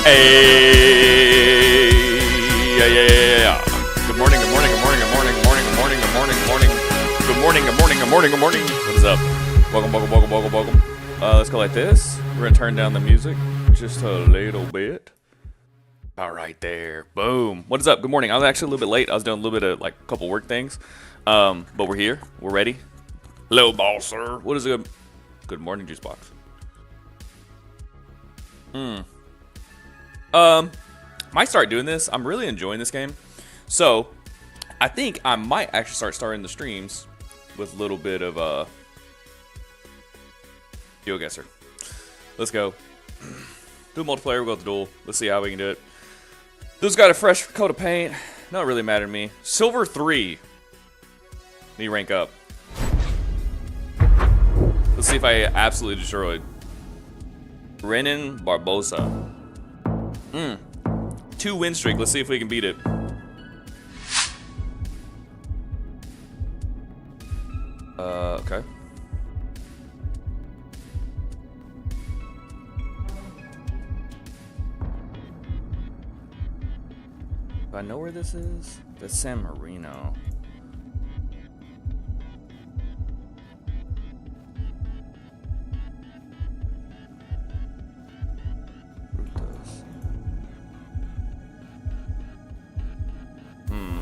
Hey, yeah. Good morning, good morning, good morning, good morning, good morning, good morning, good morning, good morning, good morning, good morning, good morning, good morning. What is up? Welcome. Let's go like this. We're gonna turn down the music just a little bit. All right, there. Boom. What is up? Good morning. I was actually a little bit late. I was doing a little bit of like a couple work things, but we're here. We're ready. Hello, boss, sir. What is it? Good morning, juice box. Might start doing this. I'm really enjoying this game, so I think I might actually start starting the streams with a little bit of Duo Guesser. Let's go. Do multiplayer. We'll go with the duel. Let's see how we can do it. This got a fresh coat of paint. Not really matter to me. Silver 3. Need to rank up. Let's see if I absolutely destroyed. Renan Barbosa. 2-win streak. Let's see if we can beat it. Okay. Do I know where this is? That's San Marino.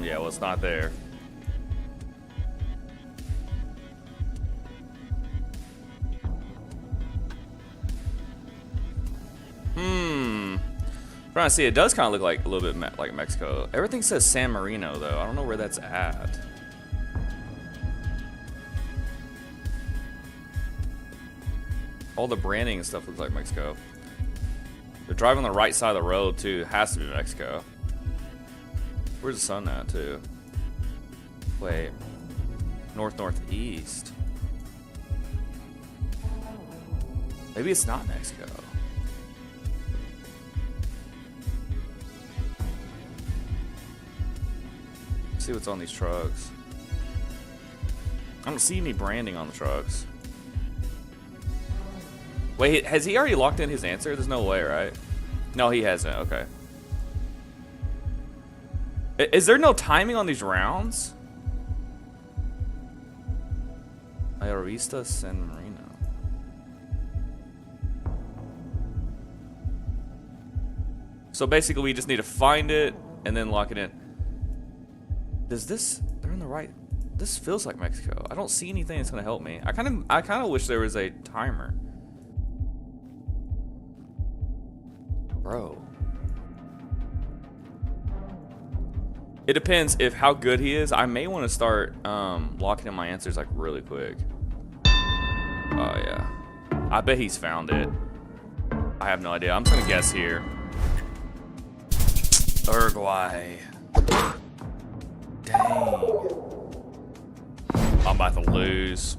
Yeah, well, it's not there. Trying to see, it does kind of look like a little bit like Mexico. Everything says San Marino, though. I don't know where that's at. All the branding and stuff looks like Mexico. They're driving on the right side of the road, too. It has to be Mexico. Where's the sun at, too? Wait. Northeast. Maybe it's not Mexico. Let's see what's on these trucks. I don't see any branding on the trucks. Wait, has he already locked in his answer? There's no way, right? No, he hasn't. Okay. Is there no timing on these rounds? Mayorista San Marino. So basically, we just need to find it and then lock it in. Does this? They're in the right. This feels like Mexico. I don't see anything that's gonna help me. I kind of wish there was a timer, bro. It depends if how good he is. I may want to start locking in my answers like really quick. Oh yeah, I bet he's found it. I have no idea. I'm just gonna guess here. Uruguay. Dang. I'm about to lose.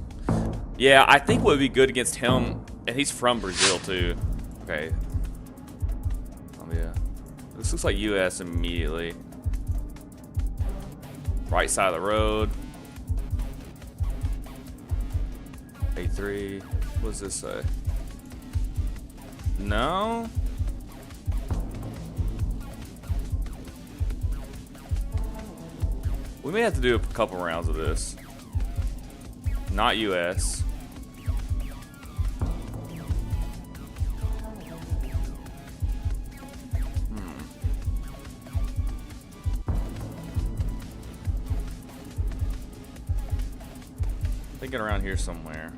Yeah, I think what would be good against him, and he's from Brazil too. Okay. Oh yeah. This looks like U.S. immediately. Right side of the road. A3. What does this say? No? We may have to do a couple rounds of this. Not US. Thinking around here somewhere.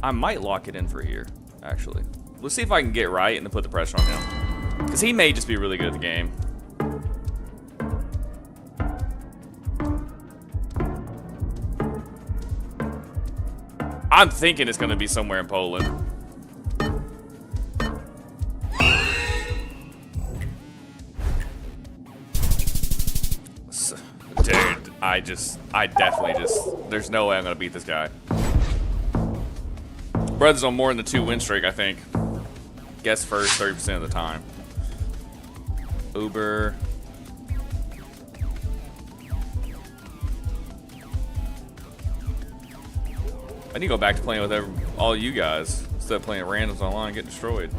I might lock it in for here, actually. Let's see if I can get right and then put the pressure on him. Because he may just be really good at the game. I'm thinking it's going to be somewhere in Poland. Dude, I definitely just, there's no way I'm going to beat this guy. Brother's on more than the 2-win streak, I think. Guess first 30% of the time. Uber. I need to go back to playing with all you guys instead of playing randoms online and get destroyed.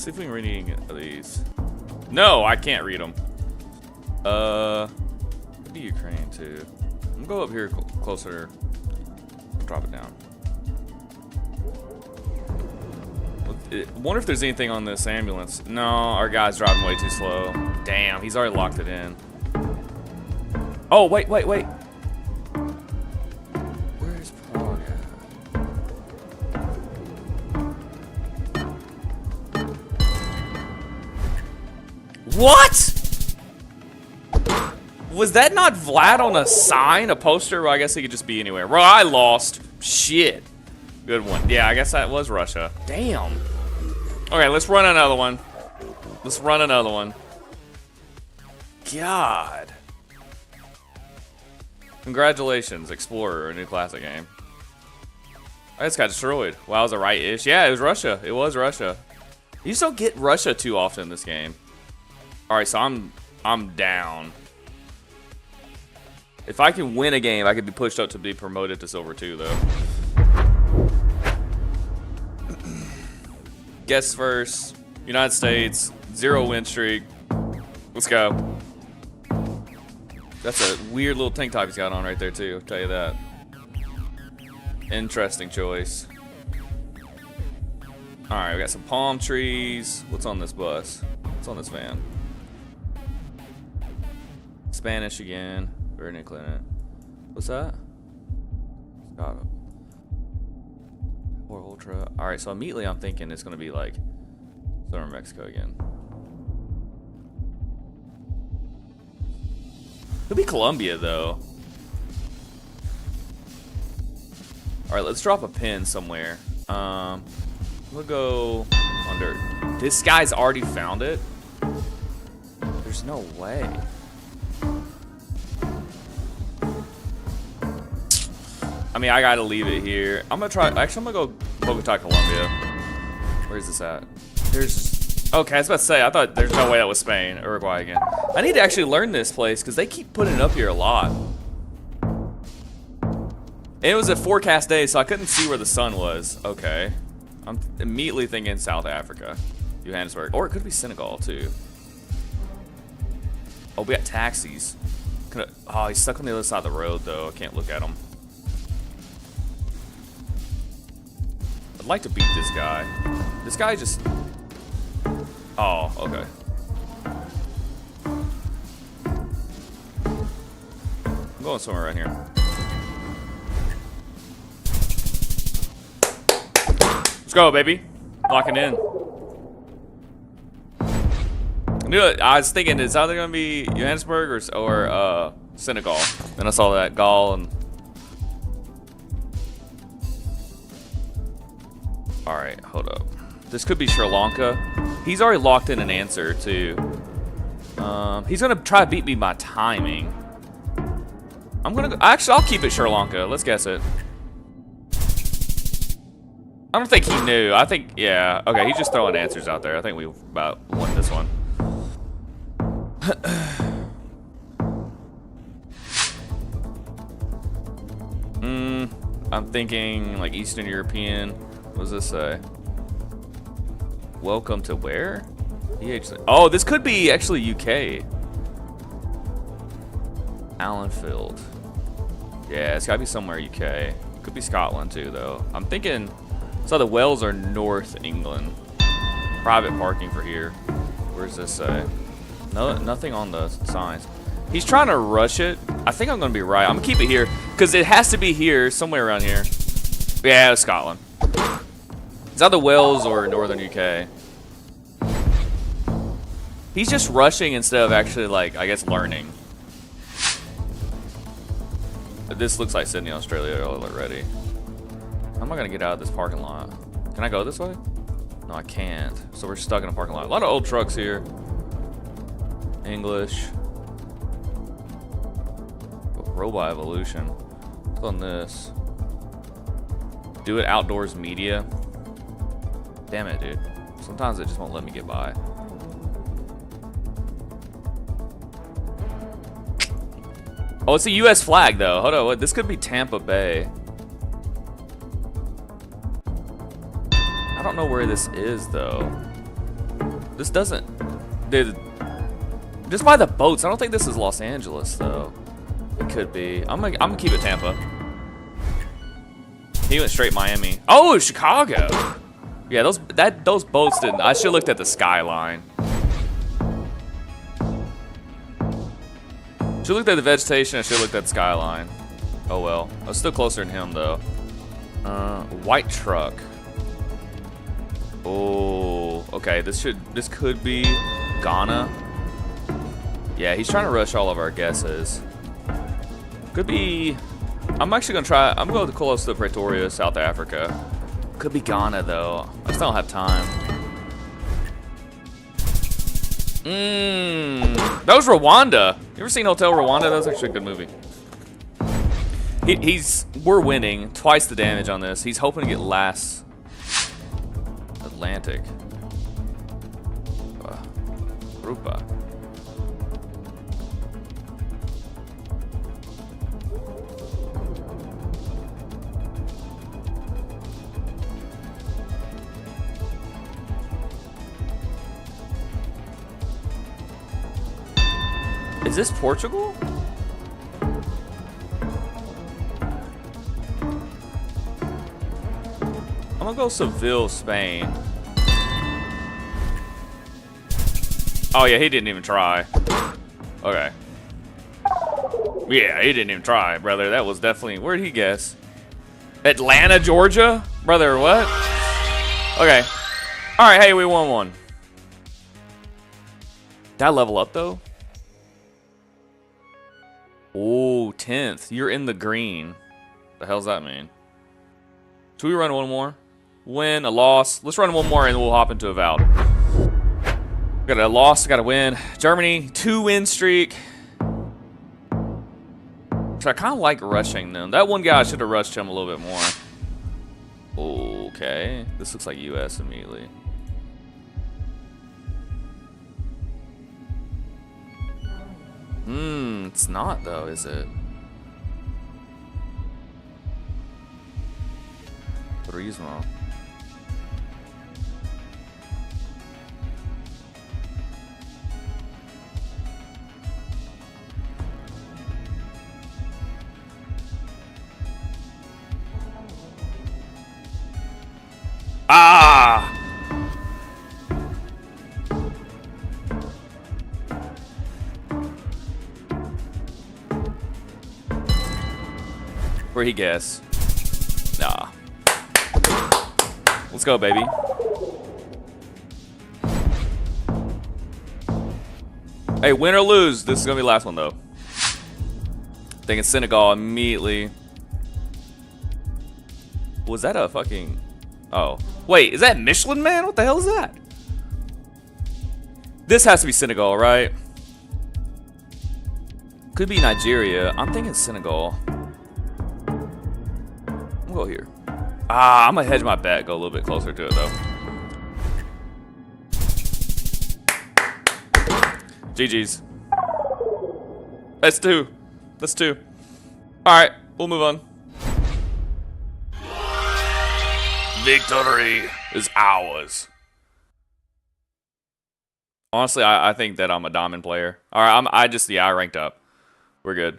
see if we can read any of these. No, I can't read them. Maybe Ukraine too. I'm gonna go up here closer. Drop it down. I wonder if there's anything on this ambulance. No, our guy's driving way too slow. Damn, he's already locked it in. Oh, wait. Where's Prague at? What? Was that not Vlad on a sign, a poster? Well, I guess he could just be anywhere. Well, I lost. Shit. Good one. Yeah, I guess that was Russia. Damn. Okay, let's run another one. God. Congratulations, Explorer, a new classic game. I just got destroyed. Wow, was it right-ish? Yeah, it was Russia. It was Russia. You just don't get Russia too often in this game. Alright, so I'm down. If I can win a game, I could be pushed up to be promoted to Silver 2, though. Guess first. United States. 0 win streak. Let's go. That's a weird little tank top he's got on right there, too. I'll tell you that. Interesting choice. Alright, we got some palm trees. What's on this bus? What's on this van? Spanish again. Very inclined. What's that? Got it. Or Ultra. Alright, so immediately I'm thinking it's gonna be like Southern Mexico again. Could be Colombia though. Alright, let's drop a pin somewhere. We'll go under. This guy's already found it? There's no way. I mean, I gotta leave it here. I'm gonna try. Actually, I'm gonna go Bogota, Colombia. Where's this at? There's. Okay, I was about to say. I thought there's no way that was Spain. Uruguay again. I need to actually learn this place because they keep putting it up here a lot. And it was a forecast day, so I couldn't see where the sun was. Okay. I'm immediately thinking South Africa, Johannesburg, or it could be Senegal too. Oh, we got taxis. Oh, he's stuck on the other side of the road though. I can't look at him. I'd like to beat this guy. This guy just... Oh, okay. I'm going somewhere right here. Let's go, baby. Locking in. I knew it. I was thinking it's either going to be Johannesburg or Senegal. Then I saw that Gaul and... Alright, hold up. This could be Sri Lanka. He's already locked in an answer, too. He's going to try to beat me by timing. I'm going to... Actually, I'll keep it Sri Lanka. Let's guess it. I don't think he knew. I think... Yeah. Okay, he's just throwing answers out there. I think we about won this one. I'm thinking, like, Eastern European... What does this say? Welcome to where? Oh, this could be actually UK. Allenfield. Yeah, it's gotta be somewhere UK. Could be Scotland too, though. I'm thinking. So the Wales are North England. Private parking for here. Where's this say? No, nothing on the signs. He's trying to rush it. I think I'm gonna be right. I'm gonna keep it here because it has to be here, somewhere around here. Yeah, it's Scotland. It's either Wales or Northern UK. He's just rushing instead of actually, like, I guess, learning. This looks like Sydney, Australia already. How am I gonna get out of this parking lot? Can I go this way? No, I can't. So we're stuck in a parking lot. A lot of old trucks here. English. Robot Evolution. What's on this? Do it outdoors media. Damn it, dude. Sometimes it just won't let me get by. Oh, it's a U.S. flag, though. Hold on. This could be Tampa Bay. I don't know where this is, though. This doesn't... Dude, just by the boats. I don't think this is Los Angeles, though. It could be. I'm gonna keep it Tampa. He went straight Miami. Oh, Chicago! Yeah, those boats didn't... I should have looked at the skyline. Should have looked at the vegetation. I should have looked at the skyline. Oh well. I was still closer than him, though. White truck. Oh, okay. This could be Ghana. Yeah, he's trying to rush all of our guesses. Could be... I'm actually going to try... I'm going to go close to Pretoria, South Africa. Could be Ghana, though. I just don't have time. That was Rwanda. You ever seen Hotel Rwanda? That was actually a good movie. We're winning. Twice the damage on this. He's hoping to get last... Atlantic. Rupa. Is this Portugal? I'm gonna go Seville, Spain. Oh yeah, he didn't even try. Okay. Yeah, he didn't even try, brother. That was definitely... Where'd he guess? Atlanta, Georgia? Brother, what? Okay. Alright, hey, we won one. Did I level up, though? Oh, 10th. You're in the green. The hell's that mean? Should we run one more? Win, a loss. Let's run one more and we'll hop into Avowed. Got a loss, got a win. Germany, 2-win streak. So I kind of like rushing them. That one guy, I should have rushed him a little bit more. Okay. This looks like US immediately. It's not though, is it? Turismo. Ah! Where'd he guess? Nah. Let's go, baby. Hey, win or lose, this is gonna be the last one, though. Thinking Senegal immediately. Was that a fucking... Oh. Wait, is that Michelin Man? What the hell is that? This has to be Senegal, right? Could be Nigeria. I'm thinking Senegal. We'll go here. I'm gonna hedge my bet, go a little bit closer to it though. GG's. That's two. That's two. Alright, we'll move on. Victory is ours. Honestly, I think that I'm a diamond player. Alright, I ranked up. We're good.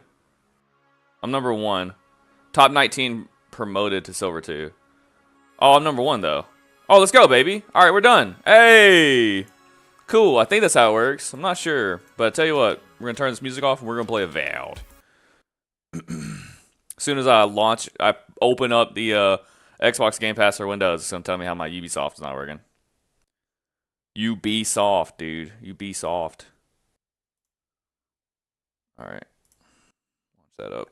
I'm number 1. Top 19 promoted to silver 2. Oh, I'm number 1 though. Oh, let's go, baby. Alright, we're done. Hey! Cool, I think that's how it works. I'm not sure. But I tell you what, we're gonna turn this music off and we're gonna play Avowed. As soon as I open up the Xbox Game Pass or Windows, it's gonna tell me how my Ubisoft is not working. Ubisoft, dude. Ubisoft. Alright. Launch that up.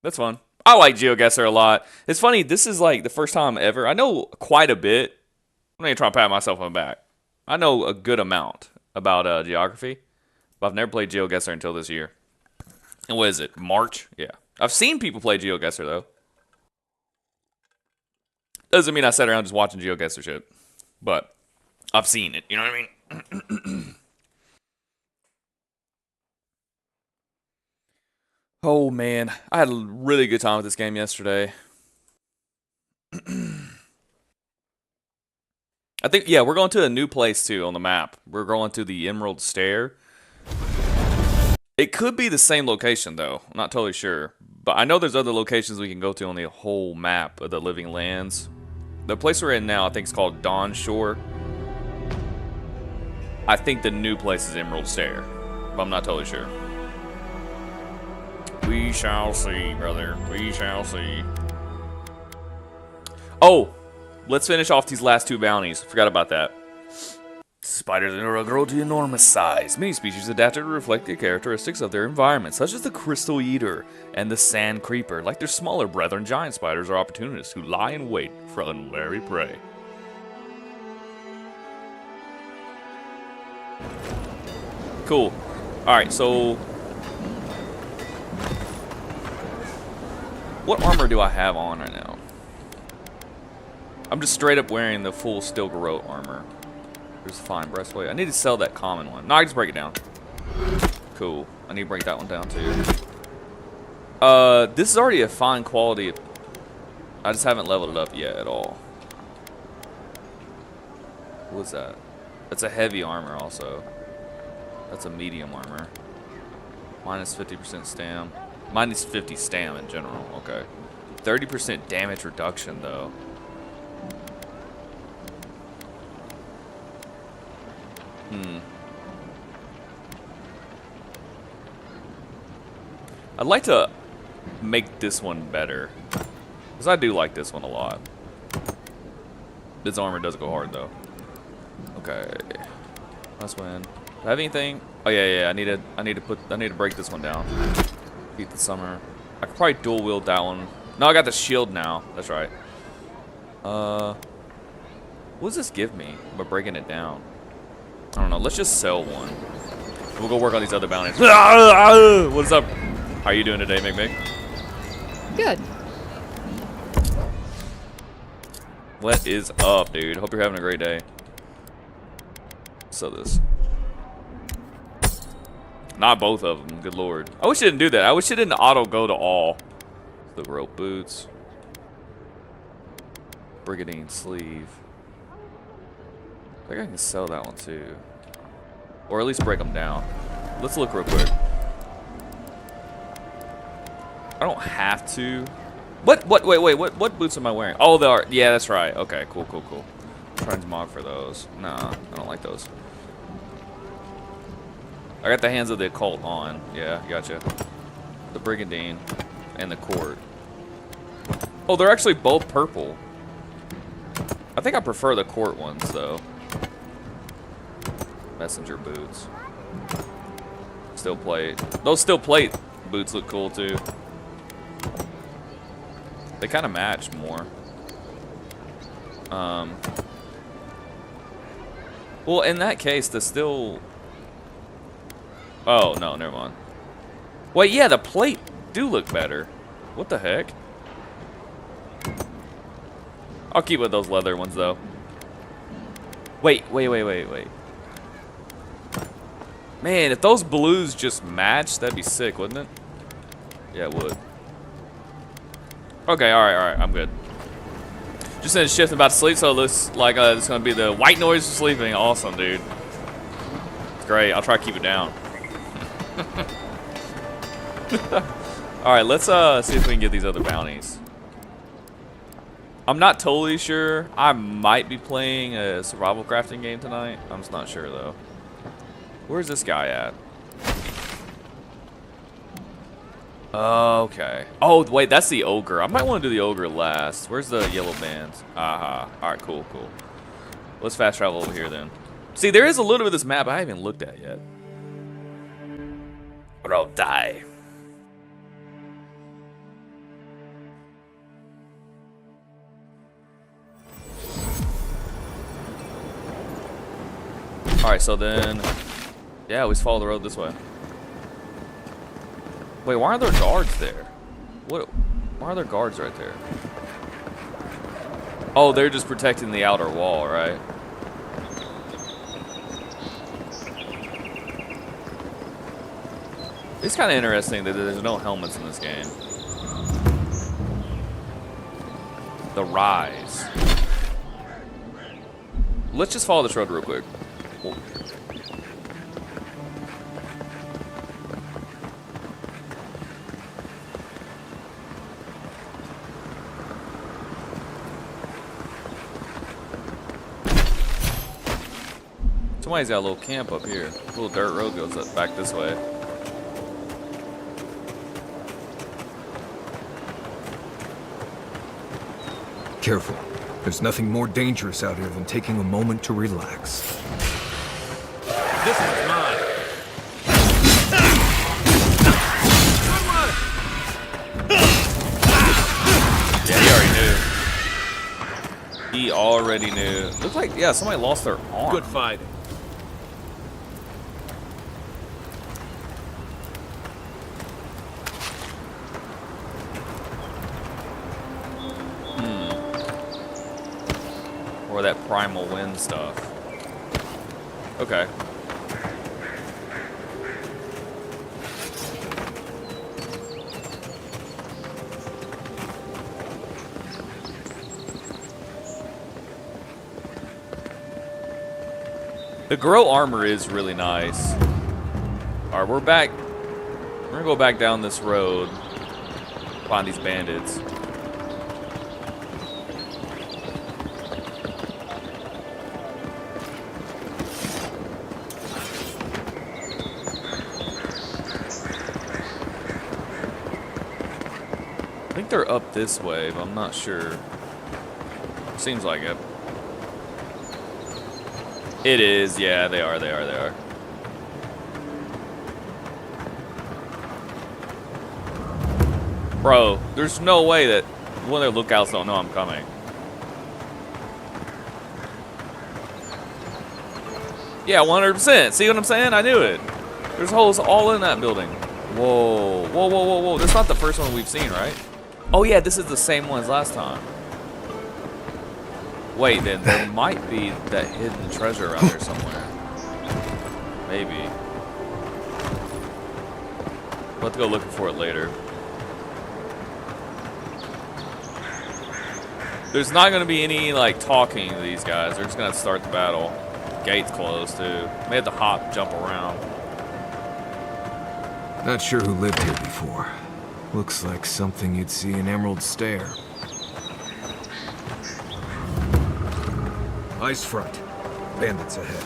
That's fun. I like GeoGuessr a lot. It's funny, this is like the first time ever. I know quite a bit. I'm not even trying to pat myself on the back. I know a good amount about geography, but I've never played GeoGuessr until this year. And what is it? March? Yeah. I've seen people play GeoGuessr though. Doesn't mean I sat around just watching GeoGuessr shit. But I've seen it. You know what I mean? Oh man, I had a really good time with this game yesterday. I think, yeah, we're going to a new place, too, on the map. We're going to the Emerald Stair. It could be the same location, though. I'm not totally sure. But I know there's other locations we can go to on the whole map of the Living Lands. The place we're in now, I think, is called Dawn Shore. I think the new place is Emerald Stair, but I'm not totally sure. We shall see, brother. We shall see. Oh, let's finish off these last 2 bounties. Forgot about that. Spiders in Eora grow to enormous size. Many species adapted to reflect the characteristics of their environment, such as the Crystal Eater and the Sand Creeper. Like their smaller brethren, giant spiders are opportunists who lie in wait for unwary prey. Cool. Alright, so... what armor do I have on right now? I'm just straight up wearing the full Steel Garrote armor. There's a fine breastplate. I need to sell that common one. No, I can just break it down. Cool. I need to break that one down too. This is already a fine quality. I just haven't leveled it up yet at all. What's that? That's a heavy armor also. That's a medium armor. Minus 50% stam. Minus 50 stam in general. Okay. 30% damage reduction though. I'd like to make this one better, because I do like this one a lot. This armor does go hard though. Okay, let's win. Do I have anything? Oh yeah. I need to break this one down. Beat the summer. I could probably dual wield that one. No, I got the shield now. That's right. What does this give me by breaking it down? I don't know. Let's just sell one. We'll go work on these other bounties. What's up? How are you doing today, Mig? Good. What is up, dude? Hope you're having a great day. So this. Not both of them. Good lord. I wish it didn't do that. I wish it didn't auto go to all. The rope boots. Brigandine sleeve. I think I can sell that one too. Or at least break them down. Let's look real quick. I don't have to. Wait, what boots am I wearing? Oh, they are. Yeah, that's right. Okay, cool. Transmog for those. Nah, I don't like those. I got the Hands of the Occult on. Yeah, gotcha. The Brigandine and the Court. Oh, they're actually both purple. I think I prefer the Court ones, though. Messenger boots. Steel plate. Those steel plate boots look cool, too. They kind of match more. Well, in that case, the steel... Oh, no, never mind. Wait, yeah, the plate do look better. What the heck? I'll keep with those leather ones, though. Wait. Man, if those blues just match, that'd be sick, wouldn't it? Yeah, it would. Okay, alright, I'm good. Just in a shift about to sleep, so this like it's gonna be the white noise of sleeping. Awesome, dude. It's great. I'll try to keep it down. Alright, let's see if we can get these other bounties. I'm not totally sure. I might be playing a survival crafting game tonight. I'm just not sure though. Where's this guy at? Okay. Oh, wait, that's the ogre. I might want to do the ogre last. Where's the yellow bands? Aha. Alright, cool. Let's fast travel over here then. See, there is a little bit of this map I haven't looked at yet. Or I'll die. Alright, so then... yeah, we just follow the road this way. Wait, why are there guards there? What? Why are there guards right there? Oh, they're just protecting the outer wall, right? It's kind of interesting that there's no helmets in this game. The Rise. Let's just follow this road real quick. Somebody's got a little camp up here. A little dirt road goes up back this way. Careful. There's nothing more dangerous out here than taking a moment to relax. This one's mine. Yeah, he already knew. Looked like, yeah, somebody lost their arm. Good fighting. Or that primal wind stuff. Okay. The grow armor is really nice. Alright, we're back. We're gonna go back down this road. Find these bandits. I think they're up this way, but I'm not sure. Seems like it. It is, yeah, they are. Bro, there's no way that one of their lookouts don't know I'm coming. Yeah, 100%. See what I'm saying? I knew it. There's holes all in that building. Whoa, whoa, whoa, whoa, whoa. That's not the first one we've seen, right? Oh yeah, this is the same one as last time. Wait, then there might be that hidden treasure around there somewhere. Maybe. We'll have to go looking for it later. There's not going to be any, like, talking to these guys. They're just going to start the battle. Gate's closed, too. May have to hop, jump around. Not sure who lived here before. Looks like something you'd see in Emerald Stair. Ice front. Bandits ahead.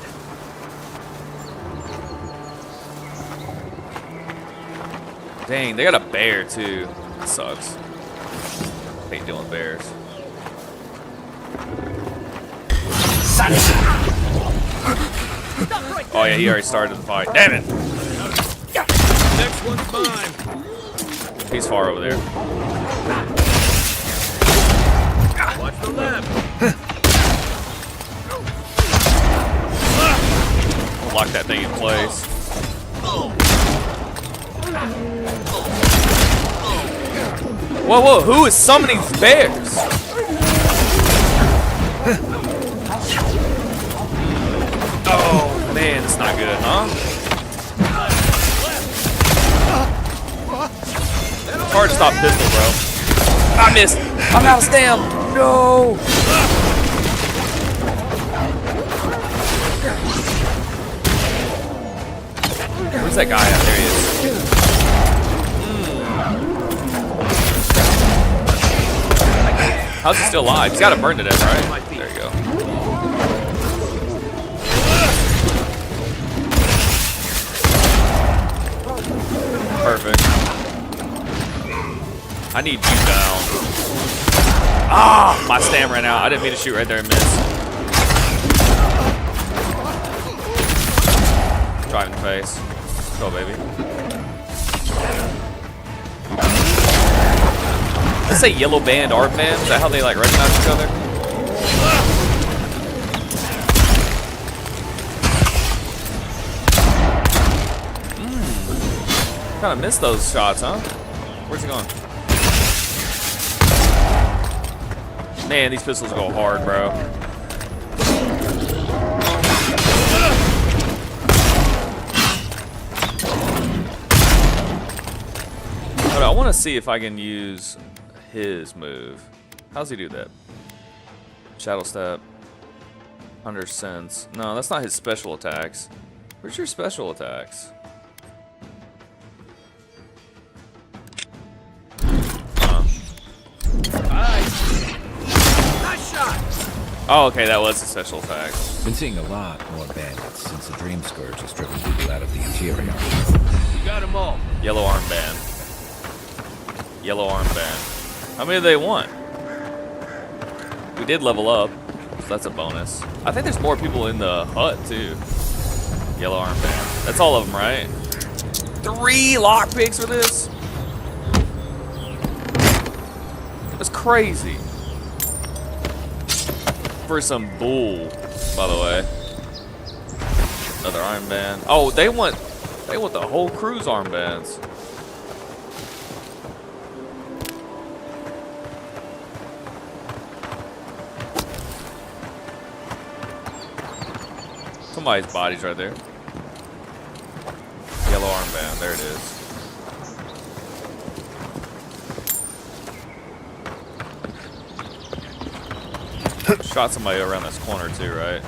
Dang, they got a bear, too. That sucks. Hate dealing with bears. Oh yeah, he already started the fight. Damn it! Next one's mine. He's far over there. Watch the left. Lock that thing in place. Whoa, whoa! Who is summoning these bears? Oh man, it's not good, huh? It's hard to stop pistol, bro. I missed. I'm out of stam. No. Where's that guy at? There he is. How's he still alive? He's got to burn to death, right? There you go. Perfect. I need you down. Ah! My stam ran out. I didn't mean to shoot right there and miss. Drive in the face. Let's go, baby. Let's say yellow band, art band. Is that how they like recognize each other? Kind of missed those shots, huh? Where's he going? Man, these pistols go hard, bro. But I want to see if I can use his move. How's he do that? Shadow step. 100 cents. No, that's not his special attacks. Where's your special attacks? Nice shot. Oh, okay, that was a special attack. Been seeing a lot more bandits since the Dream Scourge has driven people out of the interior. You got them all. Yellow armband. Yellow armband. How many do they want? We did level up, so that's a bonus. I think there's more people in the hut, too. Yellow armband. That's all of them, right? 3 lockpicks for this? That's crazy. For some bull, by the way. Another armband. Oh, they want the whole crew's armbands. Somebody's body's right there. Yellow armband, there it is. Shot somebody around this corner too, right?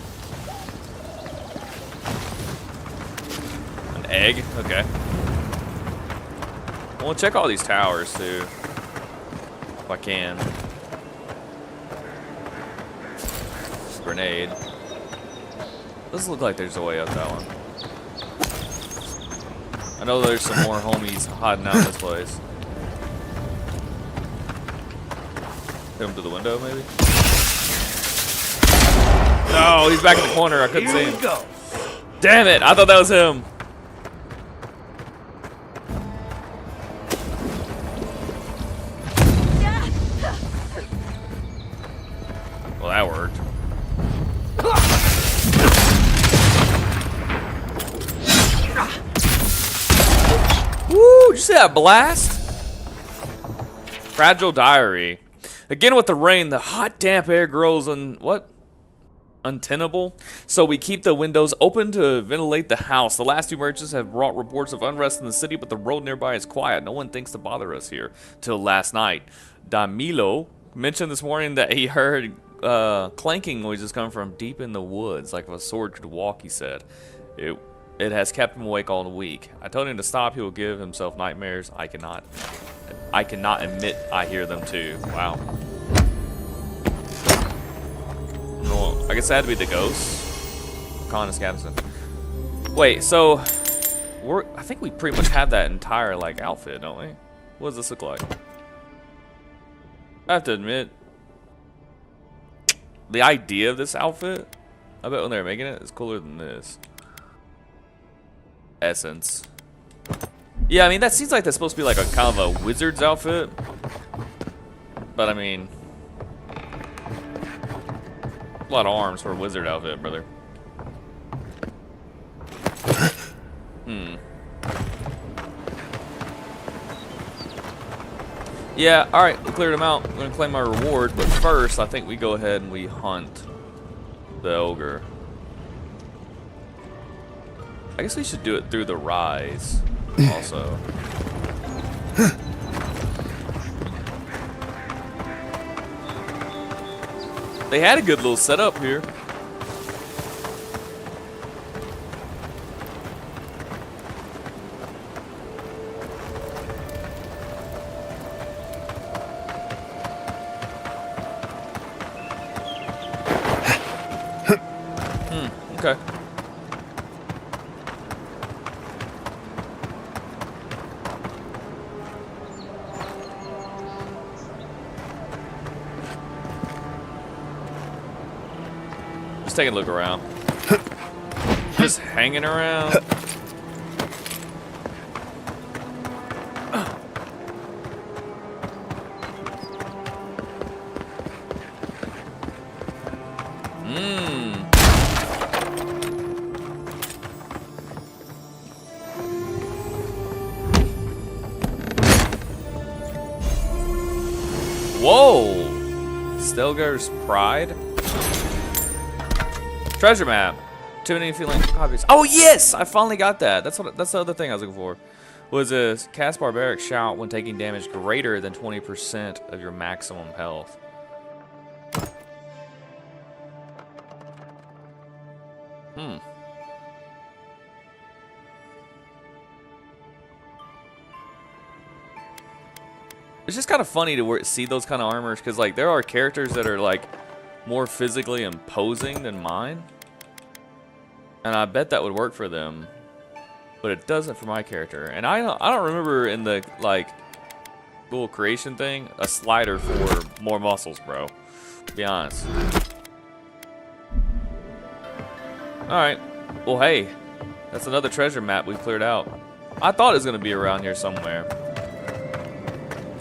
An egg? Okay. Well, check all these towers too. If I can. Grenade. Doesn't look like there's a way up that one. I know there's some more homies hiding out in this place. Hit him to the window, maybe? No, he's back in the corner. I couldn't see him. Go. Damn it! I thought that was him. Well, that worked. Woo! Did you see that blast? Fragile diary. Again with the rain, the hot, damp air grows untenable, so we keep the windows open to ventilate the house. The last 2 merchants have brought reports of unrest in the city, but the road nearby is quiet. No one thinks to bother us here. Till last night, Damilo mentioned this morning that he heard clanking noises come from deep in the woods, like if a sword could walk, he said. It has kept him awake all week. I told him to stop. He will give himself nightmares. I cannot admit I hear them too. Wow. No, I guess it had to be the ghost. Con is Captain. Wait, so I think we pretty much have that entire like outfit, don't we? What does this look like? I have to admit, the idea of this outfit, I bet when they were making it, is cooler than this. Essence. Yeah, I mean, that seems like that's supposed to be like a kind of a wizard's outfit. But I mean, a lot of arms for a wizard outfit, brother. Yeah, alright, we cleared them out. I'm gonna claim my reward, but first I think we go ahead and we hunt the ogre. I guess we should do it through the rise also. They had a good little setup here. Okay. Just taking a look around. Just hanging around. Whoa! Stelgar's Pride? Treasure map. Tuning feeling obvious. Oh yes! I finally got that. That's the other thing I was looking for. Was a cast barbaric shout when taking damage greater than 20% of your maximum health. It's just kind of funny to see those kind of armors, because like there are characters that are like more physically imposing than mine, and I bet that would work for them, but it doesn't for my character. And I don't remember in the like little creation thing a slider for more muscles, bro. To be honest. All right. Well, hey, that's another treasure map we cleared out. I thought it was gonna be around here somewhere.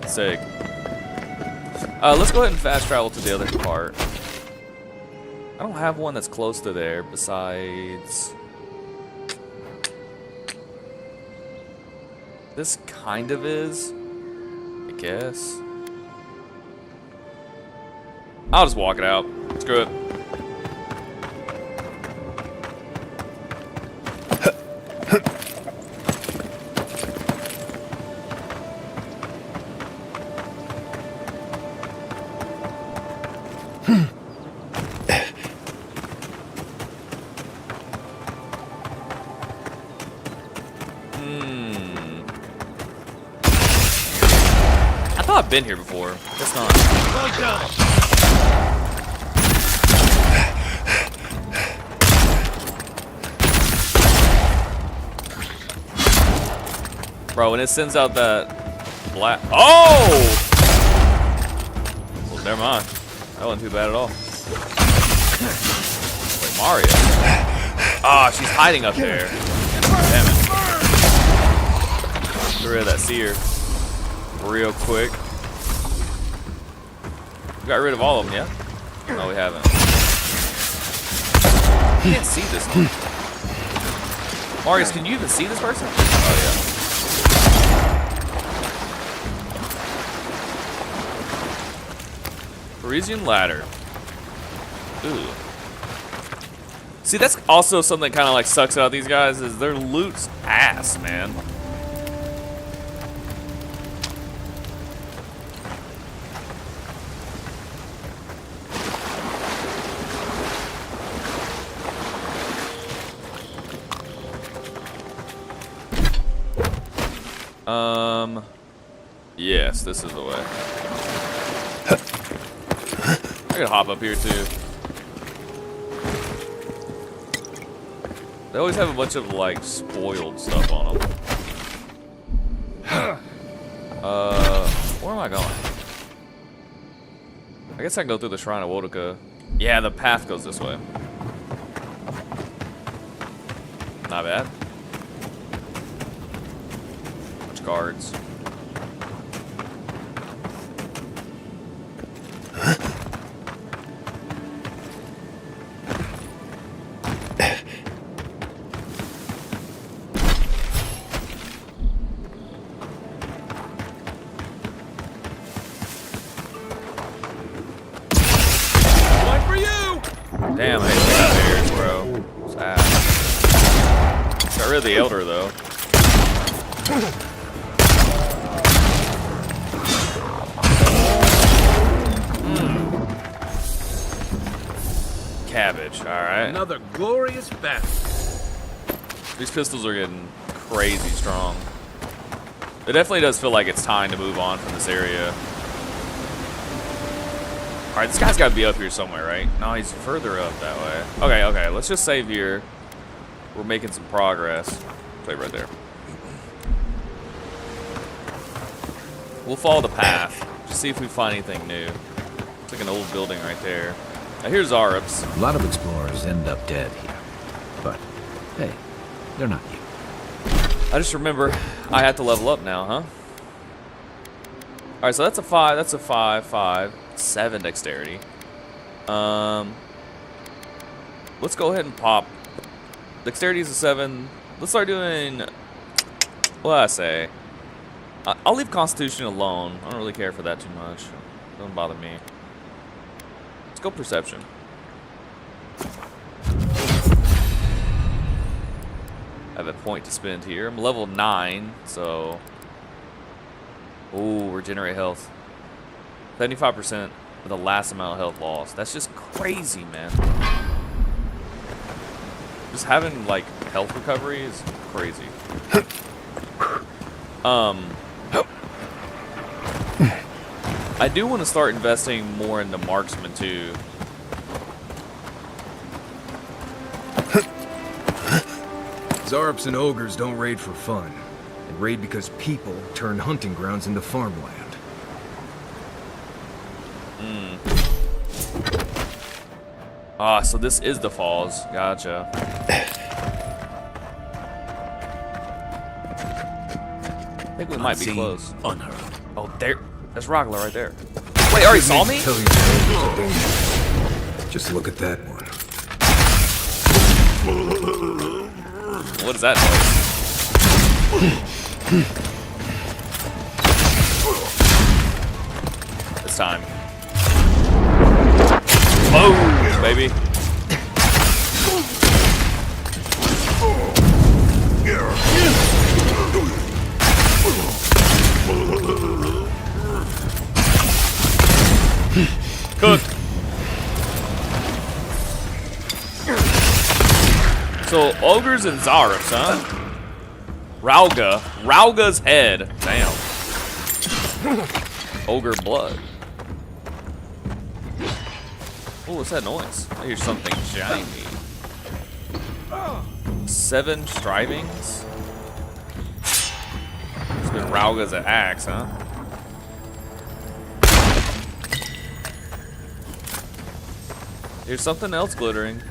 Sick. Let's go ahead and fast travel to the other part. I don't have one that's close to there besides... This kind of is, I guess. I'll just walk it out. Screw it. I've been here before. Guess not. Bro, when it sends out that black... Oh! Well, never mind. That wasn't too bad at all. Wait, Mario. Ah, she's hiding up there. Damn it. Get rid of that seer real quick. We got rid of all of them, yeah? No, we haven't. You can't see this one. Marius, can you even see this person? Oh, yeah. Parisian ladder. Ooh. See, that's also something that kind of like sucks out these guys, is their loot's ass, man. Yes, this is the way. I could hop up here too. They always have a bunch of like spoiled stuff on them. Where am I going? I guess I can go through the Shrine of Wodoka. Yeah, the path goes this way. Not bad. Bunch of guards. Damn, I hate bears, bro. Sad. Got rid of the elder, though. Cabbage, alright. Another glorious battle. These pistols are getting crazy strong. It definitely does feel like it's time to move on from this area. Alright, this guy's got to be up here somewhere, right? No, he's further up that way. Okay, okay, let's just save here. We're making some progress. Play right there. We'll follow the path. Just see if we find anything new. It's like an old building right there. Now here's Zarups. A lot of explorers end up dead here. But, hey, they're not you. I just remember I have to level up now, huh? Alright, so that's a 5, that's a 5, 5, 7 dexterity. Let's go ahead and pop. Dexterity is a 7. Let's start doing, what do I say? I'll leave Constitution alone. I don't really care for that too much. Doesn't bother me. Let's go Perception. I have a point to spend here. I'm level 9, so... Ooh, regenerate health. 75% of the last amount of health lost. That's just crazy, man. Just having like health recovery is crazy. I do want to start investing more in the marksman too. Zarps and ogres don't raid for fun. They raid because people turn hunting grounds into farmland. Ah, so this is the falls. Gotcha. I think we might be close. Unheard. Oh, there. There's Ragla right there. Wait, already saw me? Tell you the ogres are dangerous. Just look at that one. What is that noise? This time. Boom, baby. Cook. So ogres and Zarps, huh? Rauga. Rauga's head. Damn. Ogre blood. Oh, what's that noise? I hear something shiny. 7 strivings. It's been Rauga's axe, huh? Here's something else glittering.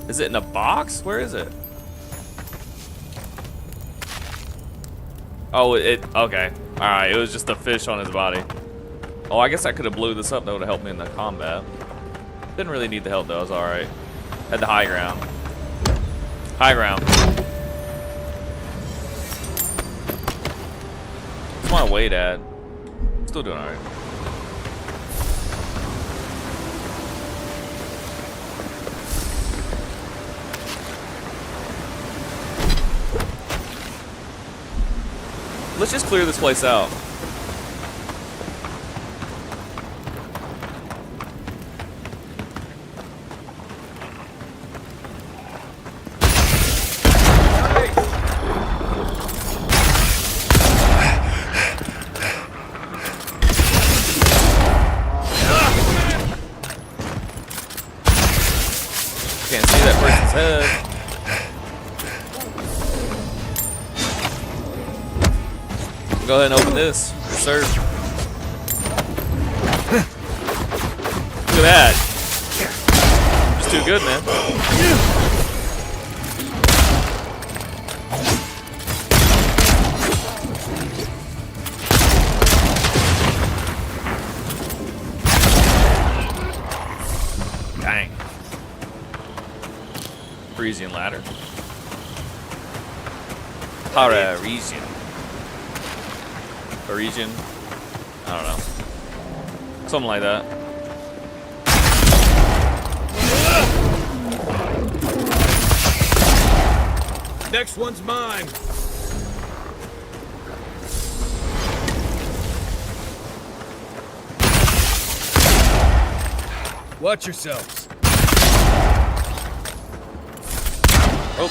Is it in a box? Where is it? Oh, okay. Alright, it was just a fish on his body. Oh, I guess I could have blew this up. That would have helped me in the combat. Didn't really need the help though, it was alright. Had the high ground. High ground. What's my weight at? Still doing alright. Let's just clear this place out. Can't see that person's head. Go ahead and open this. Yes, sir. Look at that. It's too good, man. Dang. Parisian ladder. Parisian. Region, I don't know, something like that. Next one's mine. Watch yourselves. Oh.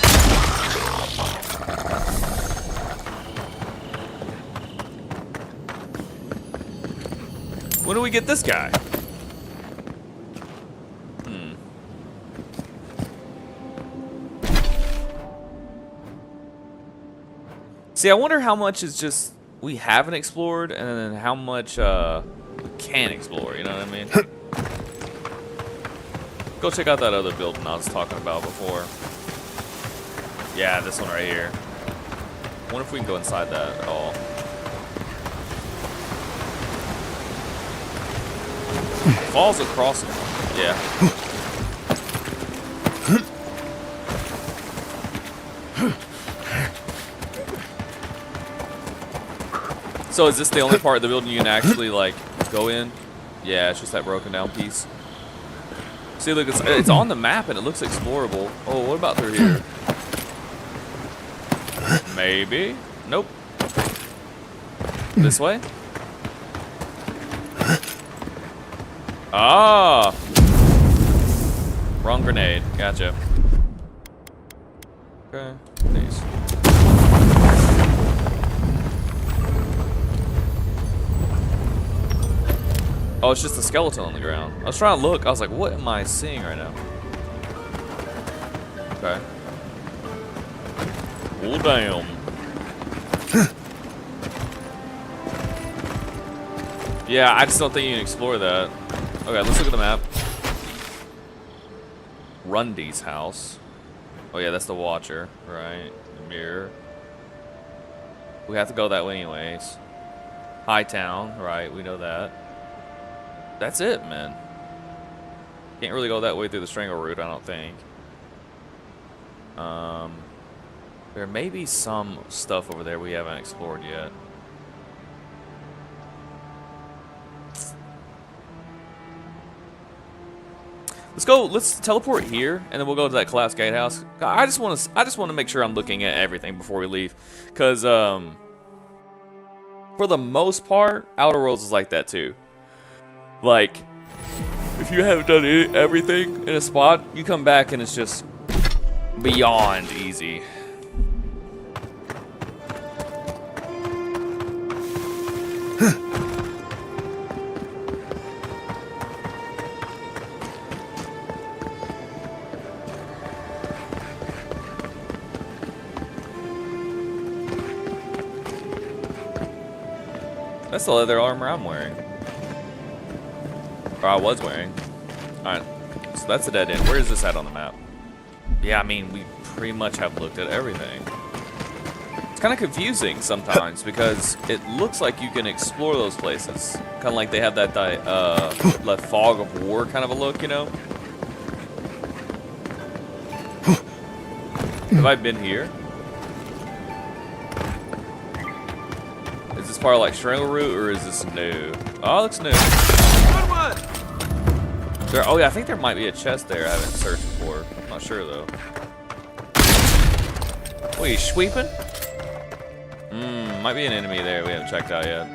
When do we get this guy? See, I wonder how much is just we haven't explored, and then how much we can explore. You know what I mean? Go check out that other building I was talking about before. Yeah, this one right here. I wonder if we can go inside that at all. Falls across it. Yeah. So is this the only part of the building you can actually like go in? Yeah, it's just that broken down piece. See, look, it's on the map and it looks explorable. Oh, what about through here? Maybe. Nope. This way? Ah! Wrong grenade. Gotcha. Okay. These. Oh, it's just a skeleton on the ground. I was trying to look. I was like, what am I seeing right now? Okay. Well, damn. Yeah, I just don't think you can explore that. Okay, let's look at the map. Rundy's house. Oh yeah, that's the Watcher, right? The mirror. We have to go that way anyways. Hightown, right? We know that. That's it, man. Can't really go that way through the Strangle route, I don't think. There may be some stuff over there we haven't explored yet. Let's go. Let's teleport here, and then we'll go to that collapsed gatehouse. I just want to make sure I'm looking at everything before we leave, because for the most part, Outer Worlds is like that too. Like, if you haven't done everything in a spot, you come back and it's just beyond easy. That's the leather armor I'm wearing. Or I was wearing. Alright, so that's a dead end. Where is this at on the map? Yeah, I mean, we pretty much have looked at everything. It's kind of confusing sometimes because it looks like you can explore those places. Kind of like they have that that fog of war kind of a look, you know? Have I been here? Is this part of like Strangle Route or is this new? Oh, it looks new. There, oh yeah, I think there might be a chest there I haven't searched before. I'm not sure though. Oh, you sweeping? Might be an enemy there we haven't checked out yet.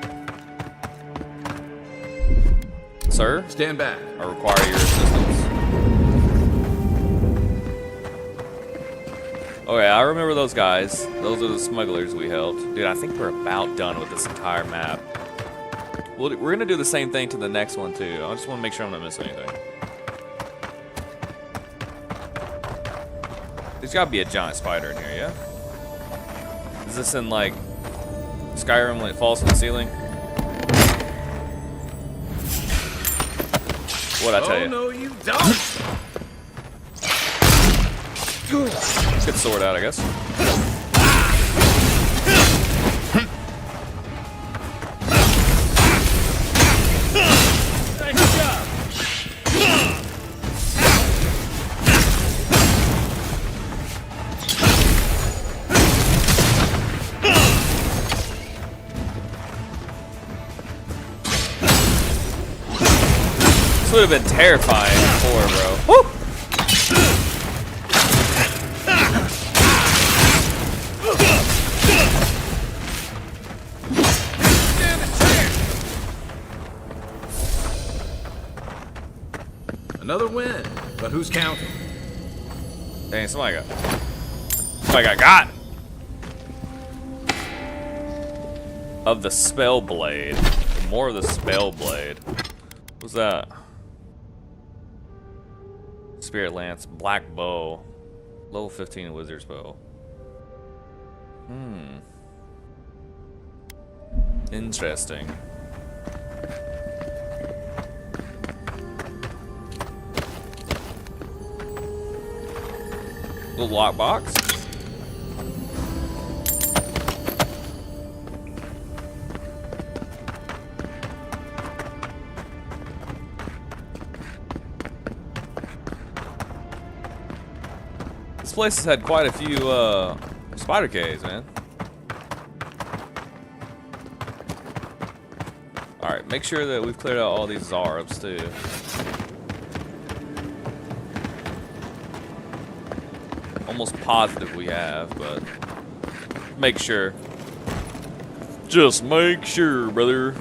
Sir? Stand back. I require your assistance. Okay, I remember those guys. Those are the smugglers we helped. Dude, I think we're about done with this entire map. We're gonna do the same thing to the next one too. I just want to make sure I'm not missing anything. There's gotta be a giant spider in here, yeah? Is this in like Skyrim when it falls from the ceiling? What'd I tell you? Oh no, you don't. Get the sword out, I guess. Nice job. This would have been terrifying before, bro. Woo! Another win, but who's counting? Dang, somebody got of the spell blade. More of the spell blade. What's that? Spirit lance, black bow, level 15 wizard's bow. Interesting. Little lockbox. This place has had quite a few spider caves, man. Alright, make sure that we've cleared out all these Zarbs too. Almost positive we have, but make sure. Just make sure, brother.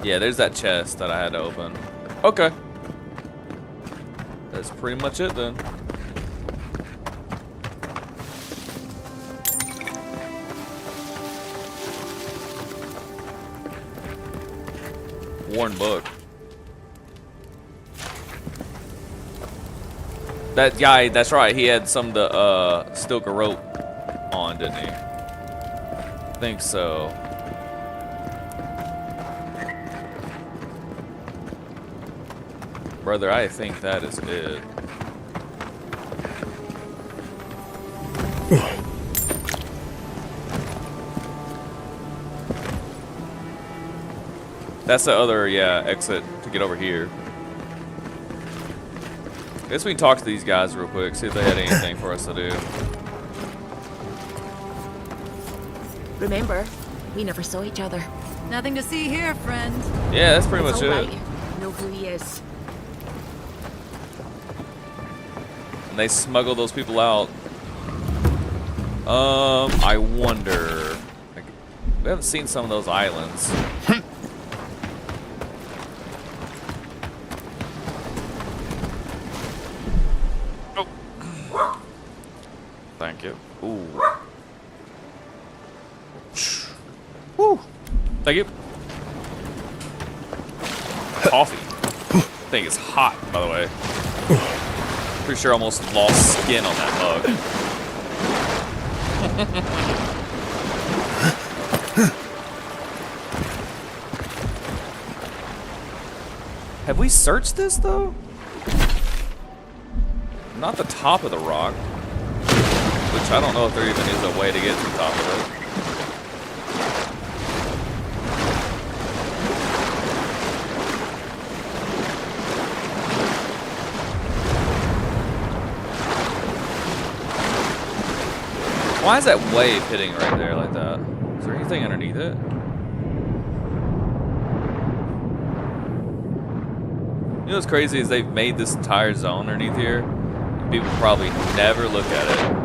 Yeah, there's that chest that I had to open. Okay. That's pretty much it then. Worn book. That guy, that's right, he had some of the stilk a rope on, didn't he? I think so. Brother, I think that is it. That's the other, yeah, exit to get over here. I guess we can talk to these guys real quick, see if they had anything for us to do. Remember, we never saw each other. Nothing to see here, friend. Yeah, that's pretty It's much all it. right. Know who he is. And they smuggle those people out. I wonder. Like, we haven't seen some of those islands. Oh. Thank you. Ooh. Woo. Thank you. Coffee. Thing is hot, by the way. Pretty sure I almost lost skin on that mug. Have we searched this though? Not the top of the rock. Which I don't know if there even is a way to get to the top of it. Why is that wave hitting right there like that? Is there anything underneath it? You know what's crazy is they've made this entire zone underneath here. And people probably never look at it.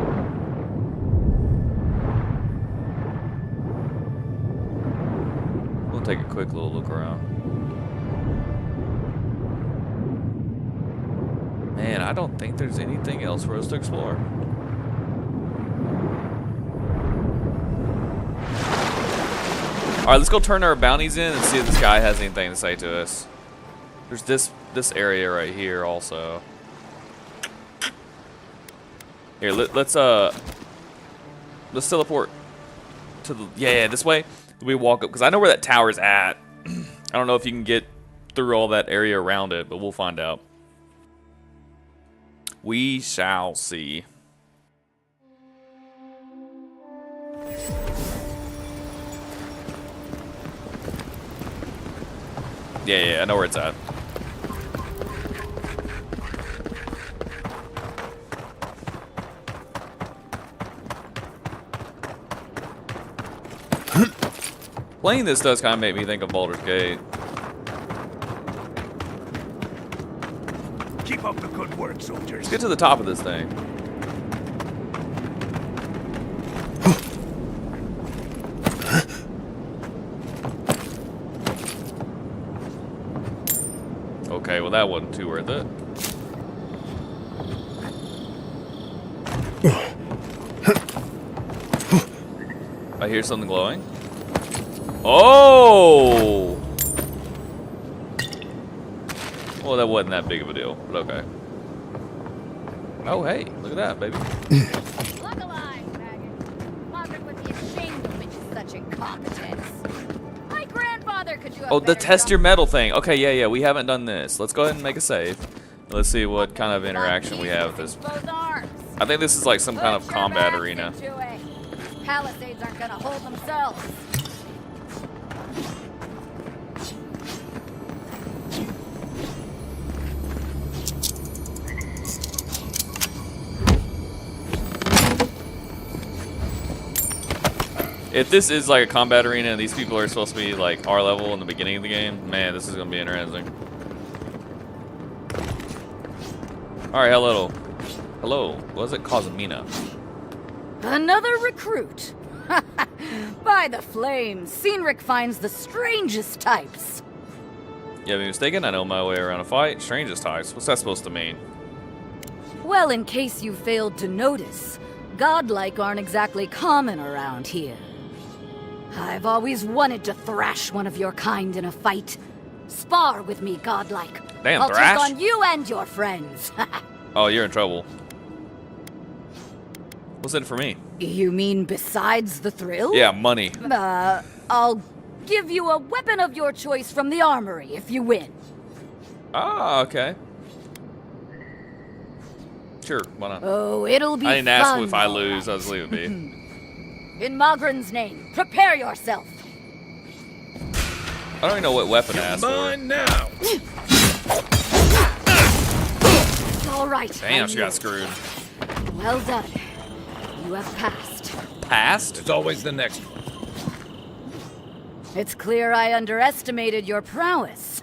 We'll take a quick little look around. Man, I don't think there's anything else for us to explore. Alright, let's go turn our bounties in and see if this guy has anything to say to us. There's this area right here also. Here, let's teleport to the this way. We walk up because I know where that tower's at. I don't know if you can get through all that area around it, but we'll find out. We shall see. Yeah, I know where it's at. Playing this does kind of make me think of Baldur's Gate. Keep up the good work, soldiers. Let's get to the top of this thing. Okay, well that wasn't too worth it. I hear something glowing. Oh! Well, that wasn't that big of a deal, but okay. Oh, hey, look at that, baby. Look alive, faggot. Margaret would be ashamed of such incompetence. My grandfather could do a Oh, the better test job. your metal thing. Okay, yeah, we haven't done this. Let's go ahead and make a save. Let's see what kind of interaction we have with this. Both arms. I think this is like some kind of Put your combat backs arena. into it. Palisades aren't gonna hold themselves. If this is like a combat arena and these people are supposed to be like our level in the beginning of the game, man, this is gonna be interesting. Alright, hello. Hello. Was it Cosmina? Another recruit. By the flames, Cynric finds the strangest types. You have me mistaken? I know my way around a fight. Strangest types. What's that supposed to mean? Well, in case you failed to notice, godlike aren't exactly common around here. I've always wanted to thrash one of your kind in a fight. Spar with me, godlike. Damn, I'll thrash? take on you and your friends. Oh, you're in trouble. What's in it for me? You mean besides the thrill? Yeah, money. I'll give you a weapon of your choice from the armory if you win. Ah, okay. Sure, why not? Oh, it'll be I didn't ask fun, if I all lose, I right. was leaving be. In Magran's name, prepare yourself. I don't even know what weapon to ask for. Mine now. All right. Damn, I she got yield. screwed. Well done. You have passed. Passed? There's always the next one. It's clear I underestimated your prowess.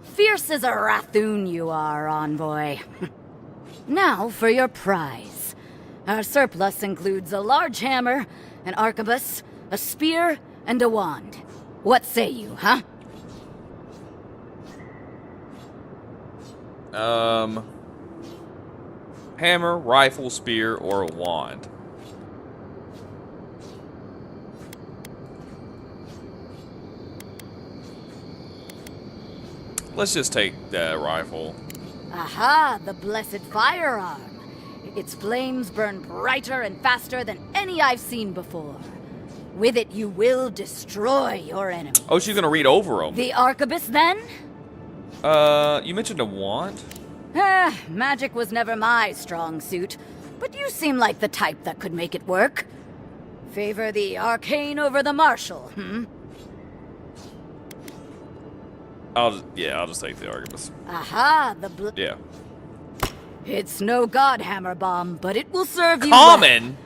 Fierce as a Rathoon you are, envoy. Now for your prize. Our surplus includes a large hammer, an arquebus, a spear, and a wand. What say you, huh? Hammer, rifle, spear, or a wand. Let's just take the rifle. Aha, the blessed firearm. Its flames burn brighter and faster than any I've seen before. With it, you will destroy your enemy. Oh, she's gonna read over them. The arquebus, then? You mentioned a wand? Magic was never my strong suit, but you seem like the type that could make it work. Favor the arcane over the martial, hmm? I'll just take the arquebus. Aha, Yeah. It's no godhammer bomb, but it will serve you well. Common?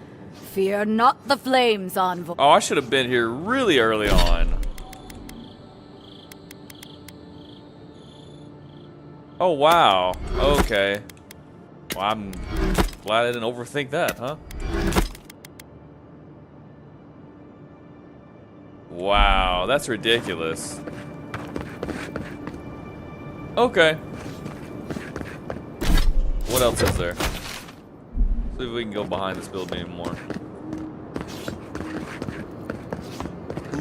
Fear not the flames, envoy. Oh, I should have been here really early on. Oh, wow. Okay. Well, I'm glad I didn't overthink that, huh? Wow, that's ridiculous. Okay. What else is there? See if we can go behind this building more.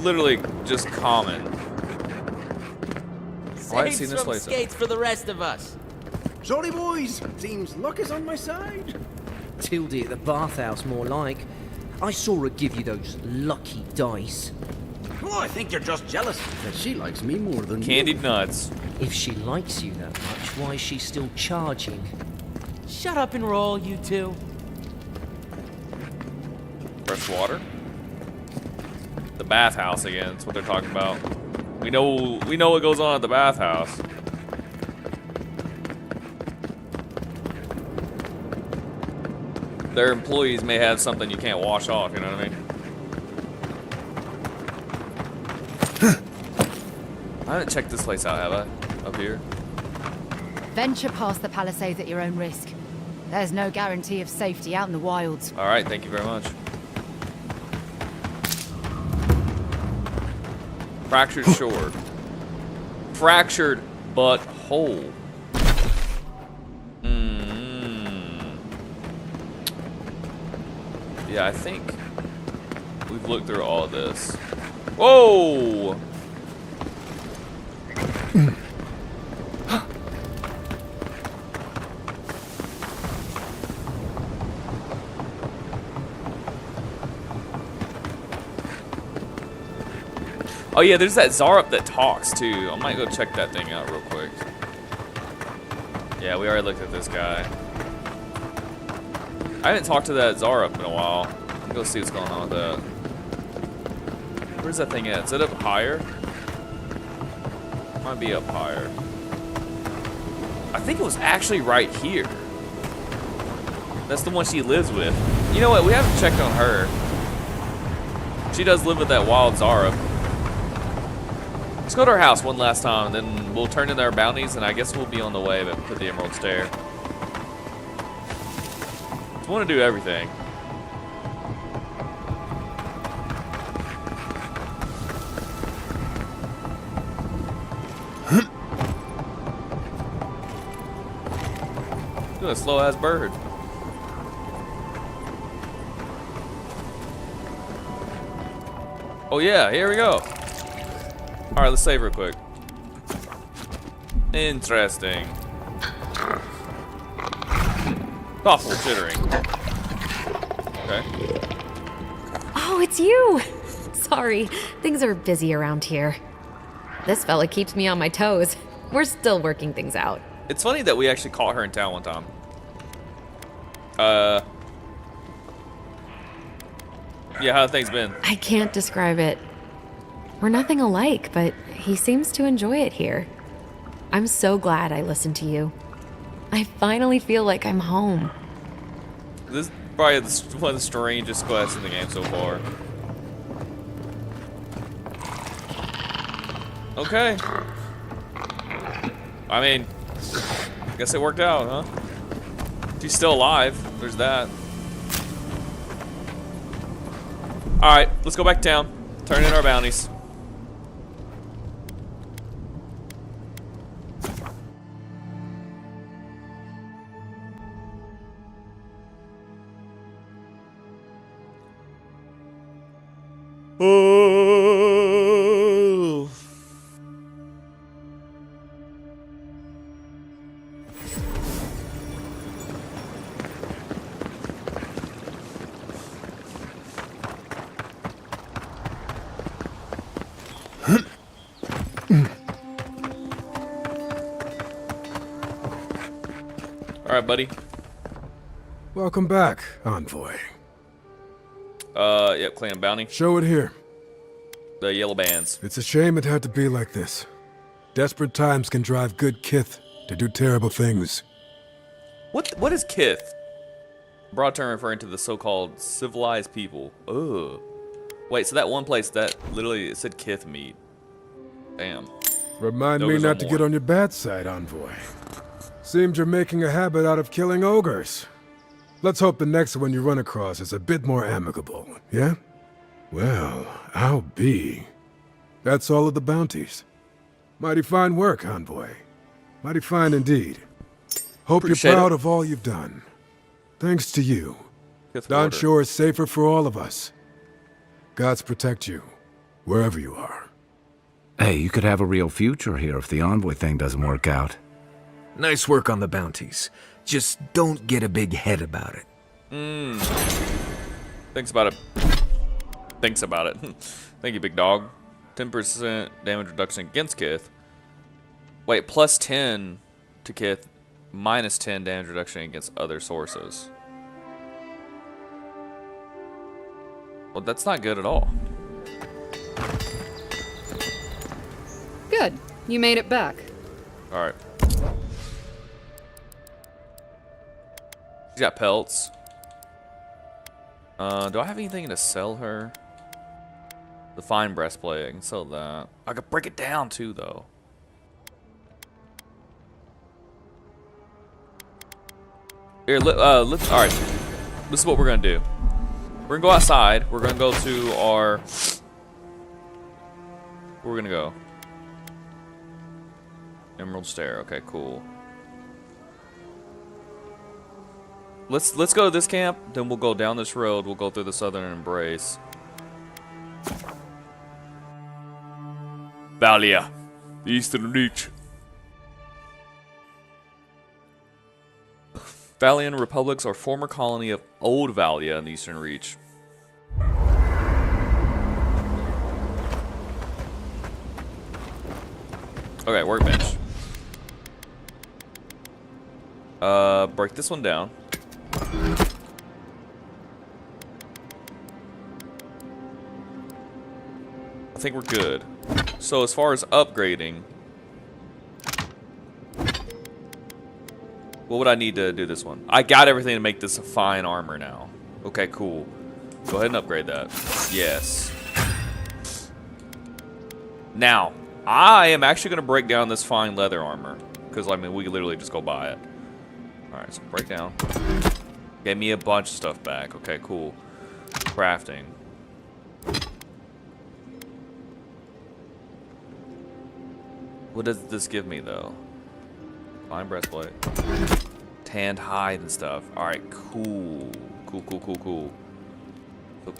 Literally just common. Oh, I've seen this place. Skates for the rest of us. Sorry, boys. Seems luck is on my side. Tildy at the bathhouse, more like. I saw her give you those lucky dice. Oh, I think you're just jealous that she likes me more than Candied you. nuts. If she likes you that much, why is she still charging? Shut up and roll, you two. Fresh water. The bathhouse again. That's what they're talking about. We know what goes on at the bathhouse. Their employees may have something you can't wash off, you know what I mean? I haven't checked this place out, have I? Up here? Venture past the palisades at your own risk. There's no guarantee of safety out in the wilds. Alright, thank you very much. Fractured sword. Fractured but whole. Yeah, I think we've looked through all this. Whoa! Oh yeah, there's that Zarup that talks too. I might go check that thing out real quick. Yeah, we already looked at this guy. I haven't talked to that Zarup in a while. Let's go see what's going on with that. Where's that thing at? Is it up higher? Might be up higher. I think it was actually right here. That's the one she lives with. You know what? We haven't checked on her. She does live with that wild Zarup. Let's go to her house one last time, and then we'll turn in our bounties, and I guess we'll be on the way to the Emerald Stair. I want to do everything. Look at a slow ass bird. Oh yeah, here we go. Alright, let's save real quick. Interesting. Thoughtful chittering. Okay. Oh, it's you! Sorry, things are busy around here. This fella keeps me on my toes. We're still working things out. It's funny that we actually caught her in town one time. Yeah, how have things been? I can't describe it. We're nothing alike, but he seems to enjoy it here. I'm so glad I listened to you. I finally feel like I'm home. This is probably one of the strangest quests in the game so far. Okay. I mean, I guess it worked out, huh? She's still alive. There's that. Alright, let's go back to town. Turn in our bounties. Oh. All right, buddy. Welcome back, Envoy. Yep, claim bounty. Show it here. The yellow bands. It's a shame it had to be like this. Desperate times can drive good kith to do terrible things. What is kith? Broad term referring to the so-called civilized people. Ugh. Wait, so that one place that literally it said kith meat. Damn. Remind Ogres me are not to more. get on your bad side, Envoy. Seems you're making a habit out of killing ogres. Let's hope the next one you run across is a bit more amicable, yeah? Well, I'll be. That's all of the bounties. Mighty fine work, Envoy. Mighty fine indeed. Hope Appreciate you're proud it. of all you've done. Thanks to you, Kith Don order. Shore is safer for all of us. Gods protect you, wherever you are. Hey, you could have a real future here if the Envoy thing doesn't work out. Nice work on the bounties. Just don't get a big head about it. Thinks about it. Thinks about it. Thank you, big dog. 10% damage reduction against Kith. Wait, plus 10 to Kith, minus 10 damage reduction against other sources. Well, that's not good at all. Good. You made it back. Alright. She's got pelts. Do I have anything to sell her? The fine breastplate, I can sell that. I could break it down too, though. Here, let's. All right, this is what we're gonna do. We're gonna go outside. We're gonna go to our. Where we're gonna go? Emerald Stair. Okay, cool. Let's go to this camp. Then we'll go down this road. We'll go through the Southern Embrace. Valia, the Eastern Reach. Valian republics are former colony of Old Valia in the Eastern Reach. Okay, workbench. Break this one down. I think we're good. So as far as upgrading, what would I need to do this one? I got everything to make this a fine armor now. Okay, cool. Go ahead and upgrade that. Yes. Now, I am actually going to break down this fine leather armor. Because, I mean, we could literally just go buy it. Alright, so break down. Gave me a bunch of stuff back. Okay, cool. Crafting. What does this give me, though? Fine breastplate. tanned hide and stuff. Alright, cool. Cool. So,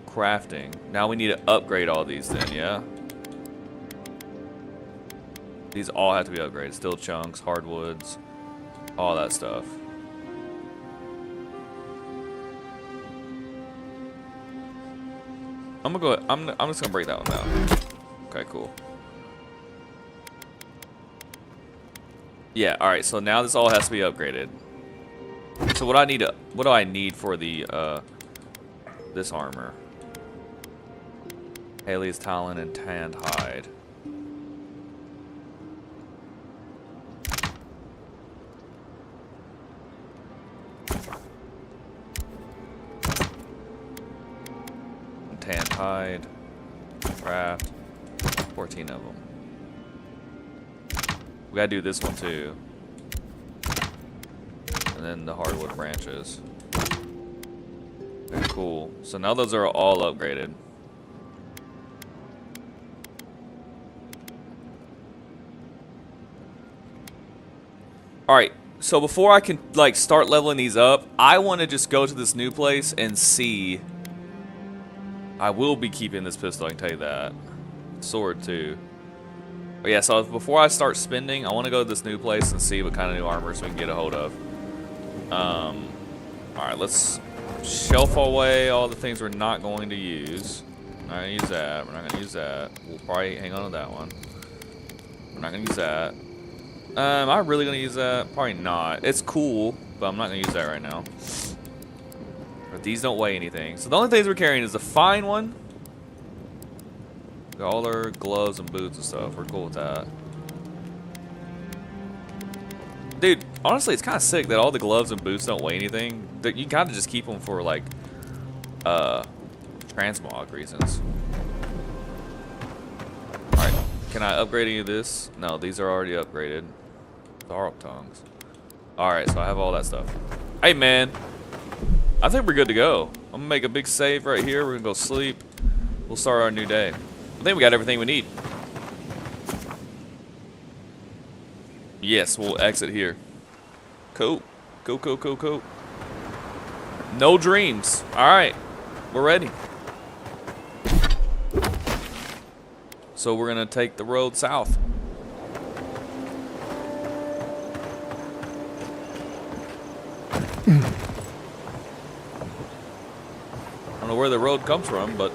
crafting. Now we need to upgrade all these then, yeah? These all have to be upgraded. Steel chunks, hardwoods, all that stuff. I'm just gonna break that one down. Okay, cool. Yeah, alright, so now this all has to be upgraded. So what do I need for the this armor? Haley's talon and tanned hide. Tanned hide, craft, 14 of them. We gotta do this one too. And then the hardwood branches. Okay, cool. So now those are all upgraded. Alright, so before I can like start leveling these up, I want to just go to this new place and see. I will be keeping this pistol, I can tell you that. Sword too. But yeah, so before I start spending, I want to go to this new place and see what kind of new armors we can get a hold of. Alright, let's shelf away all the things we're not going to use. We're not going to use that. We're not going to use that. We'll probably hang on to that one. We're not going to use that. Am I really going to use that? Probably not. It's cool, but I'm not going to use that right now. But these don't weigh anything. So the only things we're carrying is the fine one. Got all our gloves and boots and stuff. We're cool with that. Dude, honestly, it's kind of sick that all the gloves and boots don't weigh anything. That you kind of just keep them for like, transmog reasons. All right, can I upgrade any of this? No, these are already upgraded. Tharp tongues. All right, so I have all that stuff. Hey, man, I think we're good to go. I'm gonna make a big save right here. We're gonna go sleep. We'll start our new day. I think we got everything we need. Yes, we'll exit here. Cool. Cool. No dreams. Alright. We're ready. So we're going to take the road south. I don't know where the road comes from, but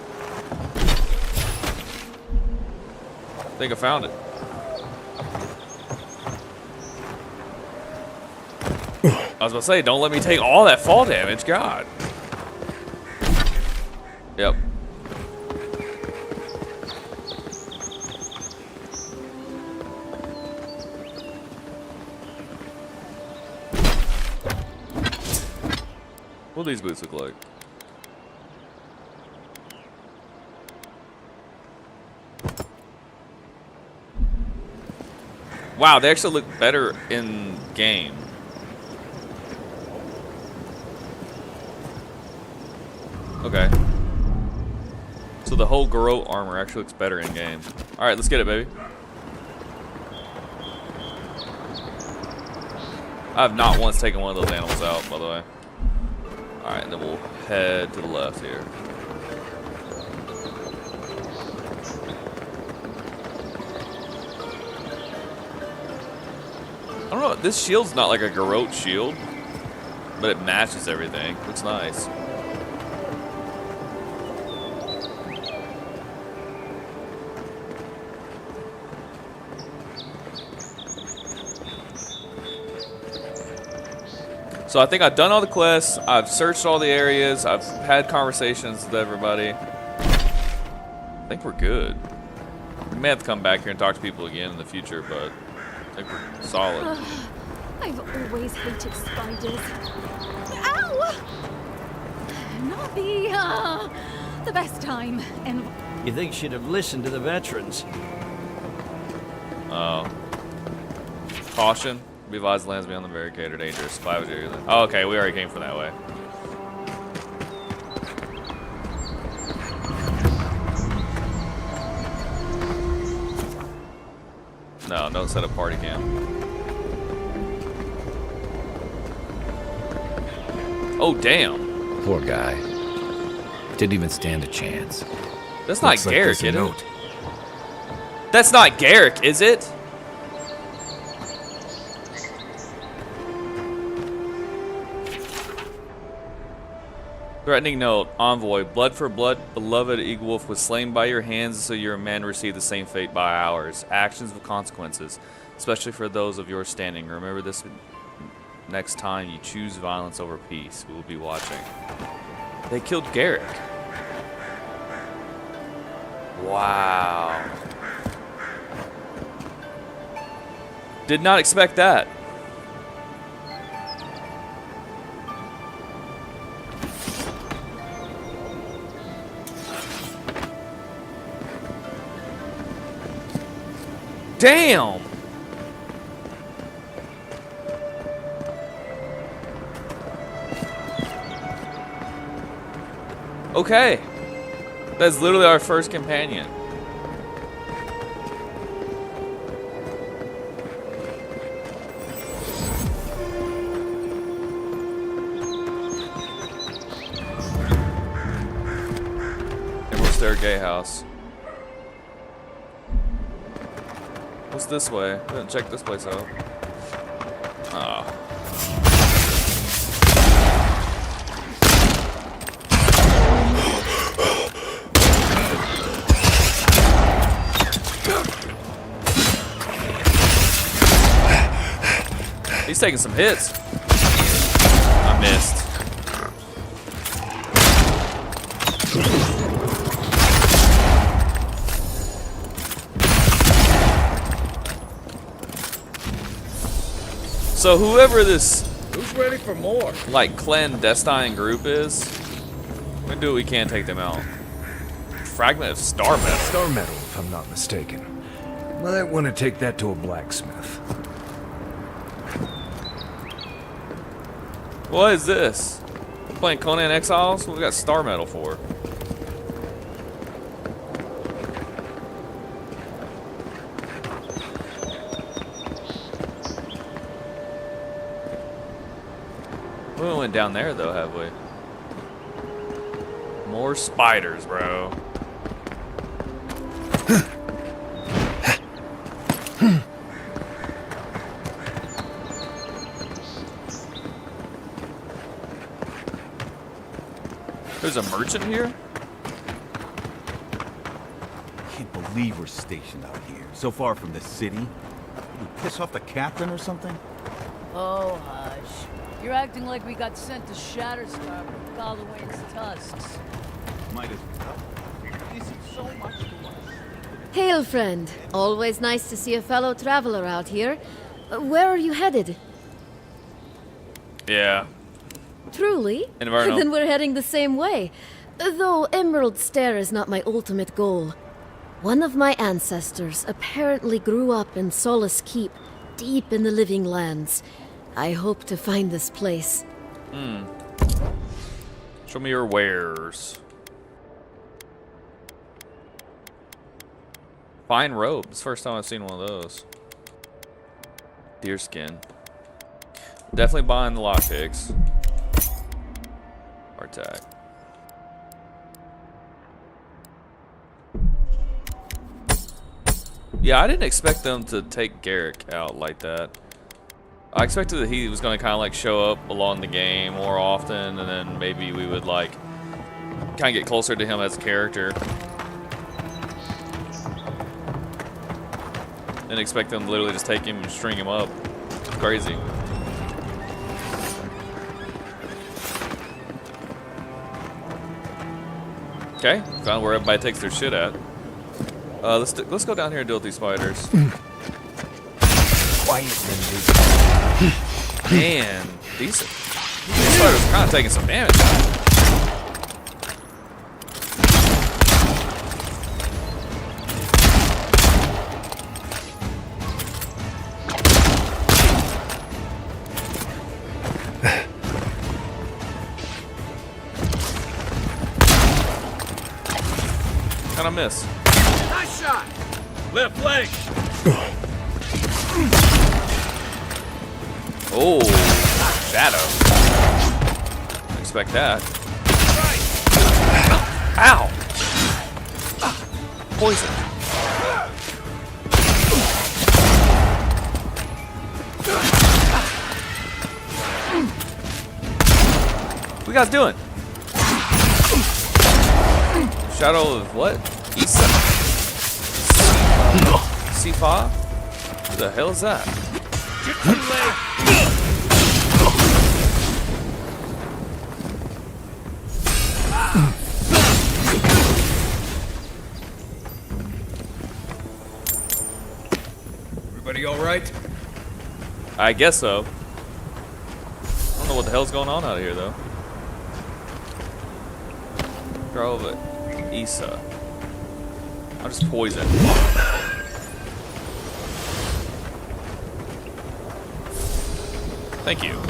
I think I found it. I was about to say, don't let me take all that fall damage, God. Yep. What do these boots look like? Wow, they actually look better in game. Okay. So the whole Garrote armor actually looks better in game. Alright, let's get it, baby. I have not once taken one of those animals out, by the way. Alright, and then we'll head to the left here. I don't know, this shield's not like a Garrote shield, but it matches everything. Looks nice. So I think I've done all the quests, I've searched all the areas, I've had conversations with everybody. I think we're good. We may have to come back here and talk to people again in the future, but I think we're solid. I've always hated spiders. Ow! Not the best time. And you think she'd have listened to the veterans? Oh. Caution. Be advised, lands beyond the barricade are dangerous. Oh, okay, we already came from that way. No, don't set up party camp. Oh, damn. Poor guy. Didn't even stand a chance. That's not Looks like Garrick, there's a is it? note. That's not Garrick, is it? Threatening note, envoy, blood for blood, beloved eagle wolf was slain by your hands, so your men receive the same fate by ours. Actions with consequences, especially for those of your standing. Remember this next time you choose violence over peace. We will be watching. They killed Garrick. Wow. Did not expect that. Damn! Okay. That's literally our first companion. Emerald Stair Gay House. What's this way? I didn't check this place out. Oh. He's taking some hits. I missed. So whoever this, Who's ready for more? like, clandestine group is, we can do what we can to take them out. Fragment of star metal. Star metal, if I'm not mistaken. Might want to take that to a blacksmith. What is this? Playing Conan Exiles? What we got star metal for? We haven't went down there though, have we? More spiders, bro. There's a merchant here? Can't believe we're stationed out here, so far from the city. Did we piss off the captain or something? Oh, hush. You're acting like we got sent to Shatterstar with Galloway's tusks. Might as well. This is so much to us. Hail, friend. Always nice to see a fellow traveler out here. Where are you headed? Yeah. Truly? Inverno. Then we're heading the same way. Though Emerald Stair is not my ultimate goal. One of my ancestors apparently grew up in Solace Keep, deep in the Living Lands. I hope to find this place. Show me your wares. Fine robes. First time I've seen one of those. Deerskin. Definitely buying the lockpicks. Attack. Yeah, I didn't expect them to take Garrick out like that. I expected that he was going to kind of like show up along the game more often, and then maybe we would like kind of get closer to him as a character. Didn't expect them to literally just take him and string him up. It's crazy. Okay, found where everybody takes their shit at. Let's go down here and deal with these spiders. Quiet, Man, these spiders are kind of taking some damage. How'd I miss? Nice shot! Left leg! Oh, shadow. expect that. Ow! Poison. What you guys doing? Shadow of what? Issa? C5? What the hell is that? You're too late. Everybody all right? I guess so. I don't know what the hell's going on out here, though. Carve Issa. I'll just poison. Thank you.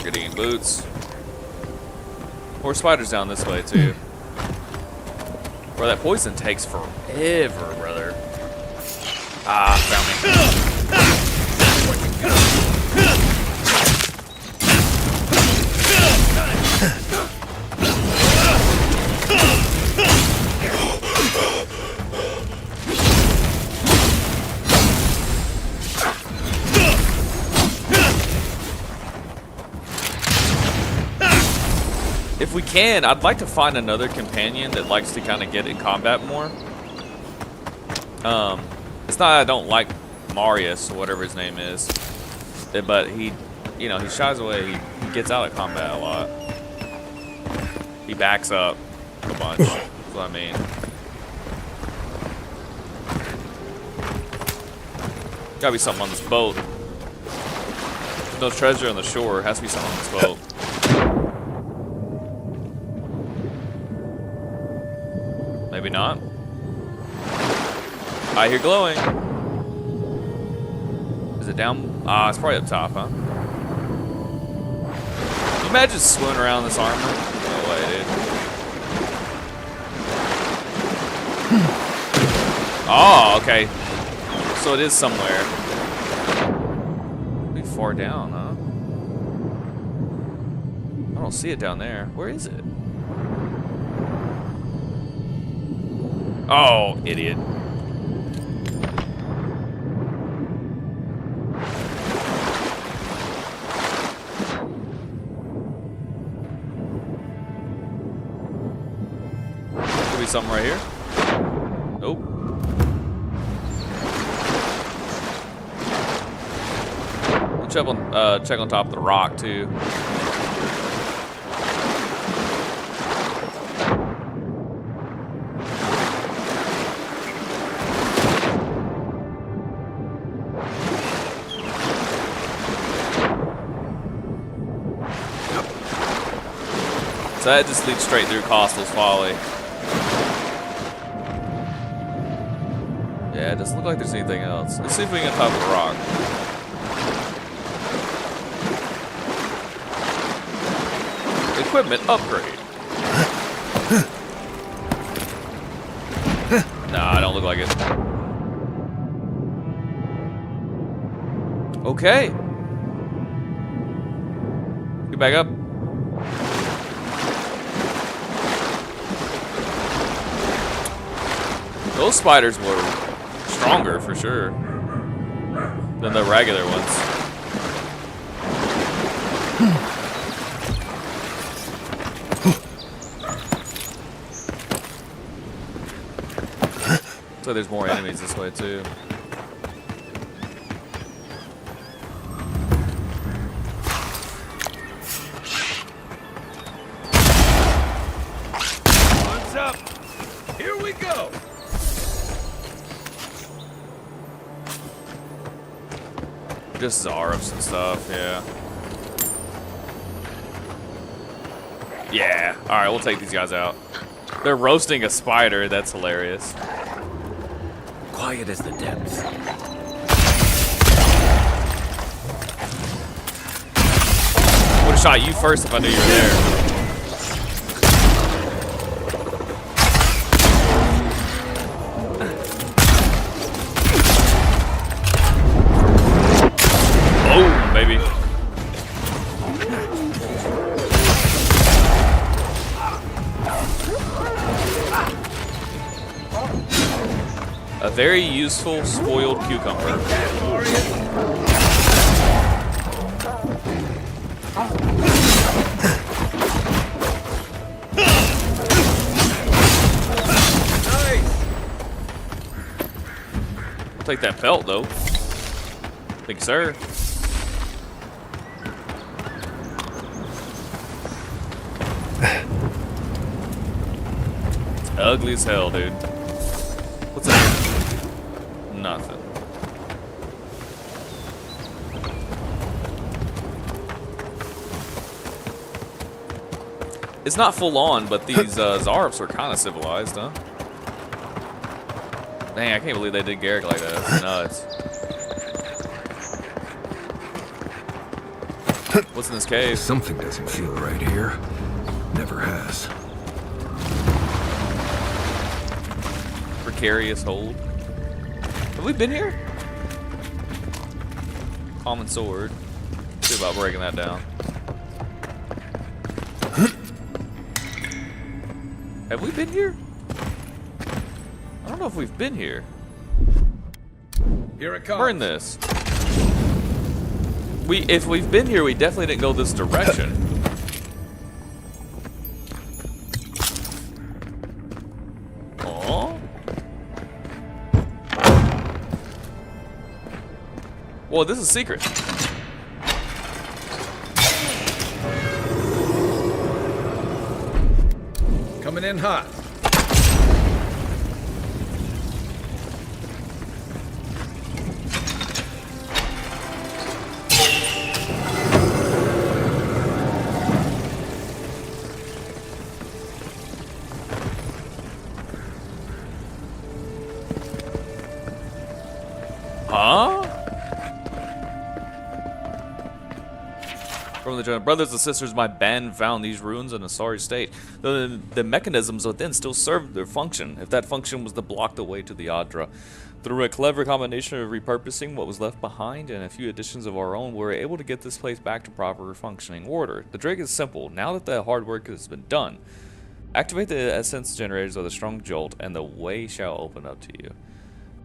Good eating boots. More spiders down this way, too. Bro, that poison takes forever, brother. Ah, found me. If we can, I'd like to find another companion that likes to kind of get in combat more. It's not I don't like Marius or whatever his name is, but he, you know, he shies away. He gets out of combat a lot. He backs up a bunch. That's what I mean. Gotta be something on this boat. There's no treasure on the shore. Has to be something on this boat. Maybe not. I hear glowing. Is it down? Ah, it's probably up top, huh? Can you imagine swimming around this armor? No way, dude. Oh, okay. So it is somewhere. Pretty far down, huh? I don't see it down there. Where is it? Oh, idiot. Could be something right here. Nope. We'll check on top of the rock too. So that just leads straight through Costal's Folly. Yeah, it doesn't look like there's anything else. Let's see if we can get top of the rock. Equipment upgrade. Nah, I don't look like it. Okay. Get back up. Those spiders were stronger for sure than the regular ones. So there's more enemies this way too. What's up? Here we go. Just Zarfs and stuff, yeah. Yeah, alright, we'll take these guys out. They're roasting a spider, that's hilarious. Quiet as the depths. Would've shot you first if I knew you were there. very useful spoiled cucumber. Take that belt though. Thank you, sir. It's ugly as hell, dude. What's that? Nothing. It's not full on, but these Zarps are kind of civilized, huh? Dang, I can't believe they did Garrick like that. That's nuts. What's in this cave? Something doesn't feel right here. Never has. Precarious hold. Have we been here? Common sword. See about breaking that down. Have we been here? I don't know if we've been here. Here it comes. Burn this. If we've been here, we definitely didn't go this direction. Oh. Well, this is secret. Coming in hot. Huh? From the general brothers and sisters, my band found these ruins in a sorry state. The mechanisms within still served their function, if that function was to block the way to the Adra. Through a clever combination of repurposing what was left behind and a few additions of our own, we were able to get this place back to proper functioning order. The trick is simple. Now that the hard work has been done, activate the essence generators with a strong jolt, and the way shall open up to you.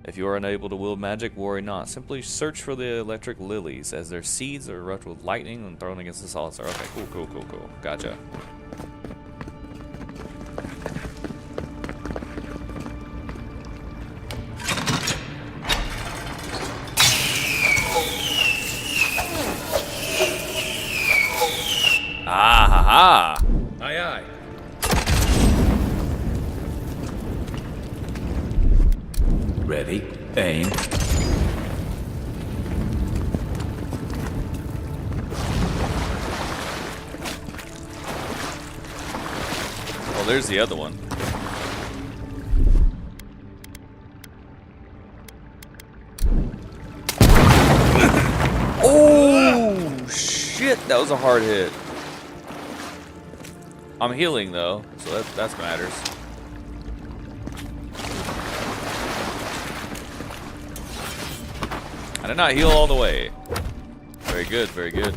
If you are unable to wield magic, worry not. Simply search for the electric lilies, as their seeds are erupt with lightning and thrown against the solid star. Okay, cool. Gotcha. Ah ha ha! Aye aye. Ready, aim. Well, there's the other one. Oh shit! That was a hard hit. I'm healing though, so that matters. I did not heal all the way. Very good, very good.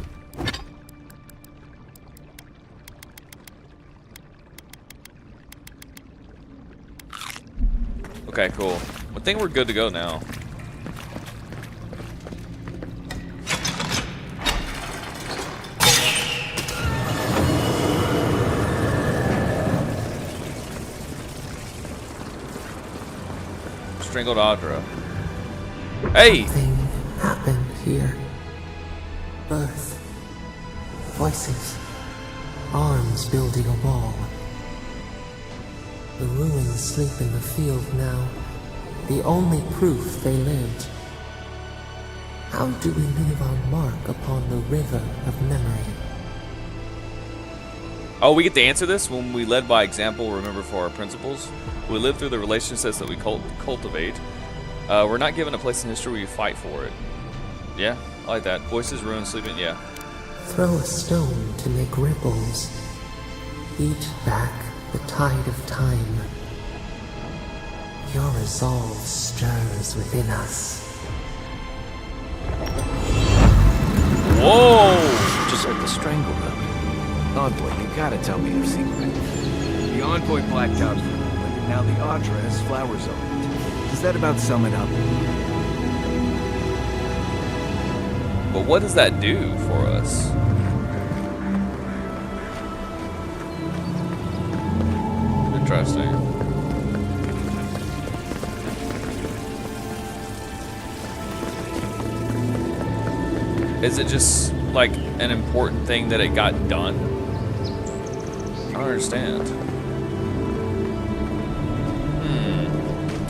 Okay, cool. I think we're good to go now. Strangled Adra. Hey! Something happened here. Birth. Voices. Arms building a wall. The ruins sleep in the field now. The only proof they lived. How do we leave our mark upon the river of memory? Oh, we get to answer this when we led by example, remember for our principles. We live through the relationships that we cultivate. We're not given a place in history, we fight for it. Yeah, I like that. Voices, ruins, sleeping, yeah. Throw a stone to make ripples. Beat back the tide of time. Your resolve stirs within us. Whoa! Just like the strangle room. Envoy, you gotta tell me your secret. The Envoy blacked out for a moment, and now the Adra has flowers opened. Does that about sum it up? But what does that do for us? Interesting. Is it just like an important thing that it got done? I don't understand.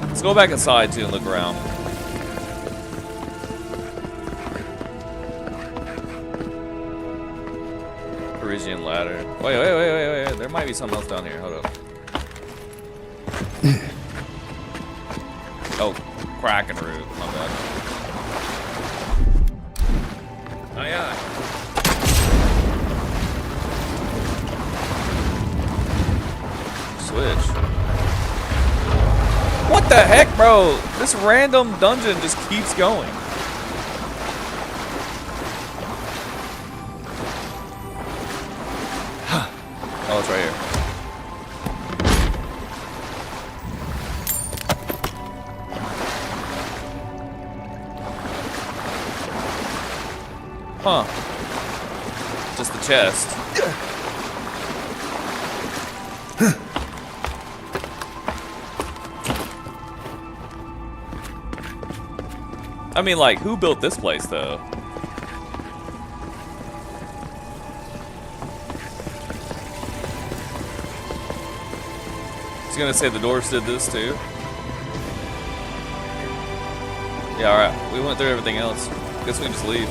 Let's go back inside too and look around. Parisian ladder. Wait. There might be something else down here. Hold up. Oh, Kraken root. My bad. Aye, aye. Switch. What the heck, bro? This random dungeon just keeps going. Oh, it's right here. Huh. Just the chest. I mean, like, who built this place, though? I was gonna say the dwarves did this, too. Yeah, alright. We went through everything else. Guess we can just leave.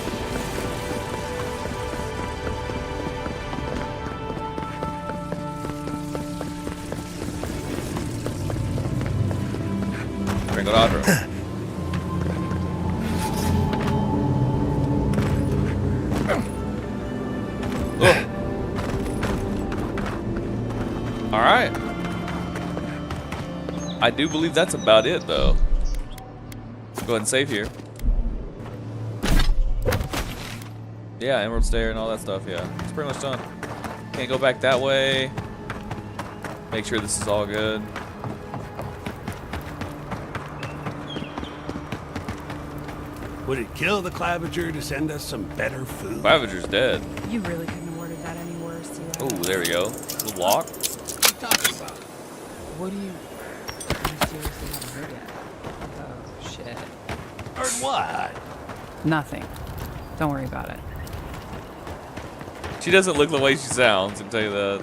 Ringo Dodger. Alright. I do believe that's about it, though. Let's go ahead and save here. Yeah, Emerald Stair and all that stuff, yeah. It's pretty much done. Can't go back that way. Make sure this is all good. Would it kill the Clavager to send us some better food? Clavager's dead. You really couldn't have worded that any worse. Oh, there we go. Little lock. What are you talking about? What do you seriously haven't heard yet? Oh, shit. Heard what? Nothing. Don't worry about it. She doesn't look the way she sounds, I can tell you that.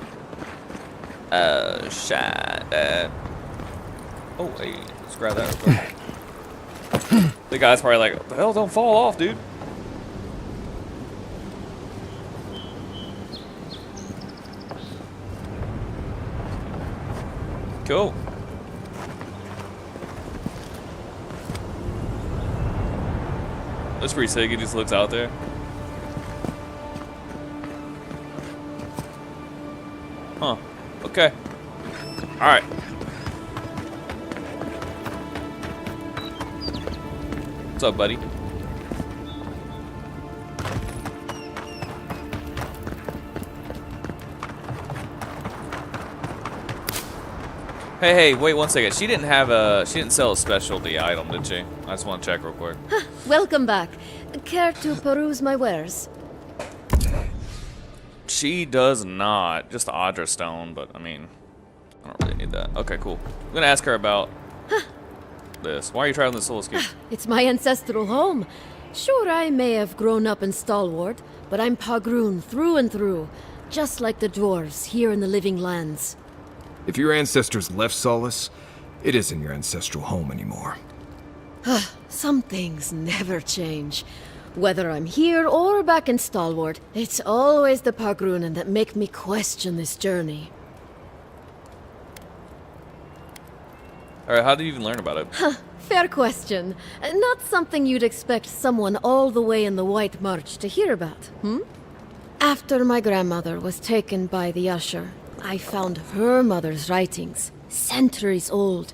Shit. Oh, hey, let's grab that real quick. The guy's probably like, what the hell, don't fall off, dude. Cool. That's pretty sick, he just looks out there. Huh. Okay. Alright. What's up, buddy? Hey, wait 1 second. She didn't sell a specialty item, did she? I just want to check real quick. Welcome back. Care to peruse my wares? She does not. Just the Audra stone, but I mean, I don't really need that. Okay, cool. I'm gonna ask her about this. Why are you traveling the Soul Scheme? It's my ancestral home. Sure, I may have grown up in Stalwart, but I'm Pagroon through and through, just like the dwarves here in the Living Lands. If your ancestors left Solace, it isn't your ancestral home anymore. Some things never change. Whether I'm here or back in Stalwart, it's always the Pagroonen that make me question this journey. Alright, how did you even learn about it? Fair question. Not something you'd expect someone all the way in the White March to hear about, hmm? After my grandmother was taken by the Usher, I found her mother's writings, centuries old.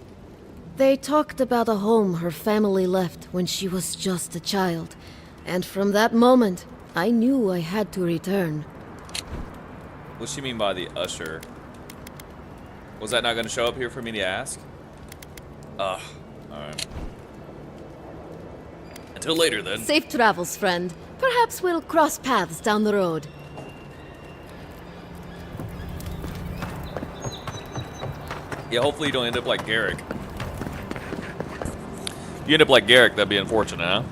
They talked about a home her family left when she was just a child, and from that moment, I knew I had to return. What's she mean by the Usher? Was that not going to show up here for me to ask? Ugh. Alright. Until later, then. Safe travels, friend. Perhaps we'll cross paths down the road. Yeah, hopefully you don't end up like Garrick. If you end up like Garrick, that'd be unfortunate, huh?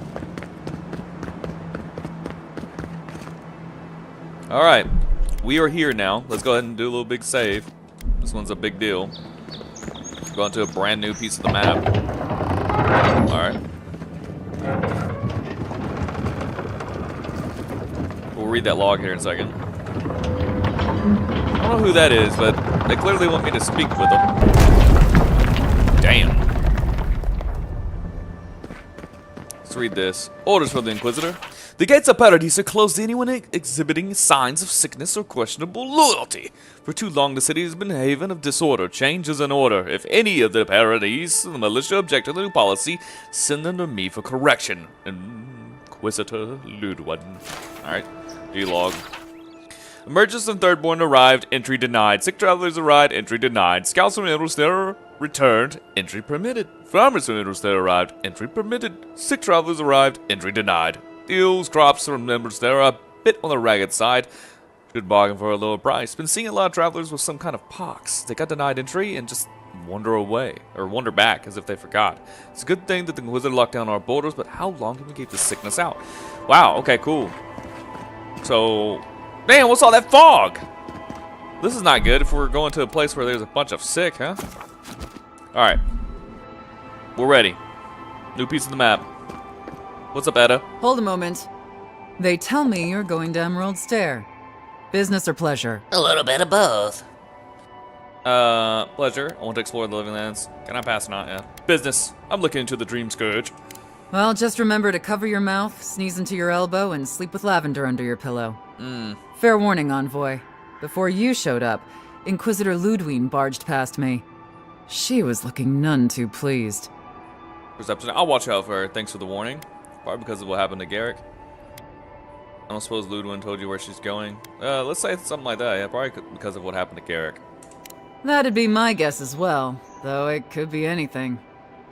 Alright. We are here now. Let's go ahead and do a little big save. This one's a big deal. Go into a brand new piece of the map. Alright. We'll read that log here in a second. I don't know who that is, but they clearly want me to speak with them. Damn. Let's read this. Orders from the Inquisitor. The gates of Paradise are closed to anyone exhibiting signs of sickness or questionable loyalty. For too long, the city has been a haven of disorder. Change is in order. If any of the Paradise, the militia object to the new policy, send them to me for correction. Inquisitor Ludwin. Alright. D-log. Emergence and Thirdborn arrived. Entry denied. Sick travelers arrived. Entry denied. Scouts from Interstellar returned. Entry permitted. Farmers from Interstellar arrived. Entry permitted. Sick travelers arrived. Entry denied. Deals, crops from Interstellar a bit on the ragged side. Good bargain for a lower price. Been seeing a lot of travelers with some kind of pox. They got denied entry and just wander away. Or wander back as if they forgot. It's a good thing that the Inquisitor locked down our borders, but how long can we keep this sickness out? Wow, okay, cool. So, man, what's all that fog? This is not good if we're going to a place where there's a bunch of sick, huh? Alright. We're ready. New piece of the map. What's up, Etta? Hold a moment. They tell me you're going to Emerald Stair. Business or pleasure? A little bit of both. Pleasure. I want to explore the Living Lands. Can I pass or not? Yeah. Business. I'm looking into the Dream Scourge. Well, just remember to cover your mouth, sneeze into your elbow, and sleep with lavender under your pillow. Fair warning, Envoy. Before you showed up, Inquisitor Ludwin barged past me. She was looking none too pleased. Perception. I'll watch out for her. Thanks for the warning. Probably because of what happened to Garrick. I don't suppose Ludwin told you where she's going. Let's say it's something like that. Yeah, probably because of what happened to Garrick. That'd be my guess as well, though it could be anything.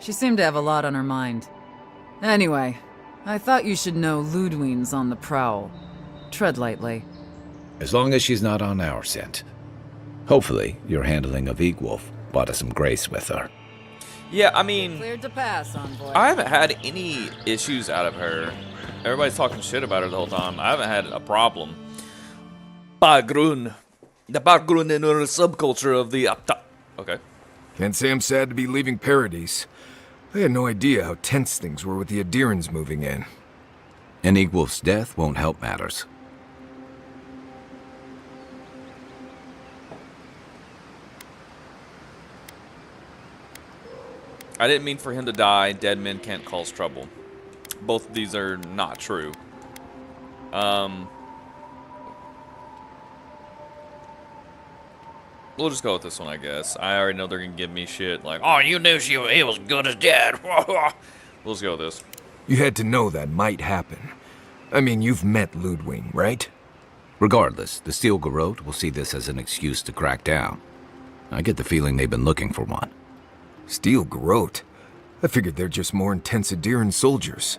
She seemed to have a lot on her mind. Anyway, I thought you should know Ludwin's on the prowl. Tread lightly. As long as she's not on our scent. Hopefully, your handling of Egwolf brought us some grace with her. Yeah, I mean, Cleared to pass, Envoy. I haven't had any issues out of her. Everybody's talking shit about her the whole time. I haven't had a problem. Bagrun. The Bagrun in a subculture of the Apta. Okay. Can't say I'm sad to be leaving Paradise. I had no idea how tense things were with the Adirans moving in. And Egwolf's death won't help matters. I didn't mean for him to die. Dead men can't cause trouble. Both of these are not true. We'll just go with this one, I guess. I already know they're gonna give me shit like, oh, you knew he was good as dead. We'll just go with this. You had to know that might happen. I mean, you've met Ludwin, right? Regardless, the Steel Garrote will see this as an excuse to crack down. I get the feeling they've been looking for one. Steel Garrote? I figured they're just more intense Adiran soldiers.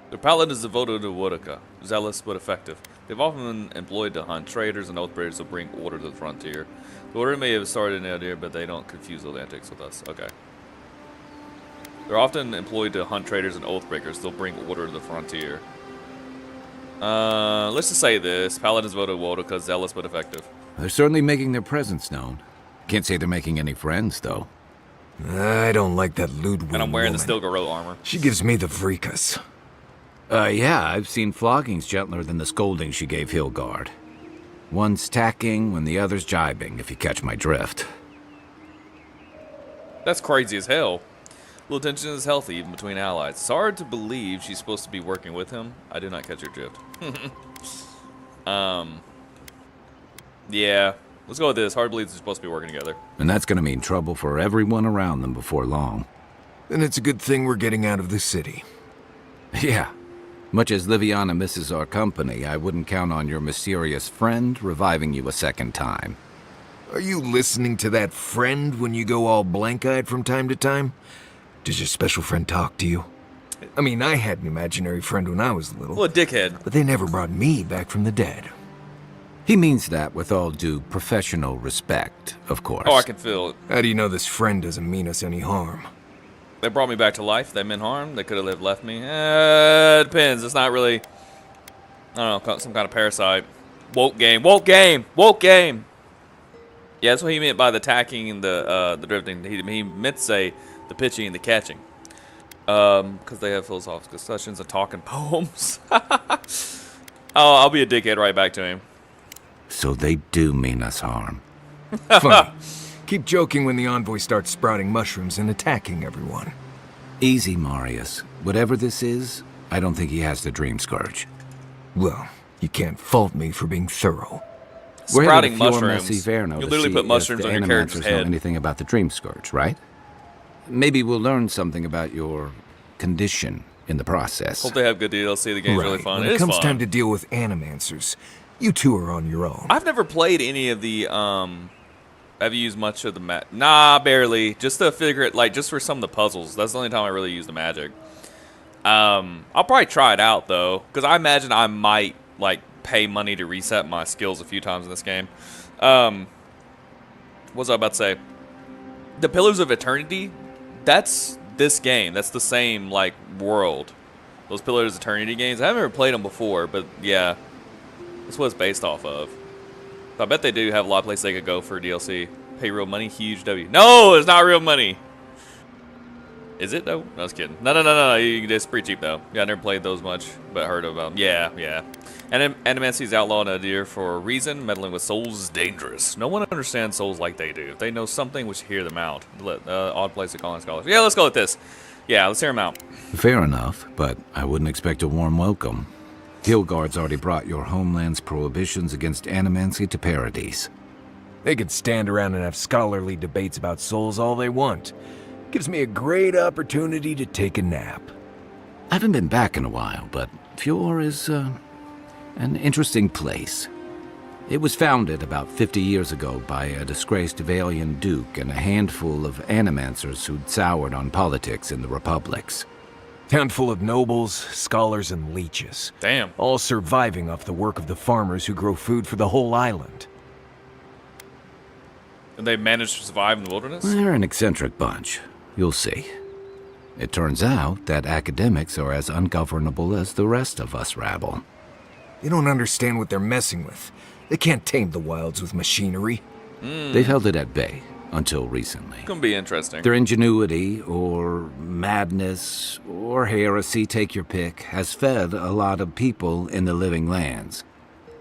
The paladin is devoted to Woodica, zealous but effective. They've often been employed to hunt traders and oathbreakers to bring order to the frontier. The order may have started in Adir, but they don't confuse Atlantics with us. Okay. They're often employed to hunt traders and oathbreakers. They'll bring order to the frontier. Let's just say this. Paladins devoted to Woodica, zealous but effective. They're certainly making their presence known. Can't say they're making any friends, though. I don't like that Ludwin And I'm wearing the woman. Steel Garrote armor. She gives me the vreekas. Yeah, I've seen floggings gentler than the scolding she gave Hilgard. One's tacking when the other's jibing, if you catch my drift. That's crazy as hell. Little tension is healthy even between allies. It's hard to believe she's supposed to be working with him. I did not catch your drift. Yeah. Let's go with this. Hard to believe they're supposed to be working together. And that's gonna mean trouble for everyone around them before long. Then it's a good thing we're getting out of the city. Yeah. Much as Liviana misses our company, I wouldn't count on your mysterious friend reviving you a second time. Are you listening to that friend when you go all blank-eyed from time to time? Does your special friend talk to you? I mean, I had an imaginary friend when I was little. Well, a dickhead. But they never brought me back from the dead. He means that with all due professional respect, of course. Oh, I can feel it. How do you know this friend doesn't mean us any harm? They brought me back to life. They meant harm. They could have left me. It depends. It's not really, I don't know, some kind of parasite. Woke game. Woke game. Woke game. Yeah, that's what he meant by the tacking and the drifting. He meant to say the pitching and the catching. Because they have philosophical discussions and talking poems. Oh, I'll be a dickhead right back to him. So they do mean us harm. Fine. Keep joking when the envoy starts sprouting mushrooms and attacking everyone. Easy, Marius. Whatever this is, I don't think he has the Dream Scourge. Well, you can't fault me for being thorough. Sprouting mushrooms. You literally put mushrooms on your character's head. Know anything about the Dream Scourge, right? Maybe we'll learn something about your condition in the process. Hope they have good DLC. The game's really fun. When it comes time to deal with animancers, you two are on your own. I've never played any of the, have you used much of the magic? Nah, barely. Just to figure it, like, just for some of the puzzles. That's the only time I really use the magic. I'll probably try it out, though, because I imagine I might, like, pay money to reset my skills a few times in this game. What was I about to say? The Pillars of Eternity, that's this game. That's the same, like, world. Those Pillars of Eternity games. I haven't ever played them before, but, yeah. That's what it's based off of. So I bet they do have a lot of places they could go for DLC. Pay real money, huge W. No, it's not real money. Is it, though? No, I was kidding. No. It's pretty cheap, though. Yeah, I never played those much, but heard of them. Yeah. And Animancy's outlawed a deer for a reason. Meddling with souls is dangerous. No one understands souls like they do. If they know something, we should hear them out. Odd place to call in scholars. Yeah, let's go with this. Yeah, let's hear them out. Fair enough, but I wouldn't expect a warm welcome. Hillguard's already brought your homeland's prohibitions against animancy to paradise. They could stand around and have scholarly debates about souls all they want. Gives me a great opportunity to take a nap. I haven't been back in a while, but Fjord is an interesting place. It was founded about 50 years ago by a disgraced Valian duke and a handful of animancers who'd soured on politics in the republics. Handful of nobles, scholars, and leeches. Damn. All surviving off the work of the farmers who grow food for the whole island. And they managed to survive in the wilderness? They're an eccentric bunch. You'll see. It turns out that academics are as ungovernable as the rest of us rabble. They don't understand what they're messing with. They can't tame the wilds with machinery. They've held it at bay, until recently. It's gonna be interesting. Their ingenuity, or madness, or heresy, take your pick, has fed a lot of people in the living lands.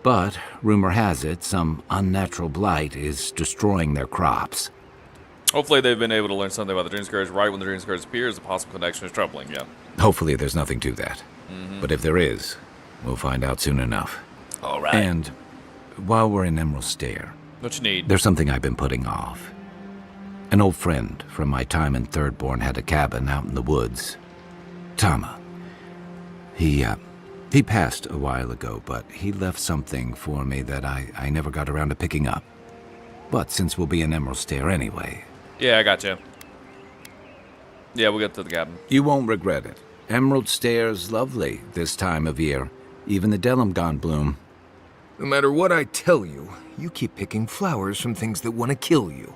But, rumor has it, some unnatural blight is destroying their crops. Hopefully they've been able to learn something about the Dream Scourge right when the Dream Scourge appears. The possible connection is troubling, yeah. Hopefully there's nothing to that. But if there is, we'll find out soon enough. All right. And while we're in Emerald Stair, what you need? There's something I've been putting off. An old friend from my time in Thirdborn had a cabin out in the woods. Tama. He passed a while ago, but he left something for me that I never got around to picking up. But since we'll be in Emerald Stair anyway... Yeah, I got you. Yeah, we'll get to the cabin. You won't regret it. Emerald Stair's lovely this time of year. Even the Delimgon bloom. No matter what I tell you, you keep picking flowers from things that want to kill you.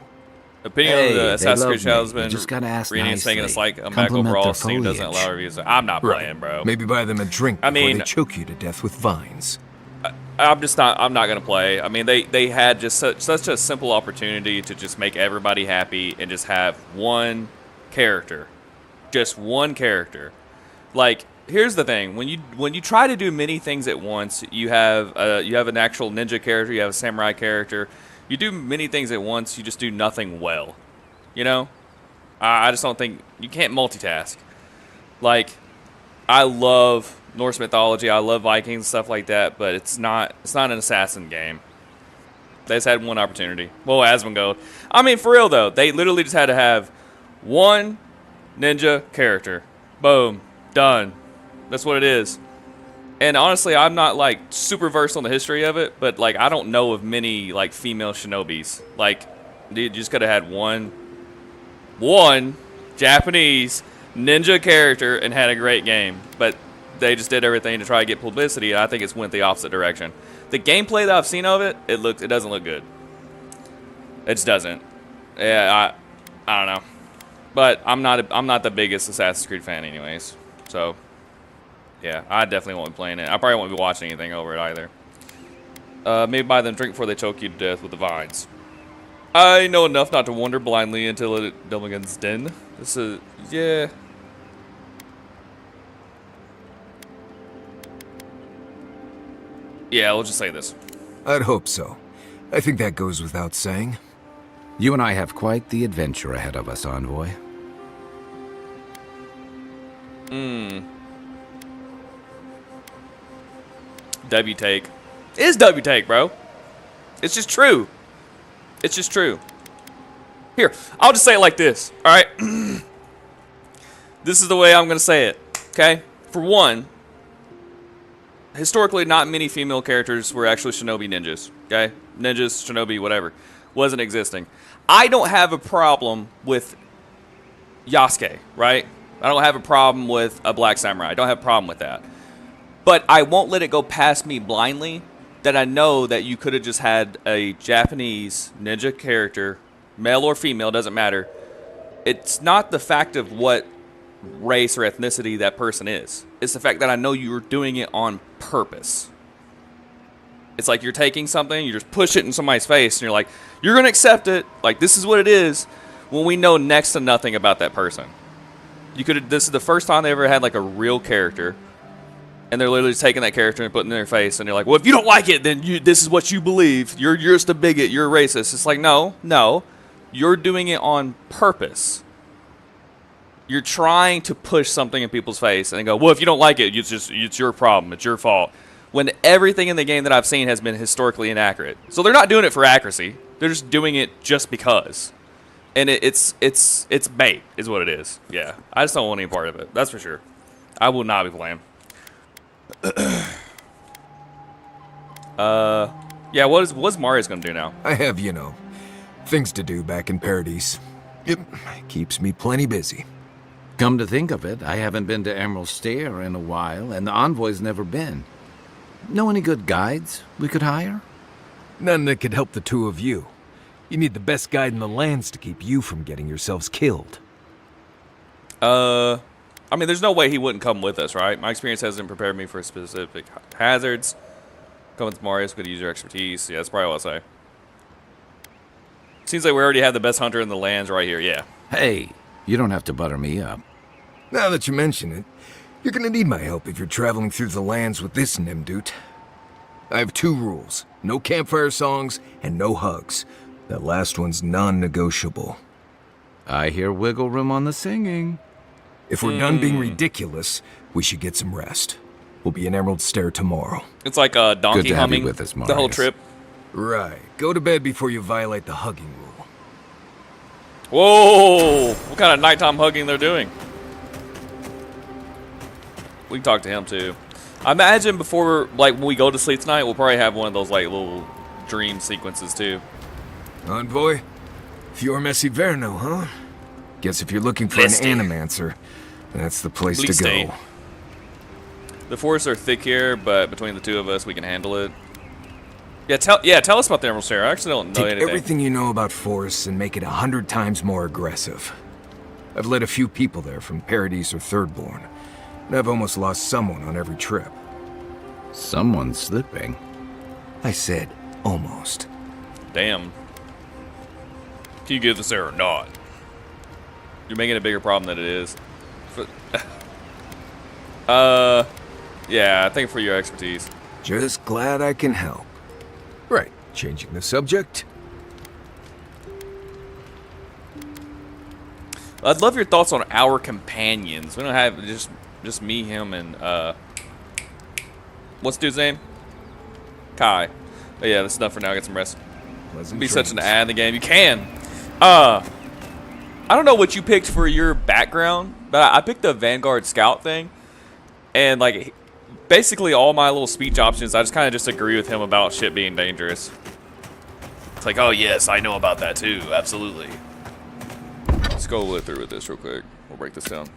Opinion on the Assassin's Creed Shadows has been just gotta ask reading and nicely. saying it's like a back overall. Steam doesn't allow reviews. I'm not playing, bro. Maybe buy them a drink before they choke you to death with vines. I'm not gonna play. I mean, they had just such a simple opportunity to just make everybody happy and just have one character, just one character. Like, here's the thing: when you try to do many things at once, you have an actual ninja character, you have a samurai character. You do many things at once, you just do nothing well. You know? I just don't think... You can't multitask. Like, I love Norse mythology, I love Vikings and stuff like that, but it's not an assassin game. They just had one opportunity. Well, Asmongold. I mean, for real, though, they literally just had to have one ninja character. Boom. Done. That's what it is. And honestly, I'm not, like, super versed on the history of it, but, like, I don't know of many, like, female shinobis. Like, you just could have had one Japanese ninja character and had a great game, but they just did everything to try to get publicity, and I think it's went the opposite direction. The gameplay that I've seen of it, it doesn't look good. It just doesn't. Yeah, I don't know. But I'm not the biggest Assassin's Creed fan anyways. So yeah, I definitely won't be playing it. I probably won't be watching anything over it either. Maybe buy them drink before they choke you to death with the vines. I know enough not to wander blindly until it Dumblegun's den. This is, yeah. Yeah, we'll just say this. I'd hope so. I think that goes without saying. You and I have quite the adventure ahead of us, Envoy. W take. It is W take, bro. It's just true. It's just true. Here, I'll just say it like this, alright? This is the way I'm going to say it, okay? For one, historically, not many female characters were actually shinobi ninjas, okay? Ninjas, shinobi, whatever. Wasn't existing. I don't have a problem with Yasuke, right? I don't have a problem with a black samurai. I don't have a problem with that. But I won't let it go past me blindly that I know that you could have just had a Japanese ninja character, male or female, doesn't matter. It's not the fact of what race or ethnicity that person is. It's the fact that I know you were doing it on purpose. It's like you're taking something, you just push it in somebody's face, and you're like, you're going to accept it, like this is what it is, when we know next to nothing about that person. You could. This is the first time they ever had like a real character, and they're literally just taking that character and putting it in their face, and they're like, well, if you don't like it, then this is what you believe. You're just a bigot. You're a racist. It's like, no. You're doing it on purpose. You're trying to push something in people's face, and they go, well, if you don't like it, it's your problem. It's your fault. When everything in the game that I've seen has been historically inaccurate. So they're not doing it for accuracy. They're just doing it just because. And it's bait, is what it is. Yeah, I just don't want any part of it. That's for sure. I will not be playing. Yeah, what's Marius gonna do now? I have, things to do back in Paradise. It keeps me plenty busy. Come to think of it, I haven't been to Emerald Stair in a while, and the Envoy's never been. Know any good guides we could hire? None that could help the two of you. You need the best guide in the lands to keep you from getting yourselves killed. I mean, there's no way he wouldn't come with us, right? My experience hasn't prepared me for specific hazards. Come with Marius, could use your expertise. Yeah, that's probably what I'll say. Seems like we already have the best hunter in the lands right here, yeah. Hey, you don't have to butter me up. Now that you mention it, you're gonna need my help if you're traveling through the lands with this Nimdut. I have 2 rules. No campfire songs and no hugs. That last one's non-negotiable. I hear wiggle room on the singing. If we're done being ridiculous, we should get some rest. We'll be in Emerald Stair tomorrow. It's like a donkey Good to have humming you with us, the whole Marius. trip. Right. Go to bed before you violate the hugging rule. Whoa! What kind of nighttime hugging they're doing? We can talk to him too. I imagine before, like, when we go to sleep tonight, we'll probably have one of those like little dream sequences too. Envoy? Fior Messi Verno, huh? Guess if you're looking for an animancer, that's the place to go. The forests are thick here, but between the two of us, we can handle it. Yeah, tell us about the Emerald Stair. I actually don't know Take anything. everything you know about forests and make it 100 times more aggressive. I've led a few people there from Paradise or Thirdborn, and I've almost lost someone on every trip. Someone's slipping. I said almost. Damn. Can you give this there or not? You're making a bigger problem than it is. Yeah, I think for your expertise. Just glad I can help. Right, changing the subject. I'd love your thoughts on our companions. We don't have just me, him, and what's dude's name? Kai. But yeah, that's enough for now. Get some rest. Be such an ad in the game. You can. I don't know what you picked for your background, but I picked the Vanguard Scout thing, and like basically all my little speech options, I just kind of just agree with him about shit being dangerous. It's like, oh yes, I know about that too, absolutely. Let's go through with this real quick. We'll break this down.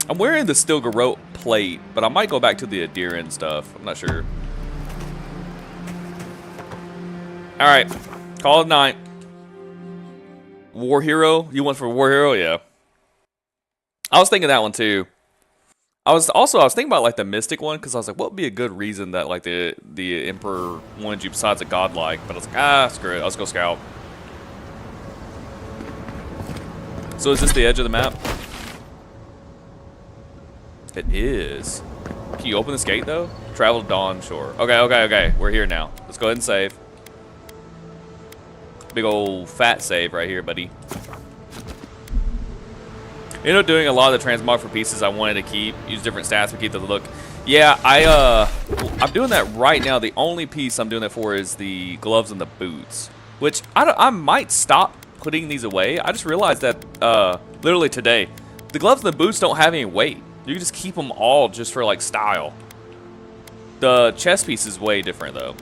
I'm wearing the Stilgarrote plate, but I might go back to the Adiran stuff. I'm not sure. Alright. Call it night. War Hero? You went for War Hero? Yeah. I was thinking that one too. I was thinking about like the Mystic one, because I was like, what would be a good reason that like the Emperor wanted you besides a godlike? But I was like, screw it, let's go scout. So is this the edge of the map? It is. Can you open this gate though? Travel to Dawn Shore. Okay. We're here now. Let's go ahead and save. Big old fat save right here, buddy. Ended up doing a lot of the transmog for pieces I wanted to keep. Use different stats to keep the look. Yeah, I'm doing that right now. The only piece I'm doing that for is the gloves and the boots, which I might stop putting these away. I just realized that literally today, the gloves and the boots don't have any weight. You can just keep them all just for like style. The chest piece is way different though.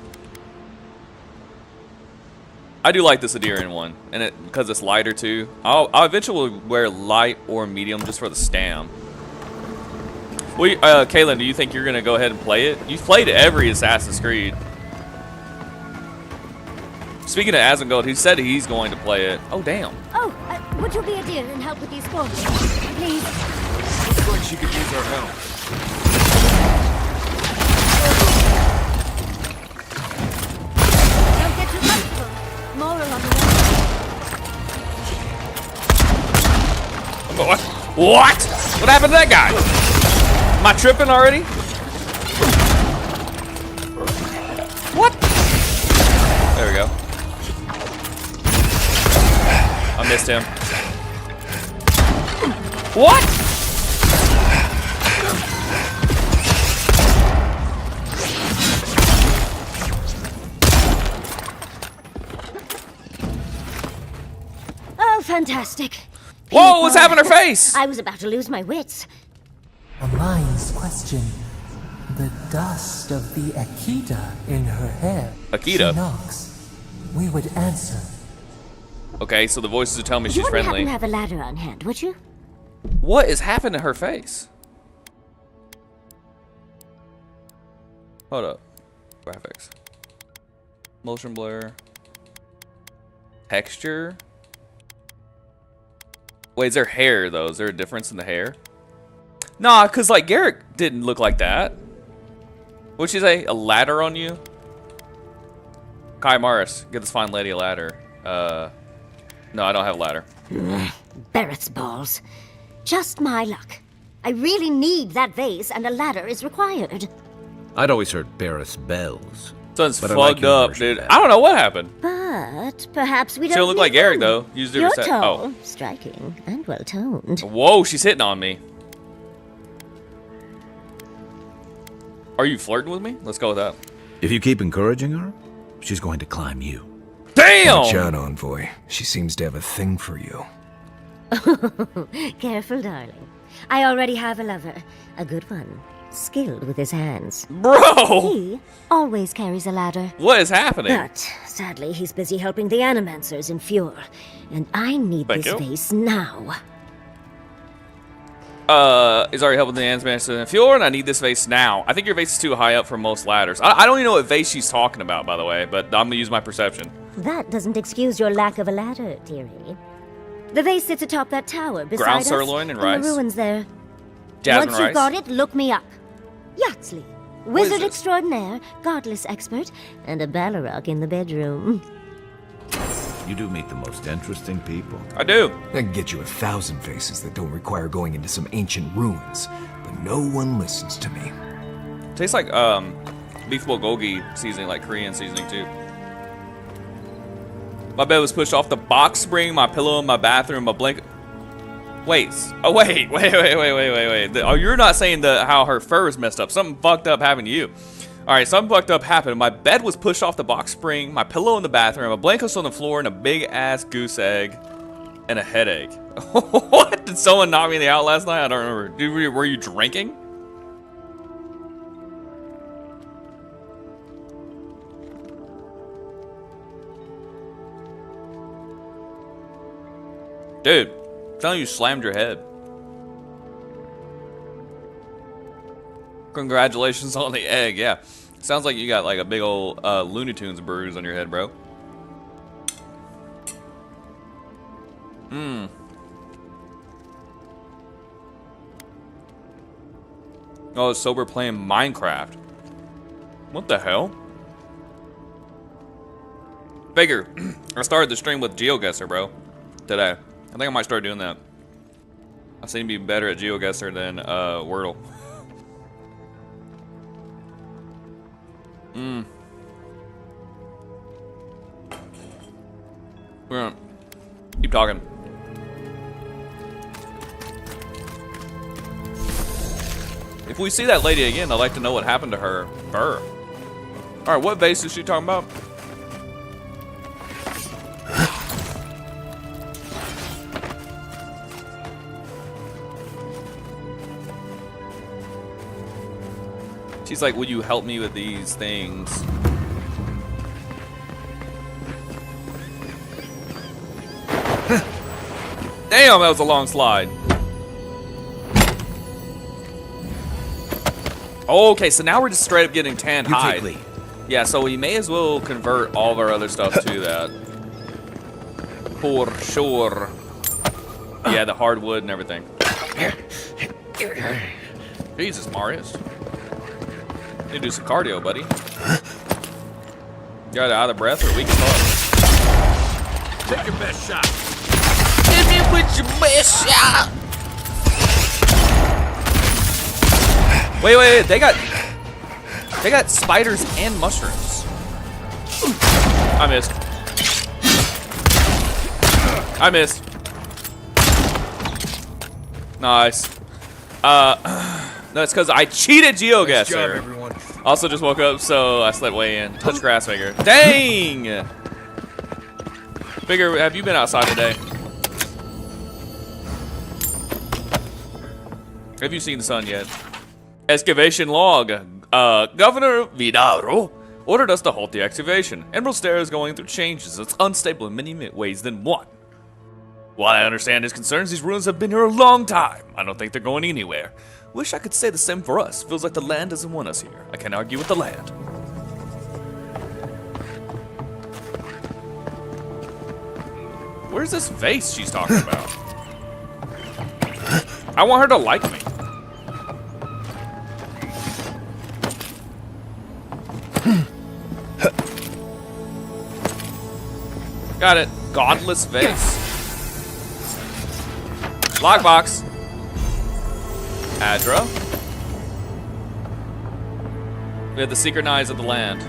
I do like this Adiran one, and because it's lighter too. I'll eventually wear light or medium just for the stam. Well, Kaylin, do you think you're gonna go ahead and play it? You've played every Assassin's Creed. Speaking of Asmongold, he said he's going to play it. Oh damn. Oh, would you be a dear and help with these forms, please? Looks like she could use our help. Don't get too comfortable. More along the way. What? What happened to that guy? Am I tripping already? What? There we go. I missed him. What? Oh, fantastic. Whoa, what's happened to her face? I was about to lose my wits. A mind's question. The dust of the Akita in her hair. Akita? She knocks. We would answer. Okay, so the voices are telling me You she's wouldn't friendly. happen to have a ladder on hand, would you? What is happening to her face? Hold up. Graphics. Motion blur. Texture. Wait, is there hair though? Is there a difference in the hair? Nah, cause like Garrick didn't look like that. What'd she say? A ladder on you? Kai Morris, get this fine lady a ladder. No, I don't have a ladder. Barrett's balls. Just my luck. I really need that vase, and a ladder is required. I'd always heard Barris bells. Son's but I like fucked your up, version of dude. that. I don't know what happened. But perhaps we She don't don't look like need Eric them. though. Use You're different set. tall, Oh. striking, and well-toned. Whoa, she's hitting on me. Are you flirting with me? Let's go with that. If you keep encouraging her, she's going to climb you. Damn! Watch out, Envoy. She seems to have a thing for you. Careful, darling. I already have a lover. A good one. Skilled with his hands. Bro! He always carries a ladder. What is happening? But, sadly, he's busy helping the Animancers in Fjord. And I need Thank this you. vase now. Is already helping the Ansmaster in Fjord, and I need this vase now. I think your vase is too high up for most ladders. I don't even know what vase she's talking about, by the way, but I'm gonna use my perception. That doesn't excuse your lack of a ladder, dearie. The vase sits atop that tower beside Ground us. sirloin and in rice? the ruins there. Jasmine Once rice? you've got it, look me up. Yatsley, is wizard this? extraordinaire, godless expert, and a Balrog in the bedroom. You do meet the most interesting people. I do. I can get you 1,000 faces that don't require going into some ancient ruins, but no one listens to me. Tastes like beef bulgogi seasoning, like Korean seasoning too. My bed was pushed off the box spring, my pillow in my bathroom, my blanket. Wait. Oh wait. Oh, you're not saying how her fur is messed up. Something fucked up happened to you. Alright, something fucked up happened. My bed was pushed off the box spring, my pillow in the bathroom, my blanket's on the floor, and a big ass goose egg, and a headache. What? Did someone knock me out last night? I don't remember. Were you drinking? Dude, I'm telling you slammed your head. Congratulations on the egg, yeah. Sounds like you got like a big old Looney Tunes bruise on your head, bro. Oh, sober playing Minecraft. What the hell? Figure, I started the stream with GeoGuessr, bro, today. I think I might start doing that. I seem to be better at GeoGuessr than Wordle. We're gonna keep talking. If we see that lady again, I'd like to know what happened to her. Alright, what vase is she talking about? She's like, would you help me with these things? Damn, that was a long slide. Okay, so now we're just straight up getting tanned hide. Yeah, so we may as well convert all of our other stuff to that. For sure. Yeah, the hardwood and everything. Jesus, Marius. You do some cardio, buddy. You're either out of breath or weak as fuck. Take your best shot. Hit me with your best shot. Wait, they got spiders and mushrooms. I missed. Nice. No, it's because I cheated GeoGuessr. Nice job, everyone. Also just woke up, so I slept way in. Touch grass, Figure. Dang! Figure, have you been outside today? Have you seen the sun yet? Excavation log. Governor Vidaro ordered us to halt the excavation. Emerald Stair is going through changes. It's unstable in many ways than one. While I understand his concerns, these ruins have been here a long time. I don't think they're going anywhere. Wish I could say the same for us. Feels like the land doesn't want us here. I can't argue with the land. Where's this vase she's talking about? I want her to like me. Got it. Godless vase. Lockbox. Adra. We have the secret knives of the land.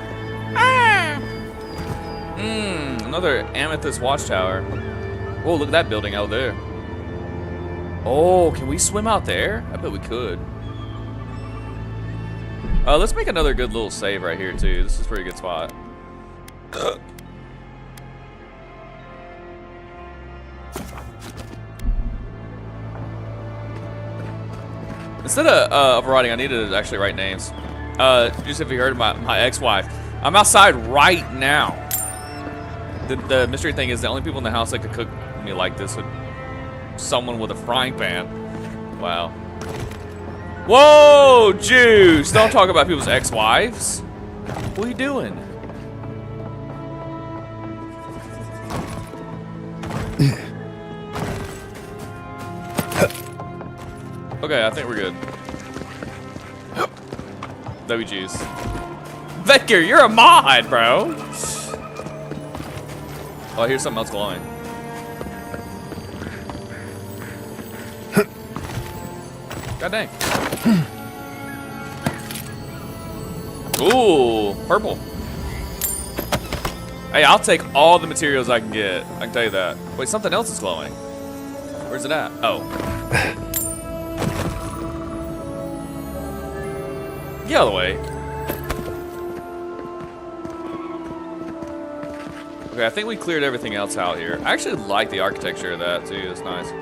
Another amethyst watchtower. Oh, look at that building out there. Oh, can we swim out there? I bet we could. Let's make another good little save right here too. This is a pretty good spot. Instead of overriding, I needed to actually write names. Just if you heard about my ex-wife, I'm outside right now. The mystery thing is the only people in the house that could cook me like this would someone with a frying pan. Wow. Whoa, Juice! Don't talk about people's ex-wives. What are you doing? Okay, I think we're good. W Juice. Vector, you're a mod, bro! Oh, I hear something else glowing. God dang. Ooh, purple. Hey, I'll take all the materials I can get. I can tell you that. Wait, something else is glowing. Where's it at? Oh. Get out of the way. Okay, I think we cleared everything else out here. I actually like the architecture of that too. It's nice.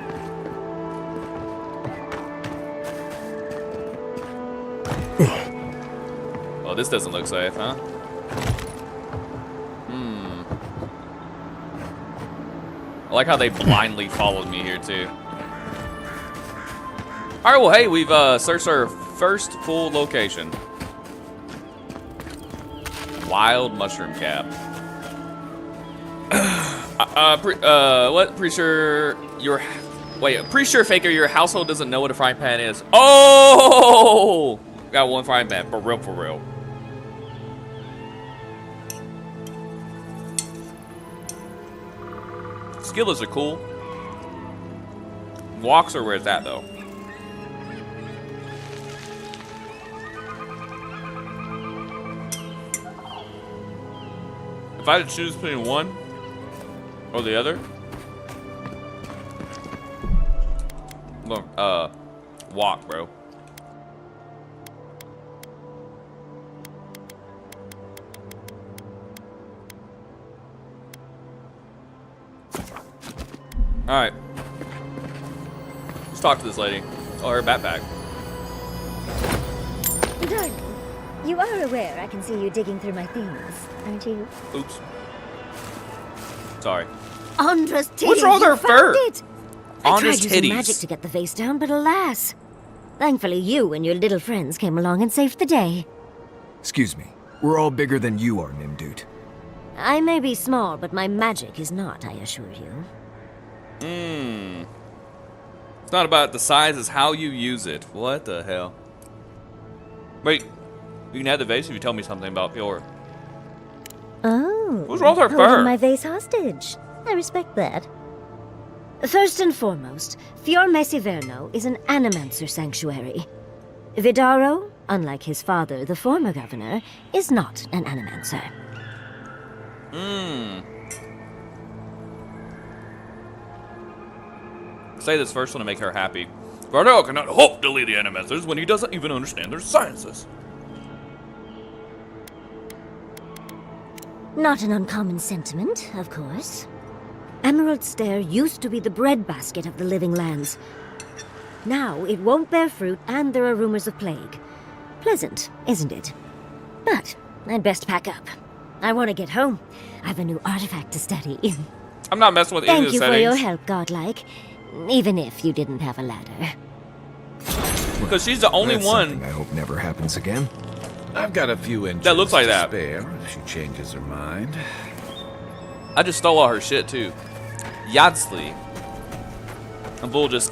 Oh, this doesn't look safe, huh? I like how they blindly followed me here too. All right, well, hey, we've searched our first full location. Wild mushroom cap. What? Pretty sure Faker, your household doesn't know what a frying pan is. Oh! Got one frying pan, for real, for real. Skillets are cool. Walks are where it's at, though. If I had to choose between one or the other, look, walk, bro. All right, let's talk to this lady. Oh, her backpack. Darling, you are aware I can see you digging through my things, aren't you? Oops. Sorry. Andra's titties. What's wrong with her fur? It. I Andra's tried using titties. magic to get the face down, but alas. Thankfully, you and your little friends came along and saved the day. Excuse me. We're all bigger than you are, Nimdude. I may be small, but my magic is not, I assure you. It's not about the size, it's how you use it. What the hell? Wait, you can have the vase if you tell me something about Eora. Oh. What's wrong with her holding fur? my vase hostage. I respect that. First and foremost, Fior Mesiverno is an animancer sanctuary. Vidaro, unlike his father, the former governor, is not an animancer. Say this first one to make her happy. Vardo cannot hope to lead the animancers when he doesn't even understand their sciences. Not an uncommon sentiment, of course. Emerald Stair used to be the breadbasket of the living lands. Now it won't bear fruit, and there are rumors of plague. Pleasant, isn't it? But I'd best pack up. I want to get home. I have a new artifact to study. I'm not messing with any of Thank the you settings. for your help, Godlike. Even if you didn't have a ladder. Because she's the only That's one something I hope never happens again. I've got a few inches that looks like to that. spare if she changes her mind. I just stole all her shit too. Yadsley. I'm full just...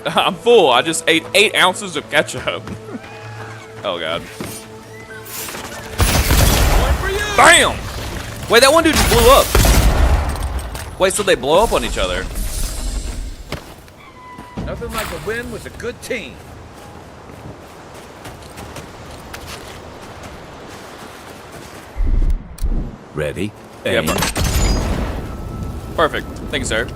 I'm full. I just ate 8 ounces of ketchup. Oh, God. Bam! Wait, that one dude just blew up. Wait, so they blow up on each other. Nothing like a win with a good team. Ready? Yeah, Aim. Perfect. Thank you, sir.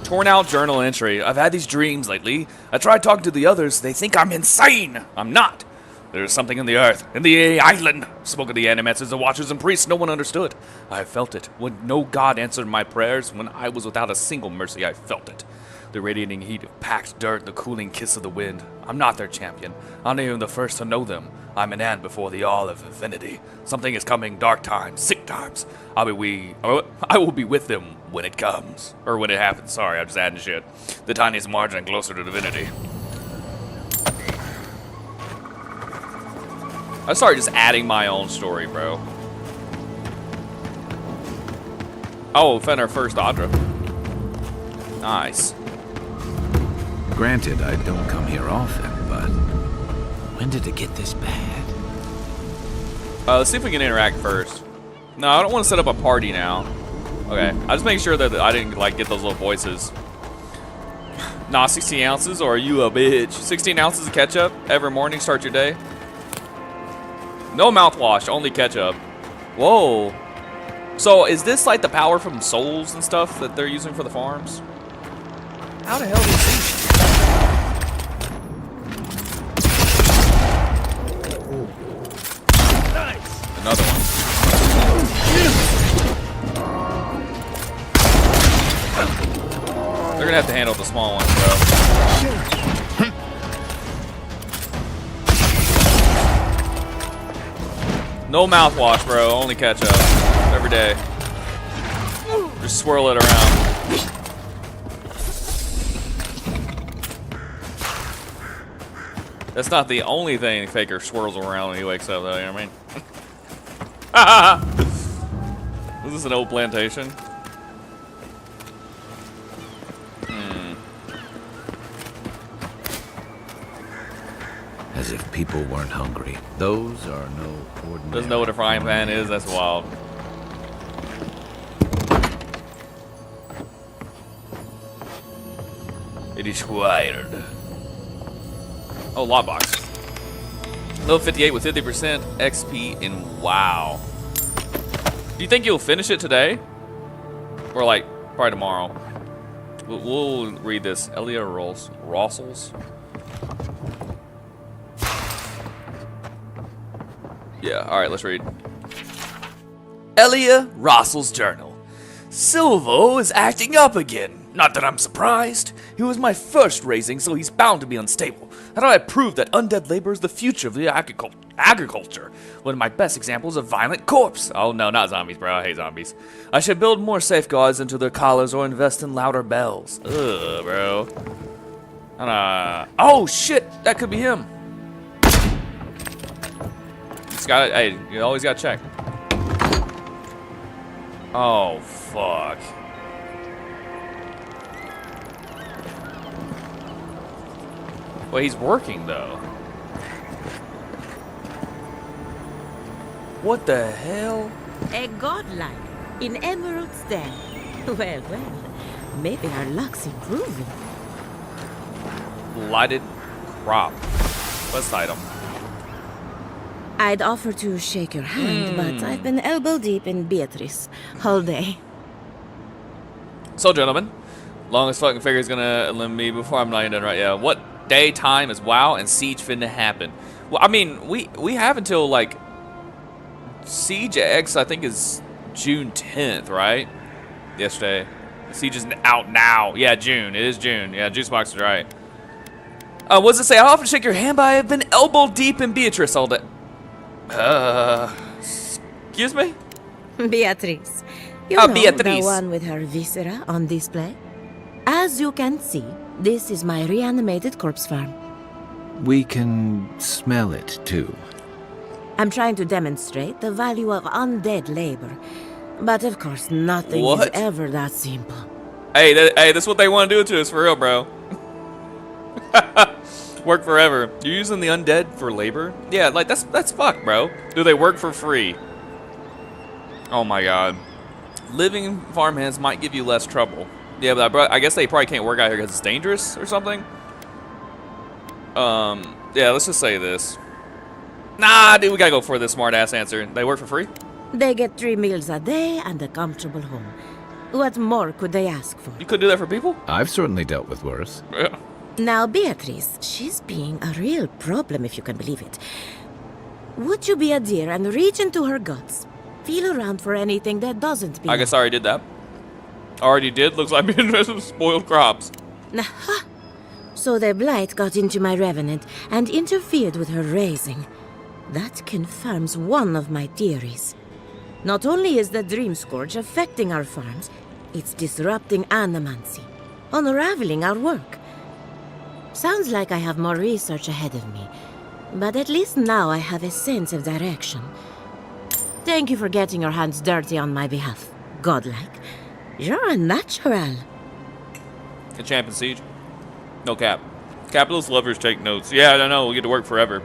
Torn out journal entry. I've had these dreams lately. I tried talking to the others. They think I'm insane. I'm not. There's something in the earth, in the island. Spoke of the animancers, the watchers, and priests. No one understood. I felt it. When no god answered my prayers, when I was without a single mercy, I felt it. The radiating heat of packed dirt, the cooling kiss of the wind. I'm not their champion. I'm not even the first to know them. I'm an ant before the all of infinity. Something is coming, dark times, sick times. I will be with them when it comes. Or when it happens, sorry, I'm just adding shit. The tiniest margin closer to divinity. I started just adding my own story, bro. Oh, we found our first Audra. Nice. Granted, I don't come here often, but when did it get this bad? Let's see if we can interact first. No, I don't want to set up a party now. Okay, I just make sure that I didn't like get those little voices. Nah, 16 ounces, or are you a bitch? 16 ounces of ketchup every morning, start your day. No mouthwash, only ketchup. Whoa. So is this like the power from souls and stuff that they're using for the farms? How the hell do you see? Another one. They're gonna have to handle the small ones, bro. No mouthwash, bro. Only ketchup every day. Just swirl it around. That's not the only thing Faker swirls around when he wakes up, though, you know what I mean? Is this an old plantation? As if people weren't hungry. Those are no ordinary... Doesn't know what a frying pan is? That's wild. It is wired. Oh, lockbox. Level 58 with 50% XP in WoW. Do you think you'll finish it today? Or like, probably tomorrow? We'll read this. Elia Rossels. Yeah, alright, let's read. Elia Rossel's journal. Silvo is acting up again. Not that I'm surprised. He was my first raising, so he's bound to be unstable. How do I prove that undead labor is the future of the agriculture? One of my best examples is a violent corpse. Oh no, not zombies, bro. I hate zombies. I should build more safeguards into their collars or invest in louder bells. Ugh, bro. Oh shit, that could be him. Hey, you always gotta check. Oh, fuck. Well, he's working, though. What the hell? A godlike in Emerald Stair. Well, maybe our luck's improving. Lighted crop. Let's light him. I'd offer to shake your hand, but I've been elbow deep in Beatrice all day. So, gentlemen, longest fucking figure's gonna eliminate me before I'm not even done right. Yeah, what daytime is WoW and Siege finna happen? Well, I mean, we have until like Siege X, I think is June 10th, right? Yesterday. Siege is out now. Yeah, June. It is June. Yeah, Juicebox is right. What does it say? I often shake your hand, but I have been elbow deep in Beatrice all day. Excuse me? Beatrice. You know, Beatrice. the one with her viscera on display? As you can see, this is my reanimated corpse farm. We can smell it, too. I'm trying to demonstrate the value of undead labor. But of course, nothing is What? ever that simple. Hey, that's what they want to do to us for real, bro. Work forever. You're using the undead for labor? Yeah, like that's fucked, bro. Do they work for free? Oh my god. Living farmhands might give you less trouble. Yeah, but I guess they probably can't work out here because it's dangerous or something. Yeah, let's just say this. Nah, dude, we gotta go for this smart-ass answer. They work for free? They get 3 meals a day and a comfortable home. What more could they ask for? You could do that for people? I've certainly dealt with worse. Yeah. Now, Beatrice, she's being a real problem, if you can believe it. Would you be a dear and reach into her guts? Feel around for anything that doesn't belong. I guess I already did that. Already did? Looks like being some spoiled crops. Aha! So the blight got into my revenant and interfered with her raising. That confirms one of my theories. Not only is the Dream Scourge affecting our farms, it's disrupting animancy, unraveling our work. Sounds like I have more research ahead of me, but at least now I have a sense of direction. Thank you for getting your hands dirty on my behalf, godlike. You're a natural. A champion siege? No cap. Capitalist lovers take notes. Yeah, I don't know. We get to work forever.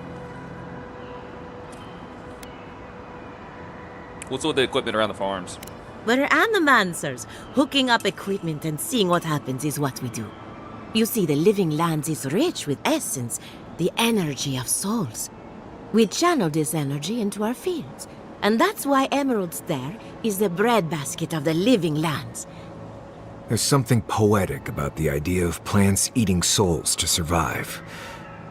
What's with the equipment around the farms? We're animancers. Hooking up equipment and seeing what happens is what we do. You see, the living lands is rich with essence, the energy of souls. We channel this energy into our fields, and that's why Emerald Stair is the breadbasket of the living lands. There's something poetic about the idea of plants eating souls to survive.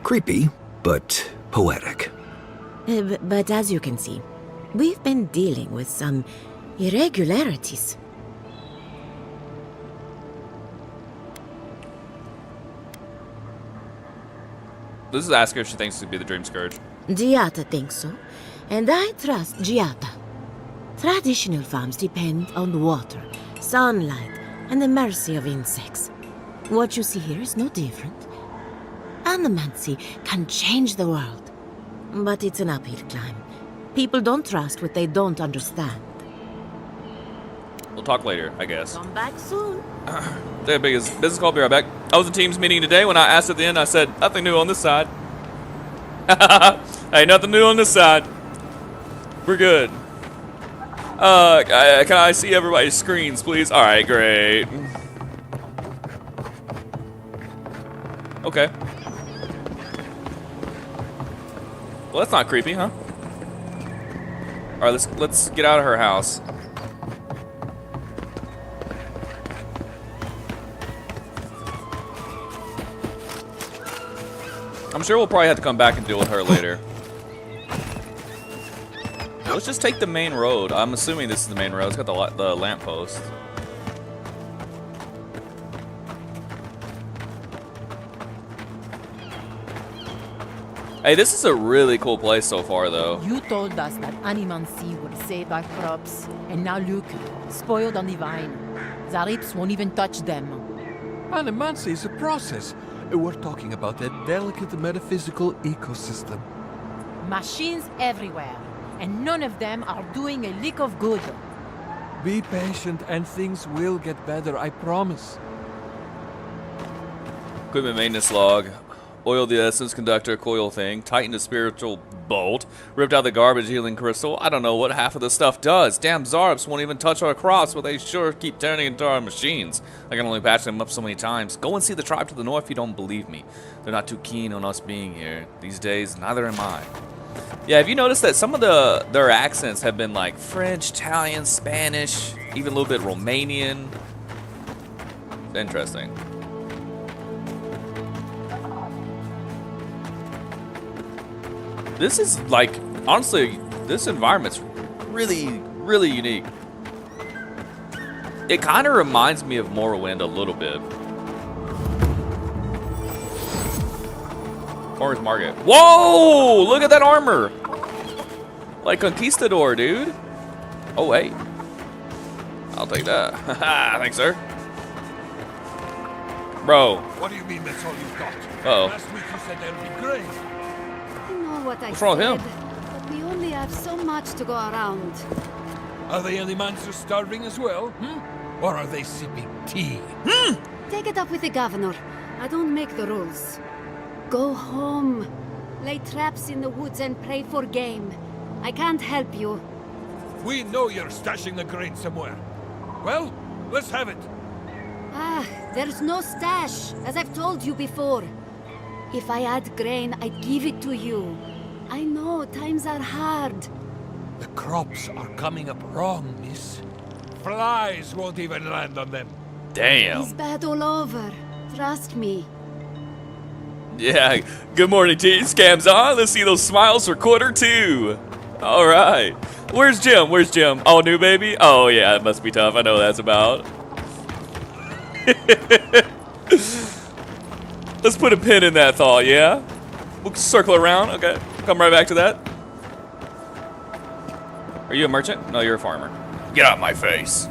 Creepy, but poetic. But as you can see, we've been dealing with some irregularities. This is ask her if she thinks it could be the Dream Scourge. Giata thinks so, and I trust Giata. Traditional farms depend on water, sunlight, and the mercy of insects. What you see here is no different. Animancy can change the world, but it's an uphill climb. People don't trust what they don't understand. We'll talk later, I guess. Come back soon. The biggest business call. Be right back. I was in Teams meeting today. When I asked at the end, I said, nothing new on this side. Hey, nothing new on this side. We're good. Can I see everybody's screens, please? All right, great. Okay. Well, that's not creepy, huh? All right, let's get out of her house. I'm sure we'll probably have to come back and deal with her later. Let's just take the main road. I'm assuming this is the main road. It's got the lamppost. Hey, this is a really cool place so far, though. You told us that animancy would save our crops, and now look, spoiled on the vine. Zarips won't even touch them. Animancy is a process. We're talking about a delicate metaphysical ecosystem. Machines everywhere, and none of them are doing a lick of good. Be patient and things will get better, I promise. Equipment maintenance log. Oiled the essence conductor coil thing. Tightened the spiritual bolt. Ripped out the garbage healing crystal. I don't know what half of this stuff does. Damn Zarps won't even touch our crops, but they sure keep turning into our machines. I can only patch them up so many times. Go and see the tribe to the north if you don't believe me. They're not too keen on us being here. These days, neither am I. Yeah, have you noticed that some of their accents have been like French, Italian, Spanish, even a little bit Romanian? It's interesting. This is like, honestly, this environment's really, really unique. It kind of reminds me of Morrowind a little bit. Farmer's Market. Whoa! Look at that armor! Like Conquistador, dude. Oh, wait. I'll take that. Haha, thanks, sir. Bro. What do you mean that's all you've got? Uh-oh. Last week you said there'd be grain. I know what I What's wrong with said, him? but we only have so much to go around. Are the animals starving as well? Or are they sipping tea? Take it up with the governor. I don't make the rules. Go home. Lay traps in the woods and pray for game. I can't help you. We know you're stashing the grain somewhere. Well, let's have it. Ah, there's no stash, as I've told you before. If I had grain, I'd give it to you. I know, times are hard. The crops are coming up wrong, miss. Flies won't even land on them. Damn. It's bad all over. Trust me. Yeah, good morning, T. Scams on. Let's see those smiles for quarter two. All right. Where's Jim? Where's Jim? Oh, new baby? Oh, yeah, it must be tough. I know what that's about. Let's put a pin in that thought, yeah? We'll circle around. Okay, come right back to that. Are you a merchant? No, you're a farmer. Get out of my face.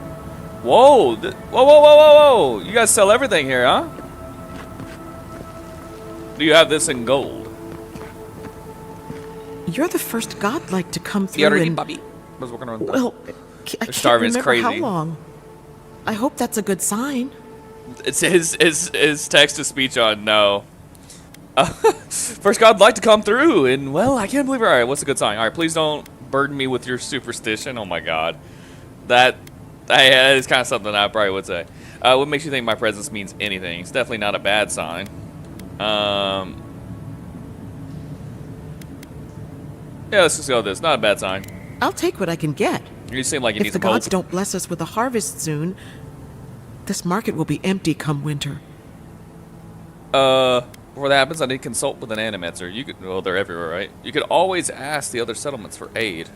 Whoa. Whoa, whoa, whoa, whoa, whoa. You guys sell everything here, huh? Do you have this in gold? You're the first godlike to come through and... Bobby. I was working on that. Well, I can't starving, it's remember crazy. how long. I hope that's a good sign. It's his text-to-speech on no. First God would like to come through, and well, I can't believe it. All right, what's a good sign? All right, please don't burden me with your superstition. Oh my God, that is kind of something I probably would say. What makes you think my presence means anything? It's definitely not a bad sign. Yeah, let's just go with this. Not a bad sign. I'll take what I can get. You seem like you need If the some hope. gods don't bless us with a harvest soon, this market will be empty come winter. Before that happens, I need to consult with an animancer. You could, well, they're everywhere, right? You could always ask the other settlements for aid.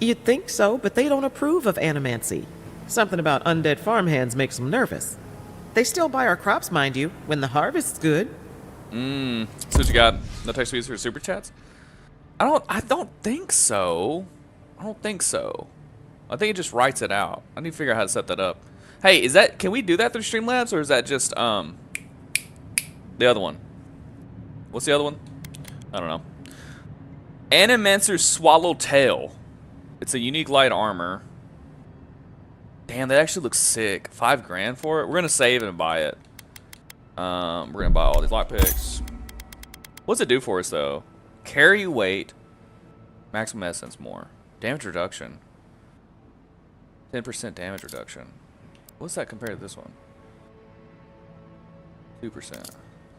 You'd think so, but they don't approve of animancy. Something about undead farmhands makes them nervous. They still buy our crops, mind you, when the harvest's good. So what you got? No text fees for super chats? I don't think so. I don't think so. I think it just writes it out. I need to figure out how to set that up. Hey, is that, can we do that through Streamlabs, or is that just the other one? What's the other one? I don't know. Animancer's Swallowtail. It's a unique light armor. Damn, that actually looks sick. $5 grand for it. We're gonna save and buy it. We're gonna buy all these lockpicks. What's it do for us though? Carry weight, maximum essence more, damage reduction, 10% damage reduction. What's that compared to this one? 2%,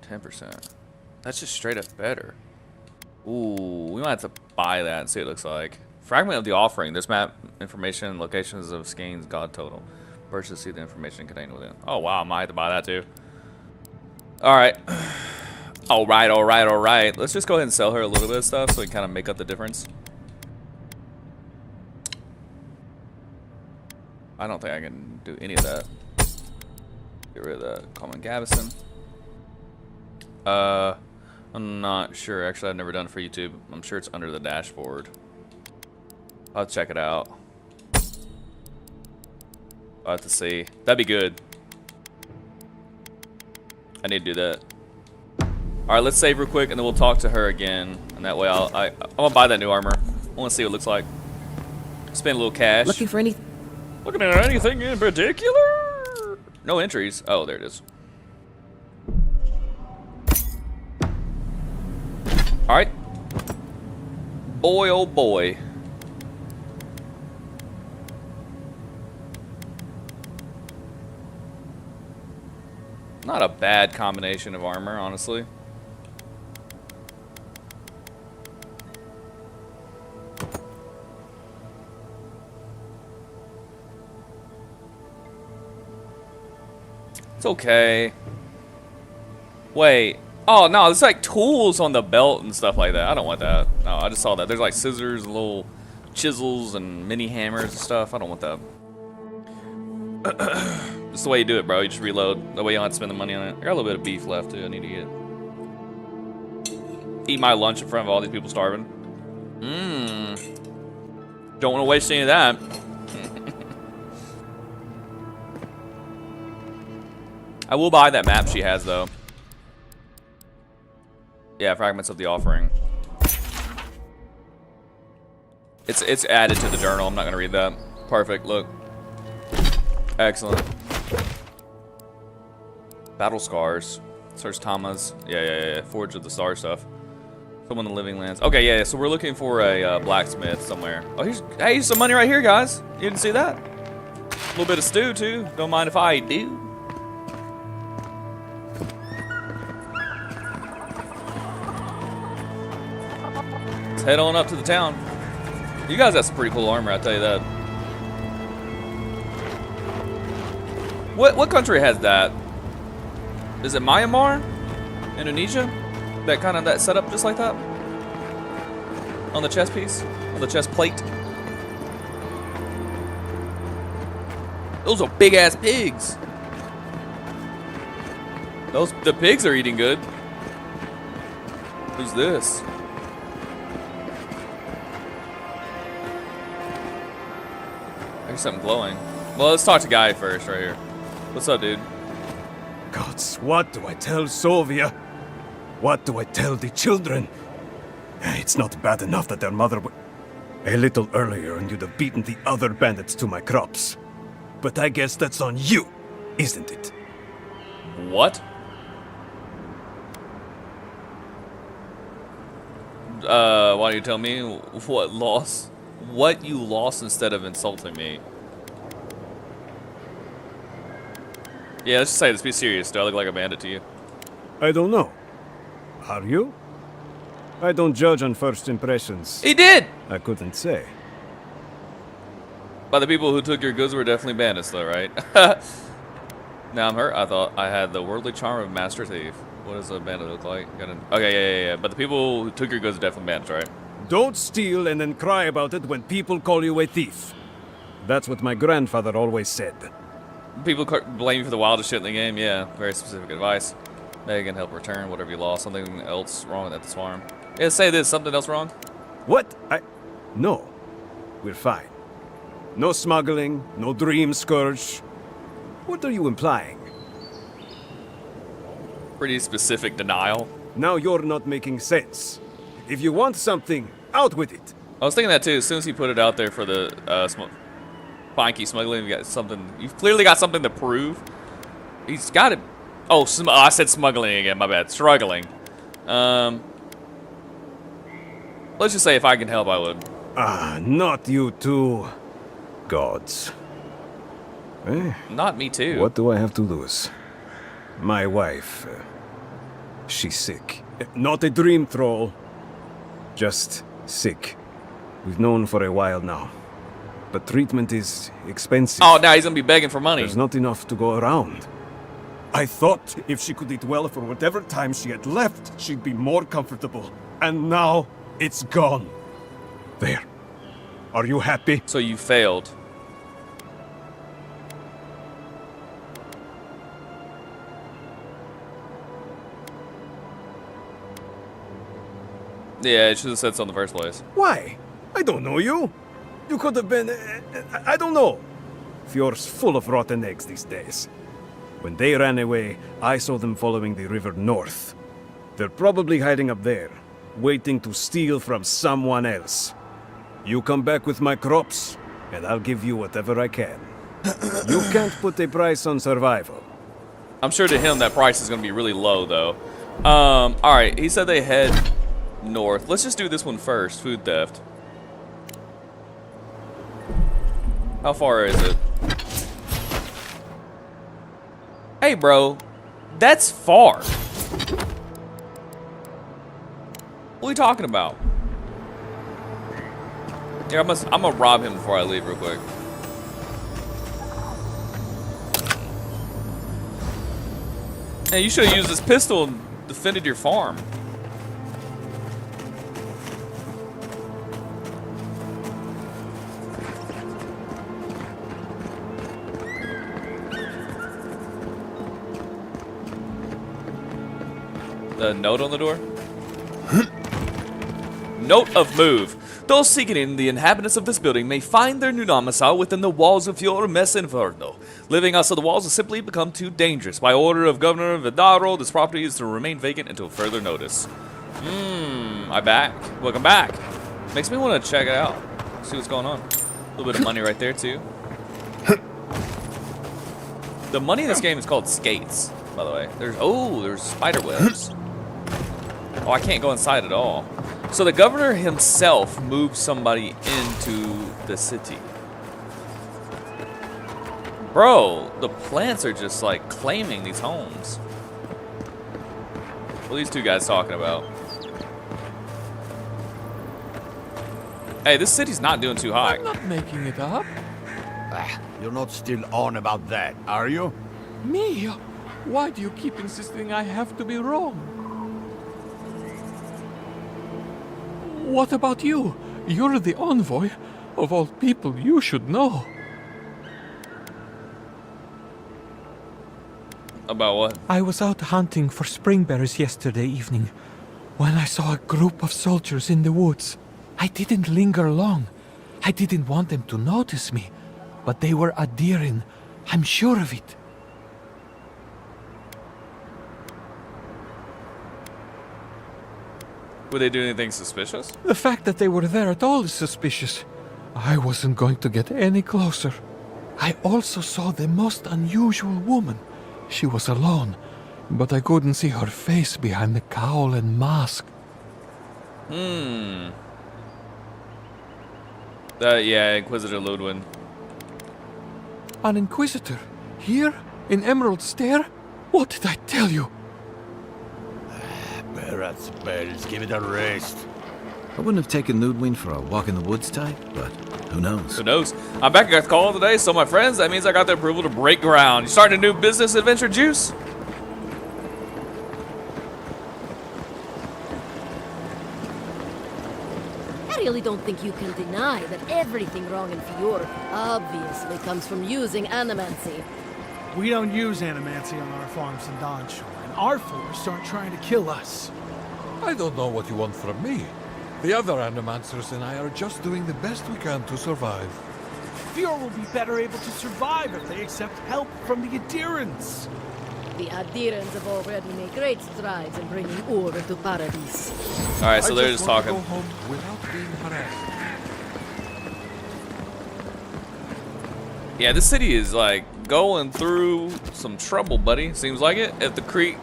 10%. That's just straight up better. Ooh, we might have to buy that and see what it looks like. Fragment of the offering. This map information, locations of Skane's god total. Purchase to see the information contained within. Oh wow, I might have to buy that too. Alright. Alright. Let's just go ahead and sell her a little bit of stuff so we can kind of make up the difference. I don't think I can do any of that. Get rid of that common Gavison. I'm not sure. Actually, I've never done it for YouTube. I'm sure it's under the dashboard. I'll check it out. I'll have to see. That'd be good. I need to do that. Alright, let's save real quick and then we'll talk to her again. And that way I'm gonna buy that new armor. I wanna see what it looks like. Spend a little cash. Looking for anything? Looking at anything in particular? No entries. Oh, there it is. Alright. Boy, oh boy. Not a bad combination of armor, honestly. It's okay. Wait. Oh, no, there's like tools on the belt and stuff like that. I don't want that. No, I just saw that. There's like scissors, little chisels, and mini hammers and stuff. I don't want that. Just the way you do it, bro. You just reload. That way you don't have to spend the money on it. I got a little bit of beef left, too. I need to eat my lunch in front of all these people starving. Don't want to waste any of that. I will buy that map she has, though. Yeah, fragments of the offering. It's added to the journal. I'm not gonna read that. Perfect. Look. Excellent. Battle scars. Search Tama's. Yeah. Forge of the Star stuff. Someone in the Living Lands. Okay, yeah. So we're looking for a blacksmith somewhere. Oh, here's some money right here, guys. You didn't see that? A little bit of stew too. Don't mind if I do. Let's head on up to the town. You guys have some pretty cool armor, I'll tell you that. What country has that? Is it Myanmar? Indonesia? That setup just like that? On the chest piece? On the chest plate? Those are big ass pigs. The pigs are eating good. Who's this? There's something glowing. Well, let's talk to Guy first, right here. What's up, dude? Gods, what do I tell Sovia? What do I tell the children? It's not bad enough that their mother a little earlier and you'd have beaten the other bandits to my crops. But I guess that's on you, isn't it? What? Why don't you tell me what loss? What you lost instead of insulting me? Yeah, let's just say this. Be serious. Do I look like a bandit to you? I don't know. Are you? I don't judge on first impressions. He did! I couldn't say. By the people who took your goods were definitely bandits, though, right? Now I'm hurt. I thought I had the worldly charm of master thief. What does a bandit look like? Okay, yeah. But the people who took your goods are definitely bandits, right? Don't steal and then cry about it when people call you a thief. That's what my grandfather always said. People blame you for the wildest shit in the game. Yeah, very specific advice. Megan, help return whatever you lost. Something else wrong at this farm. Yeah, say this. Something else wrong? What? No. We're fine. No smuggling, no dream scourge. What are you implying? Pretty specific denial. Now you're not making sense. If you want something, out with it. I was thinking that too. As soon as he put it out there for the fine key smuggling, you got something. You've clearly got something to prove. He's got it. Oh, I said smuggling again. My bad. Struggling. Let's just say if I can help, I would. Ah, not you two. Gods. Eh? Not me too. What do I have to lose? My wife. She's sick. Not a dream troll. Just sick. We've known for a while now. But treatment is expensive. Oh, now he's gonna be begging for money. There's not enough to go around. I thought if she could eat well for whatever time she had left, she'd be more comfortable. And now, it's gone. There. Are you happy? So you failed. Yeah, it should have said so in the first place. Why? I don't know you. You could have been... I don't know. Fjord's full of rotten eggs these days. When they ran away, I saw them following the river north. They're probably hiding up there, waiting to steal from someone else. You come back with my crops, and I'll give you whatever I can. You can't put a price on survival. I'm sure to him that price is going to be really low, though. Alright, he said they head north. Let's just do this one first. Food theft. How far is it? Hey, bro. That's far. What are we talking about? Yeah, I'm gonna rob him before I leave real quick. Hey, you should have used this pistol and defended your farm. The note on the door? Note of move. Those seeking in, the inhabitants of this building may find their new domicile within the walls of your Mess Inferno. Living outside the walls has simply become too dangerous. By order of Governor Vidaro, this property is to remain vacant until further notice. I'm back. Welcome back. Makes me want to check it out. See what's going on. A little bit of money right there, too. The money in this game is called skates, by the way. There's spider webs. Oh, I can't go inside at all. So the governor himself moved somebody into the city. Bro, the plants are just like claiming these homes. What are these two guys talking about? Hey, this city's not doing too hot. I'm not making it up. You're not still on about that, are you? Me? Why do you keep insisting I have to be wrong? What about you? You're the envoy. Of all people, you should know. About what? I was out hunting for springberries yesterday evening when I saw a group of soldiers in the woods. I didn't linger long. I didn't want them to notice me, but they were adhering. I'm sure of it. Would they do anything suspicious? The fact that they were there at all is suspicious. I wasn't going to get any closer. I also saw the most unusual woman. She was alone, but I couldn't see her face behind the cowl and mask. Yeah, Inquisitor Ludwin. An Inquisitor? Here? In Emerald Stair? What did I tell you? Berat's bells, give it a rest. I wouldn't have taken Ludwin for a walk in the woods type, but who knows? Who knows? I'm back at the call today, so my friends, that means I got the approval to break ground. You starting a new business adventure, Juice? I really don't think you can deny that everything wrong in Fjord obviously comes from using animancy. We don't use animancy on our farms in Donshore, and our forests aren't trying to kill us. I don't know what you want from me. The other animancers and I are just doing the best we can to survive. Eora will be better able to survive if they accept help from the adherents. The adherents have already made great strides in bringing Eora to Paradise. Alright, so they're just talking. Go home without being harassed. Yeah, this city is like going through some trouble, buddy. Seems like it. If the creek,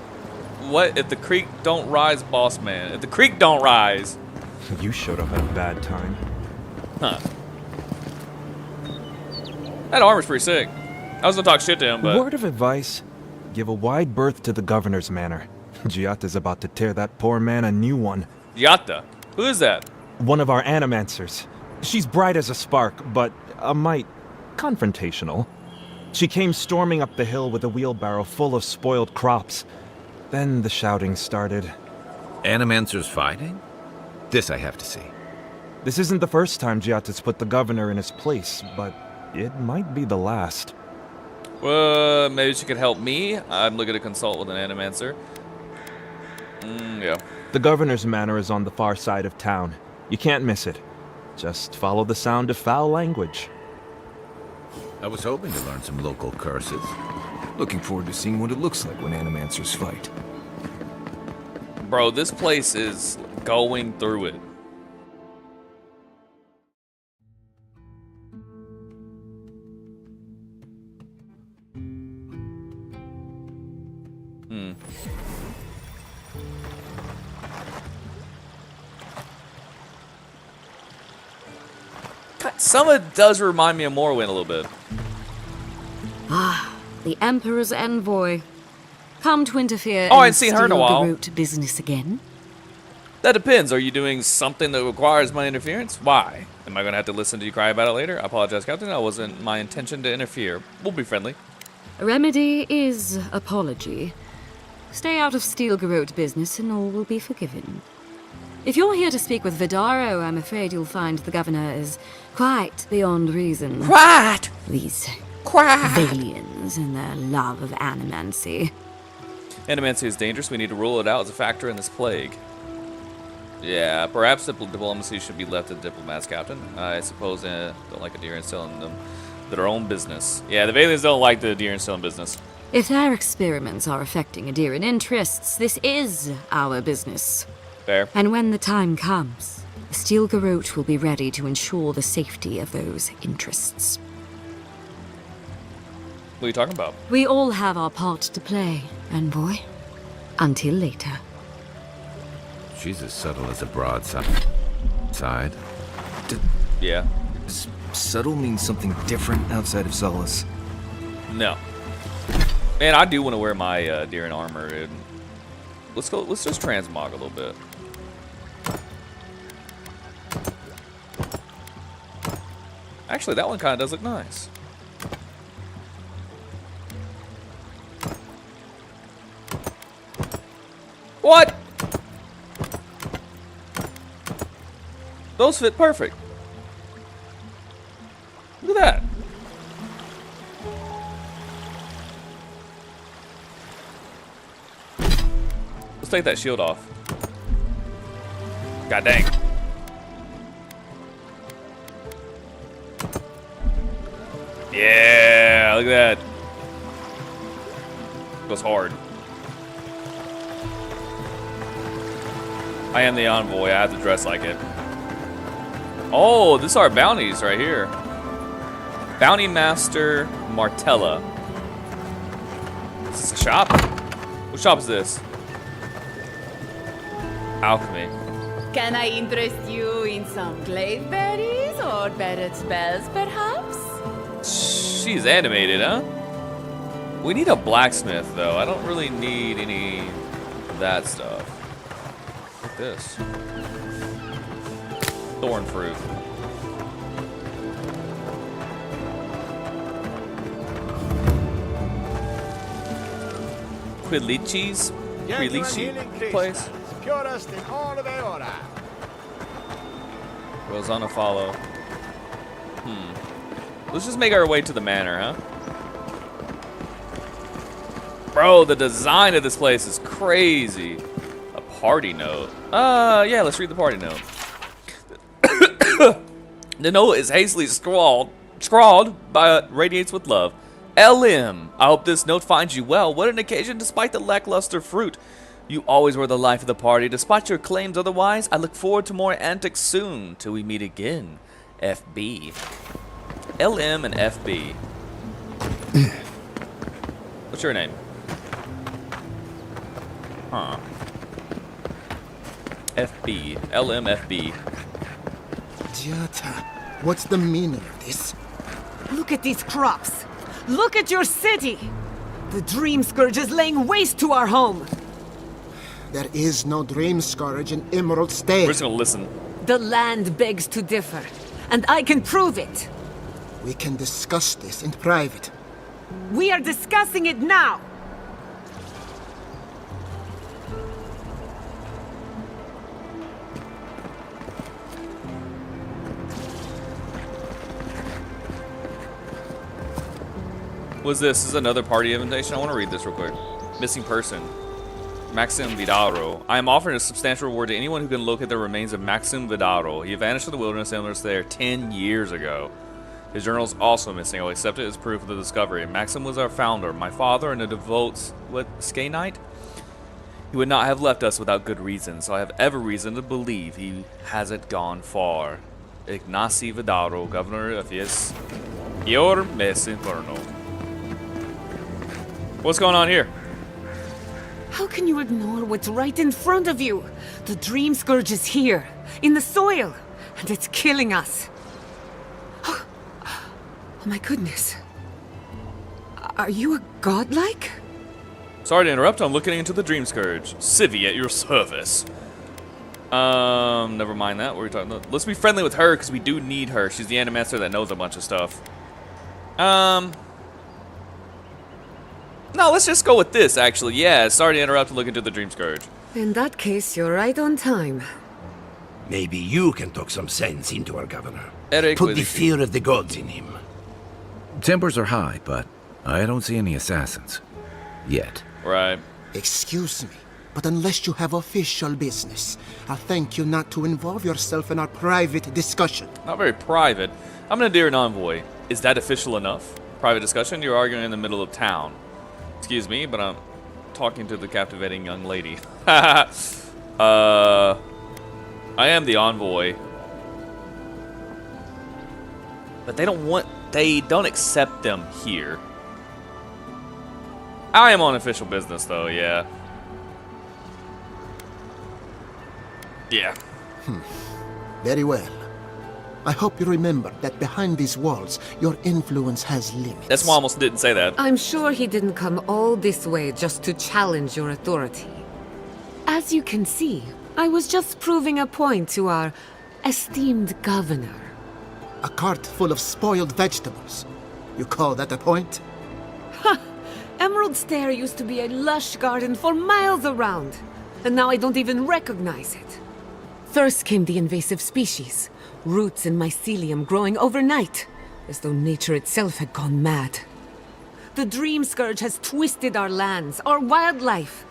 if the creek don't rise, boss man. If the creek don't rise. You showed up at a bad time. Huh. That armor's pretty sick. I was gonna talk shit to him, but Word of advice: give a wide berth to the governor's manor. Giatta's about to tear that poor man a new one. Giatta? Who is that? One of our animancers. She's bright as a spark, but a mite confrontational. She came storming up the hill with a wheelbarrow full of spoiled crops. Then the shouting started. Animancers fighting? This I have to see. This isn't the first time Giatta's put the governor in his place, but it might be the last. Well, maybe she could help me. I'm looking to consult with an animancer. Yeah. The governor's manor is on the far side of town. You can't miss it. Just follow the sound of foul language. I was hoping to learn some local curses. Looking forward to seeing what it looks like when animancers fight. Bro, this place is going through it. Some of it does remind me of Morrowind a little bit. Ah, the Emperor's envoy. Come to interfere Oh, I in ain't seen her in a while. Steel-Garrote business again? That depends. Are you doing something that requires my interference? Why? Am I going to have to listen to you cry about it later? I apologize, Captain. That wasn't my intention to interfere. We'll be friendly. Remedy is apology. Stay out of Steel-Garrote business and all will be forgiven. If you're here to speak with Vidaro, I'm afraid you'll find the governor is quite beyond reason. Quite! These Quite! Valians and their love of animancy. Animancy is dangerous. We need to rule it out as a factor in this plague. Yeah, perhaps diplomacy should be left to diplomats, Captain. I suppose don't like adherents telling them their own business. Yeah, the Valians don't like the adherents telling business. If their experiments are affecting Adherent interests, this is our business. Fair. And when the time comes, the Steel-Garrote will be ready to ensure the safety of those interests. What are you talking about? We all have our part to play, envoy. Until later. She's as subtle as a broadside. Yeah. Subtle means something different outside of Solace. No. Man, I do want to wear my Deer armor. And let's just transmog a little bit. Actually, that one kind of does look nice. What? Those fit perfect. Look at that. Let's take that shield off. God dang. Yeah, look at that. Goes hard. I am the envoy. I have to dress like it. Oh, this is our bounties right here. Bounty Master Martella. Is this a shop? What shop is this? Alchemy. Can I interest you in some glaive berries or better spells, perhaps? She's animated, huh? We need a blacksmith, though. I don't really need any of that stuff. Look at this. Thorn fruit. Quilichis? Quilichi place? Purest in all of Eora. Rosanna follow. Let's just make our way to the manor, huh? Bro, the design of this place is crazy. A party note. Yeah, let's read the party note. The note is hastily scrawled scrawled but radiates with love. LM, I hope this note finds you well. What an occasion despite the lackluster fruit. You always were the life of the party. Despite your claims otherwise, I look forward to more antics soon. Till we meet again. FB. LM and FB. What's your name? Huh. FB. LMFB. Giata, what's the meaning of this? Look at these crops. Look at your city. The Dream Scourge is laying waste to our home. There is no Dream Scourge in Emerald State. We're just gonna listen. The land begs to differ, and I can prove it. We can discuss this in private. We are discussing it now. What's this? This is another party invitation. I want to read this real quick. Missing person. Maxim Vidaro. I am offering a substantial reward to anyone who can locate the remains of Maxim Vidaro. He vanished in the wilderness and was there 10 years ago. His journal is also missing. I'll accept it as proof of the discovery. Maxim was our founder, my father, and a devout Skay Knight. He would not have left us without good reason, so I have every reason to believe he hasn't gone far. Ignacy Vidaro, governor of Eora Mes Inferno. What's going on here? How can you ignore what's right in front of you? The Dream Scourge is here, in the soil, and it's killing us. Oh my goodness. Are you a godlike? Sorry to interrupt, I'm looking into the Dream Scourge. Civvy at your service. Never mind that. What are we talking about? Let's be friendly with her, because we do need her. She's the animaster that knows a bunch of stuff. No, let's just go with this, actually. Yeah, sorry to interrupt and look into the Dream Scourge. In that case, you're right on time. Maybe you can talk some sense into our governor. Eric, put the fear of the gods in him. Tempers are high, but I don't see any assassins. Yet. Right. Excuse me, but unless you have official business, I'll thank you not to involve yourself in our private discussion. Not very private. I'm an Endearing Envoy. Is that official enough? Private discussion? You're arguing in the middle of town. Excuse me, but I'm talking to the captivating young lady. I am the envoy. But they don't accept them here. I am on official business though, yeah. Yeah. Very well. I hope you remember that behind these walls, your influence has limits. That's why I almost didn't say that. I'm sure he didn't come all this way just to challenge your authority. As you can see, I was just proving a point to our esteemed governor. A cart full of spoiled vegetables. You call that a point? Ha! Emerald Stair used to be a lush garden for miles around, and now I don't even recognize it. First came the invasive species, roots and mycelium growing overnight, as though nature itself had gone mad. The Dream Scourge has twisted our lands, our wildlife,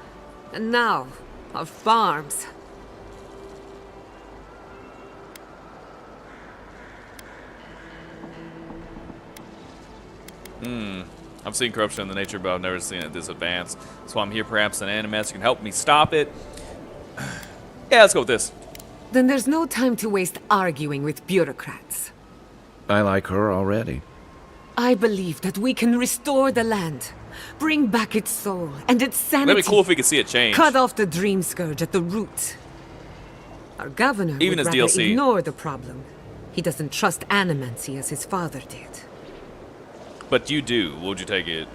and now, our farms. I've seen corruption in the nature, but I've never seen it this advanced. That's why I'm here. Perhaps an animator can help me stop it. Yeah, let's go with this. Then there's no time to waste arguing with bureaucrats. I like her already. I believe that we can restore the land, bring back its soul and its sanity. That'd be cool if we could see it change. Cut off the Dream Scourge at the root. Our governor Even would as rather DLC. ignore the problem. He doesn't trust animancy as his father did. But you do. What would you take it?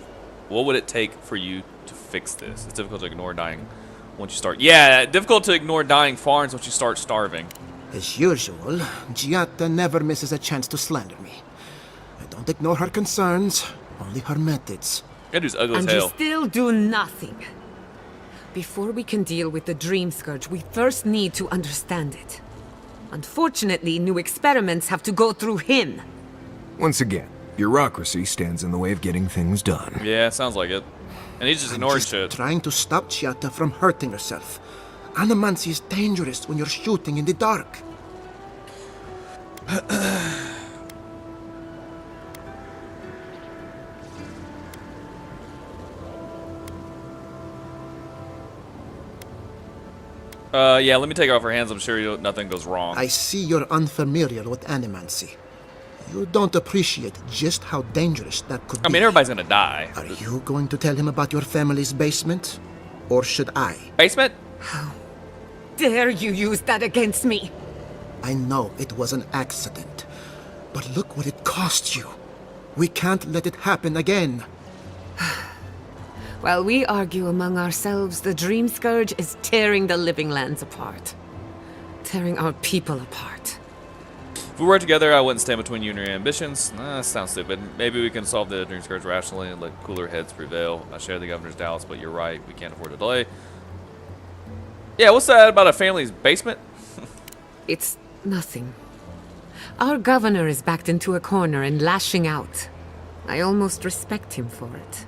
What would it take for you to fix this? It's difficult to ignore dying once you start. Yeah, difficult to ignore dying farms once you start starving. As usual, Giata never misses a chance to slander me. I don't ignore her concerns, only her methods. That dude's ugly as And you hell. still do nothing. Before we can deal with the Dream Scourge, we first need to understand it. Unfortunately, new experiments have to go through him. Once again, bureaucracy stands in the way of getting things done. Yeah, sounds like it. And he's just ignoring shit. Trying to stop Giata from hurting herself. Animancy is dangerous when you're shooting in the dark. Yeah, let me take her off her hands. I'm sure nothing goes wrong. I see you're unfamiliar with animancy. You don't appreciate just how dangerous that could be. I mean, everybody's gonna die. Are you going to tell him about your family's basement? Or should I? Basement? How dare you use that against me? I know it was an accident, but look what it cost you. We can't let it happen again. While we argue among ourselves, the Dream Scourge is tearing the living lands apart. Tearing our people apart. If we work together, I wouldn't stand between you and your ambitions. That sounds stupid. Maybe we can solve the Dream Scourge rationally and let cooler heads prevail. I share the governor's doubts, but you're right. We can't afford a delay. Yeah, what's that about a family's basement? It's nothing. Our governor is backed into a corner and lashing out. I almost respect him for it.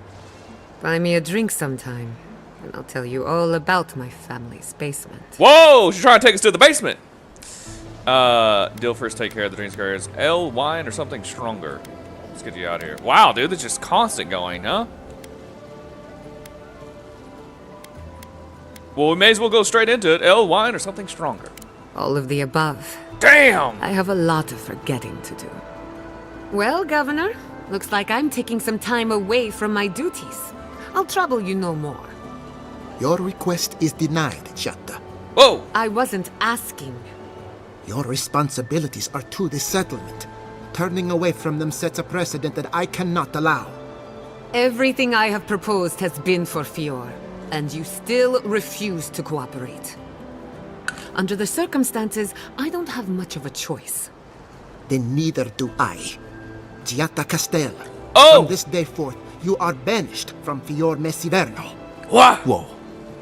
Buy me a drink sometime, and I'll tell you all about my family's basement. Whoa! She's trying to take us to the basement! Deal first take care of the Dream Scourge. Ale, wine, or something stronger. Let's get you out of here. Wow, dude, that's just constant going, huh? Well, we may as well go straight into it. Ale, wine, or something stronger. All of the above. Damn! I have a lot of forgetting to do. Well, Governor, looks like I'm taking some time away from my duties. I'll trouble you no more. Your request is denied, Giatta. Whoa! I wasn't asking. Your responsibilities are to the settlement. Turning away from them sets a precedent that I cannot allow. Everything I have proposed has been for Fior, and you still refuse to cooperate. Under the circumstances, I don't have much of a choice. Then neither do I. Giatta Castel. Oh! From this day forth, you are banished from Fior Messiverno. What? Whoa.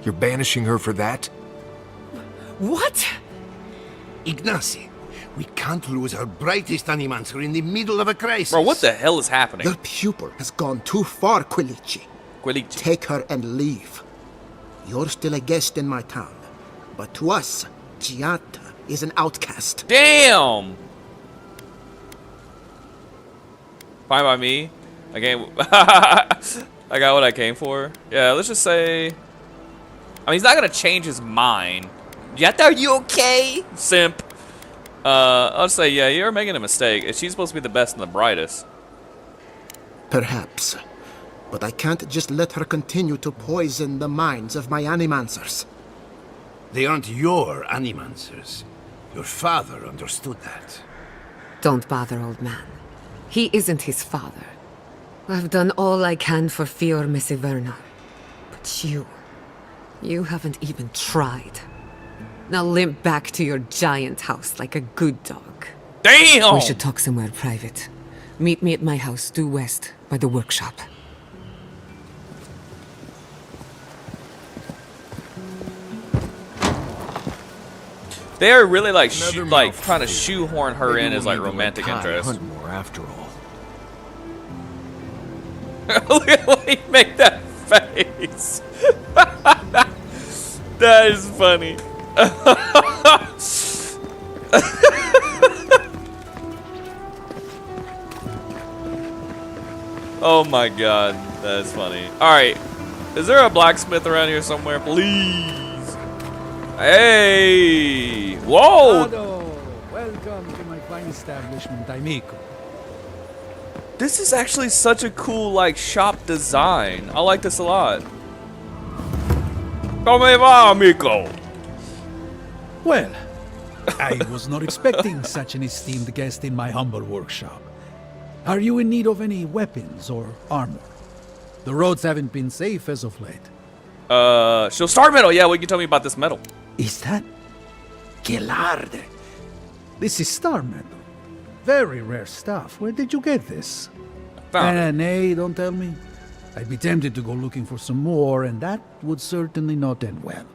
You're banishing her for that? What? Ignacy, we can't lose our brightest animancer in the middle of a crisis. Bro, what the hell is happening? Your pupil has gone too far, Quilici. Take her and leave. You're still a guest in my town, but to us, Giatta is an outcast. Damn! Fine by me. I got what I came for. Yeah, let's just say... I mean, he's not gonna change his mind. Giatta, are you okay? Simp. I'll just say, yeah, you're making a mistake. She's supposed to be the best and the brightest. Perhaps. But I can't just let her continue to poison the minds of my animancers. They aren't your animancers. Your father understood that. Don't bother, old man. He isn't his father. I've done all I can for Fior Messiverno. But you haven't even tried. Now limp back to your giant house like a good dog. Damn! We should talk somewhere private. Meet me at my house due west by the workshop. They are really like trying to shoehorn her in as like romantic interest. Hunt more after all. Look at how he make that face. That is funny. Oh my god, that is funny. Alright, is there a blacksmith around here somewhere, please? Hey! Whoa! Hello. Welcome to my fine establishment, amico. This is actually such a cool, like, shop design. I like this a lot. Come va, amico? Well, I was not expecting such an esteemed guest in my humble workshop. Are you in need of any weapons or armor? The roads haven't been safe as of late. So star metal. Yeah, what can you tell me about this metal? Is that Gelarde? This is star metal. Very rare stuff. Where did you get this? Nay, don't tell me. I'd be tempted to go looking for some more, and that would certainly not end well.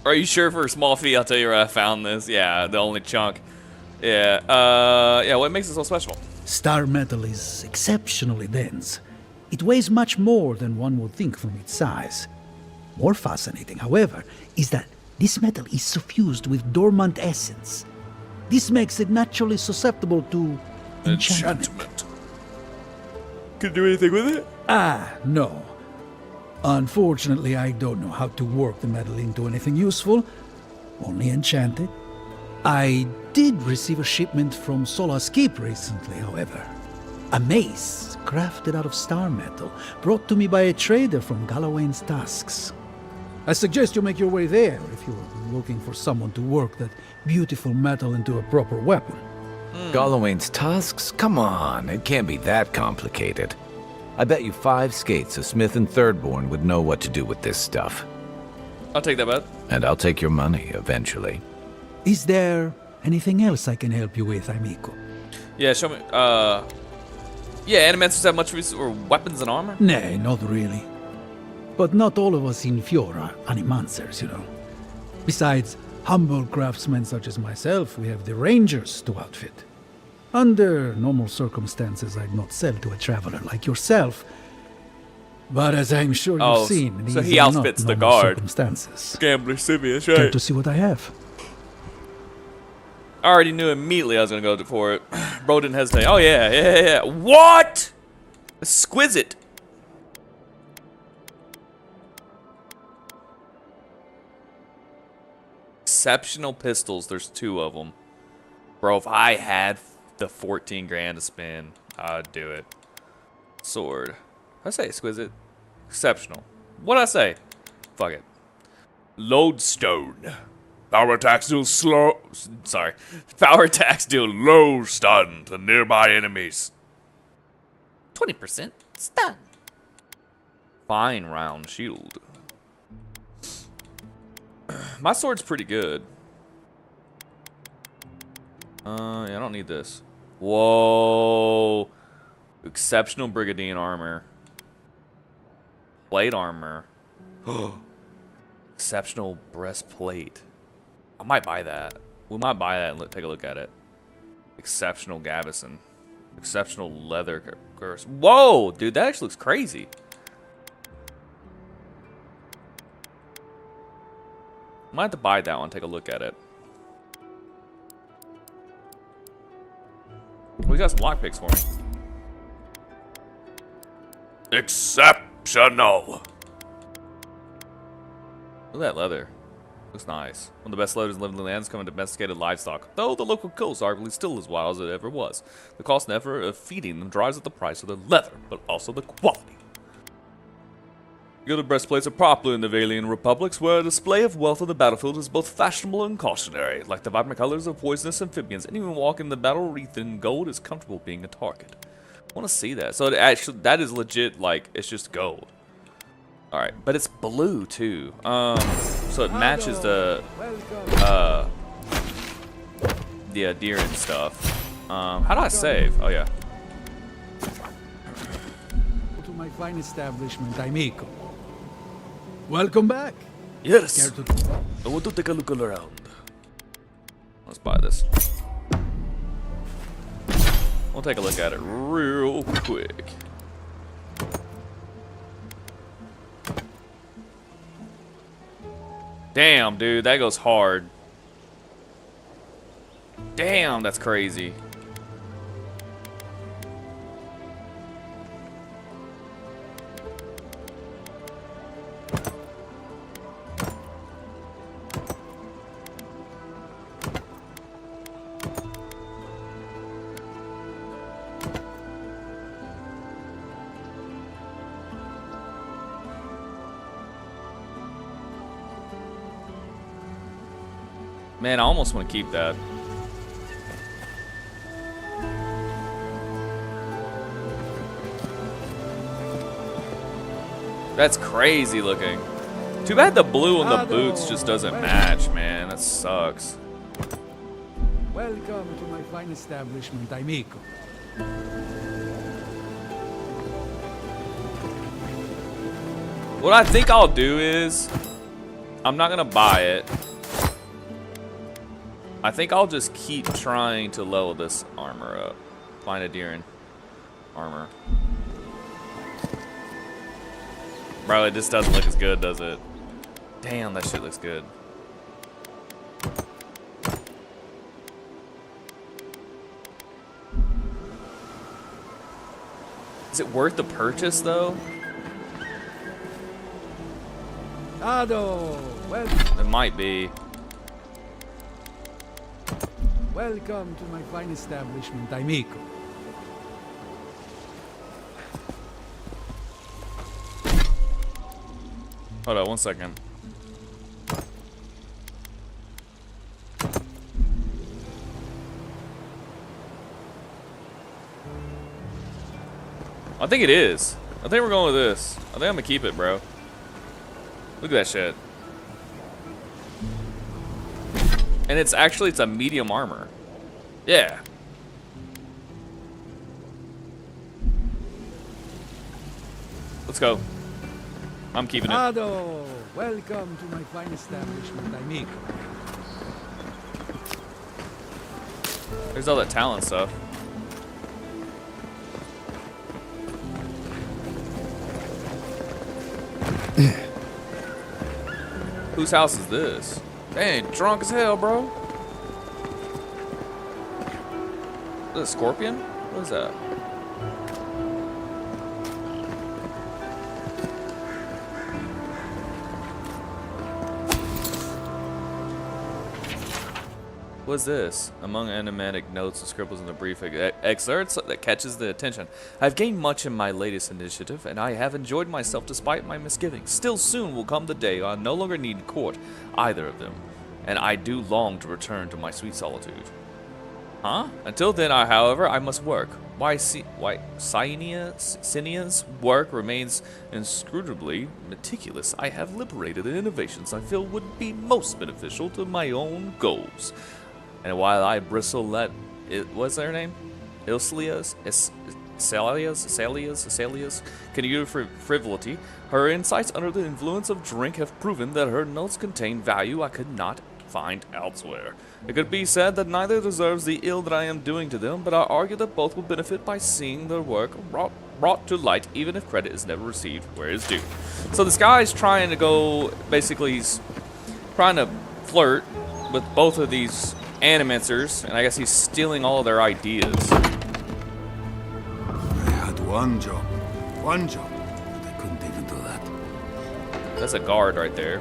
Are you sure for a small fee? I'll tell you where I found this. Yeah, the only chunk. Yeah. Yeah. What makes it so special? Star metal is exceptionally dense. It weighs much more than one would think from its size. More fascinating, however, is that this metal is suffused with dormant essence. This makes it naturally susceptible to enchantment. Can you do anything with it? Ah, no. Unfortunately, I don't know how to work the metal into anything useful. Only enchanted. I did receive a shipment from Solace Keep recently, however. A mace crafted out of star metal, brought to me by a trader from Galawain's Tusks. I suggest you make your way there if you're looking for someone to work that beautiful metal into a proper weapon. Galawain's Tusks? Come on, it can't be that complicated. I bet you 5 skates a Smith and Thirdborn would know what to do with this stuff. I'll take that bet. And I'll take your money eventually. Is there anything else I can help you with, amico? Yeah, show me. Yeah, Animancers have much use or weapons and armor? Nay, not really. But not all of us in Fjord are animancers, you know. Besides humble craftsmen such as myself, we have the rangers to outfit. Under normal circumstances, I'd not sell to a traveler like yourself. But as I'm sure you've seen, so these he are outfits not the normal guard. circumstances. Gambler Simeus, Care right? to see what I have? I already knew immediately I was gonna go for it. Bro didn't hesitate. Oh yeah. What? Exquisite. Exceptional pistols. There's 2 of them. Bro, if I had the 14 grand to spend, I'd do it. Sword. I say exquisite. Exceptional. What'd I say? Fuck it. Lodestone. Power attacks deal slow. Sorry. Power attacks deal low stun to nearby enemies. 20% stun. Fine round shield. My sword's pretty good. Yeah, I don't need this. Whoa. Exceptional Brigandine armor. Plate armor. Exceptional breastplate. I might buy that. We might buy that and take a look at it. Exceptional Gavison. Exceptional leather curse. Whoa, dude, that actually looks crazy. Might have to buy that one, take a look at it. We got some lockpicks for me. Exceptional. Look at that leather. Looks nice. One of the best leathers in living lands come in domesticated livestock, though the local kills are arguably still as wild as it ever was. The cost and effort of feeding them drives up the price of the leather, but also the quality. Gilded breastplates are popular in the Valian republics, where a display of wealth on the battlefield is both fashionable and cautionary. Like the vibrant colors of poisonous amphibians, anyone walking the battle wreathed in gold is comfortable being a target. I want to see that. So it actually, that is legit, like, it's just gold. Alright, but it's blue, too. So it matches the deer and stuff. How do I save? Oh, yeah. To my fine establishment, amico. Welcome back. Yes. I want to take a look around. Let's buy this. We'll take a look at it real quick. Damn, dude, that goes hard. Damn, that's crazy. Man, I almost want to keep that. That's crazy looking. Too bad the blue on the boots just doesn't match, man. That sucks. Welcome to my fine establishment, amico. What I think I'll do is, I'm not gonna buy it. I think I'll just keep trying to level this armor up. Find a deer in armor. Bro, it just doesn't look as good, does it? Damn, that shit looks good. Is it worth the purchase, though? Ado, It might be. welcome to my fine establishment, amico. Hold on 1 second. I think it is. I think we're going with this. I think I'm gonna keep it, bro. Look at that shit. And it's a medium armor. Yeah. Let's go. I'm keeping it. Ado, welcome to my fine establishment, amico. There's all that talent stuff. Whose house is this? Dang, drunk as hell, bro. Is that a scorpion? What is that? What's this? Among enigmatic notes and scribbles in the brief excerpts that catches the attention. I've gained much in my latest initiative, and I have enjoyed myself despite my misgivings. Still soon will come the day I no longer need court either of them, and I do long to return to my sweet solitude. Huh? Until then, however, I must work. Why Cynia's work remains inscrutably meticulous. I have liberated the innovations I feel would be most beneficial to my own goals. And while I bristle at what's their name? Ilslia's, Salia's, continued frivolity, her insights under the influence of drink have proven that her notes contain value I could not find elsewhere. It could be said that neither deserves the ill that I am doing to them, but I argue that both will benefit by seeing their work brought to light, even if credit is never received where it is due. So this guy's trying to go, basically, he's trying to flirt with both of these animancers, and I guess he's stealing all of their ideas. I had one job, but I couldn't even do that. That's a guard right there.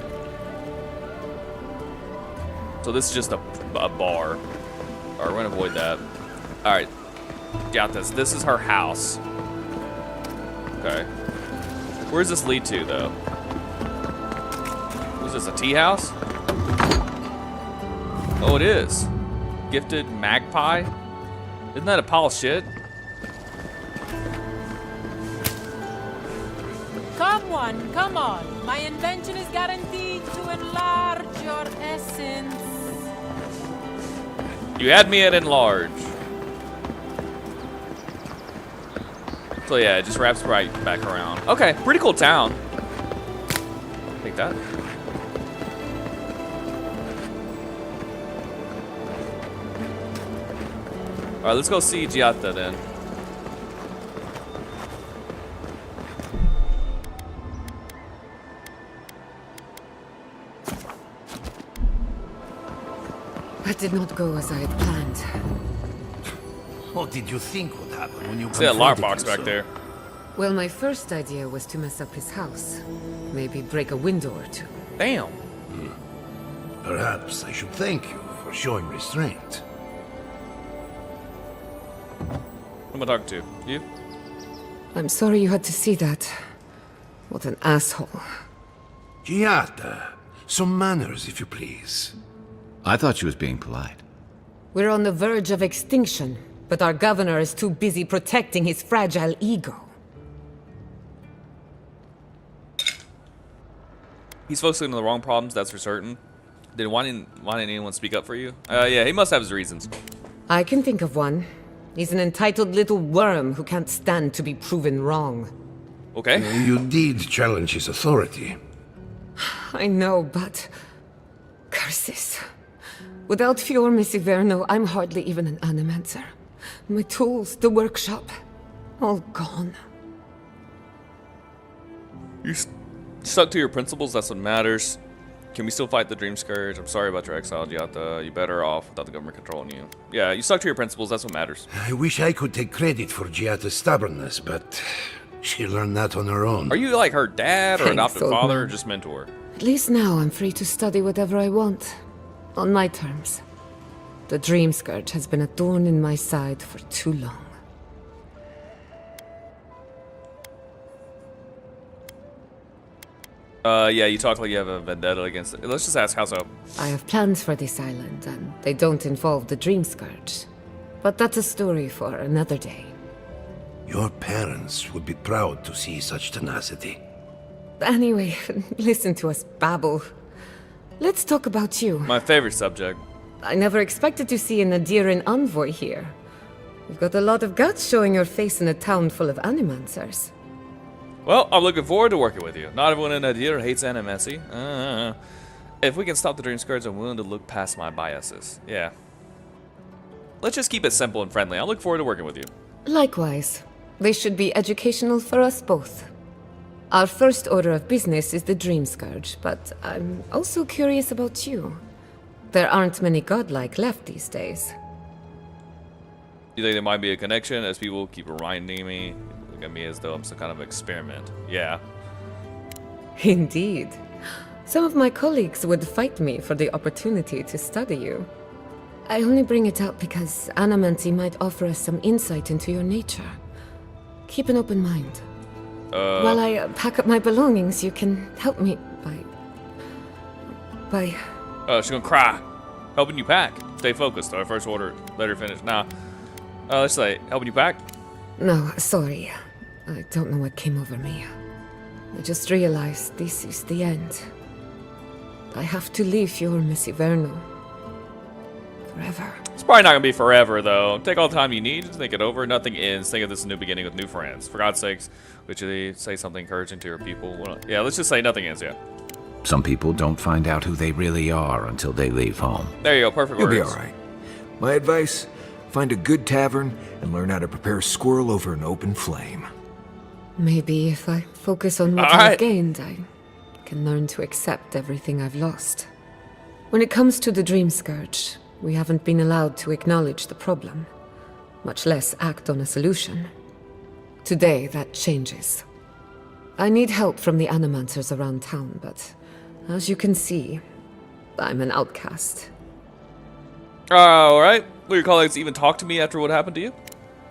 So this is just a bar. Alright, we're gonna avoid that. Alright. Got this. This is her house. Okay. Where does this lead to, though? Was this a tea house? Oh, it is. Gifted magpie? Isn't that a pile of shit? Come on. My invention is guaranteed to enlarge your essence. You had me at enlarge. So yeah, it just wraps right back around. Okay, pretty cool town. Take that. Alright, let's go see Giatta then. That did not go as I had planned. What did you think would happen when you see that lockbox confronted back him, there? Well, my first idea was to mess up his house. Maybe break a window or two. Damn. Perhaps I should thank you for showing restraint. Who am I talking to? You? I'm sorry you had to see that. What an asshole. Giatta, some manners, if you please. I thought she was being polite. We're on the verge of extinction, but our governor is too busy protecting his fragile ego. He's focusing on the wrong problems, that's for certain. Then why didn't anyone speak up for you? Yeah, he must have his reasons. I can think of one. He's an entitled little worm who can't stand to be proven wrong. Okay. You did challenge his authority. I know, but... curses. Without Fior Messiverno, I'm hardly even an animancer. My tools, the workshop, all gone. You stuck to your principles, that's what matters. Can we still fight the Dream Scourge? I'm sorry about your exile, Giatta. You're better off without the government controlling you. Yeah, you stuck to your principles, that's what matters. I wish I could take credit for Giatta's stubbornness, but she learned that on her own. Are you like her dad or Thanks, adopted old father man. or just mentor? At least now I'm free to study whatever I want. On my terms. The Dream Scourge has been a thorn in my side for too long. Yeah, you talk like you have a vendetta against it. Let's just ask how so. I have plans for this island, and they don't involve the Dream Scourge. But that's a story for another day. Your parents would be proud to see such tenacity. Anyway, listen to us babble. Let's talk about you. My favorite subject. I never expected to see an Adiran envoy here. You've got a lot of guts showing your face in a town full of animancers. Well, I'm looking forward to working with you. Not everyone in Adir hates animancy. If we can stop the Dream Scourge, I'm willing to look past my biases. Yeah. Let's just keep it simple and friendly. I look forward to working with you. Likewise. They should be educational for us both. Our first order of business is the Dream Scourge, but I'm also curious about you. There aren't many godlike left these days. You think there might be a connection as people keep reminding me? Look at me as though I'm some kind of experiment. Yeah. Indeed. Some of my colleagues would fight me for the opportunity to study you. I only bring it up because animancy might offer us some insight into your nature. Keep an open mind. While I pack up my belongings, you can help me by... She's gonna cry. Helping you pack. Stay focused. Our first order. Let her finish. Now, let's say, helping you pack? No, sorry. I don't know what came over me. I just realized this is the end. I have to leave your Miss Iverno. Forever. It's probably not gonna be forever, though. Take all the time you need to think it over. Nothing ends. Think of this as a new beginning with new friends. For God's sakes, would you say something encouraging to your people? Well, yeah, let's just say nothing ends, yeah. Some people don't find out who they really are until they leave home. There you go, perfect You'll words. be all right. My advice, find a good tavern and learn how to prepare a squirrel over an open flame. Maybe if I focus on what I've gained, I can learn to accept everything I've lost. When it comes to the Dream Scourge, we haven't been allowed to acknowledge the problem, much less act on a solution. Today, that changes. I need help from the animancers around town, but as you can see, I'm an outcast. Alright. Will your colleagues even talk to me after what happened to you?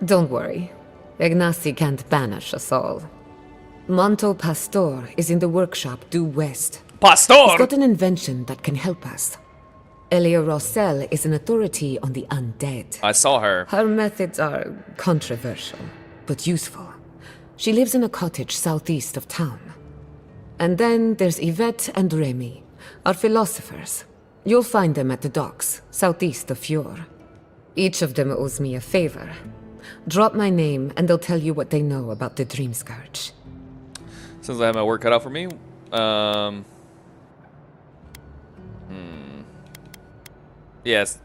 Don't worry. Ignacy can't banish us all. Manto Pastor is in the workshop due west. Pastor! He's got an invention that can help us. Elia Rossell is an authority on the undead. I saw her. Her methods are controversial, but useful. She lives in a cottage southeast of town. And then there's Yvette and Remy, our philosophers. You'll find them at the docks, southeast of Fjord. Each of them owes me a favor. Drop my name, and they'll tell you what they know about the Dream Scourge. Since I have my work cut out for me, Yes.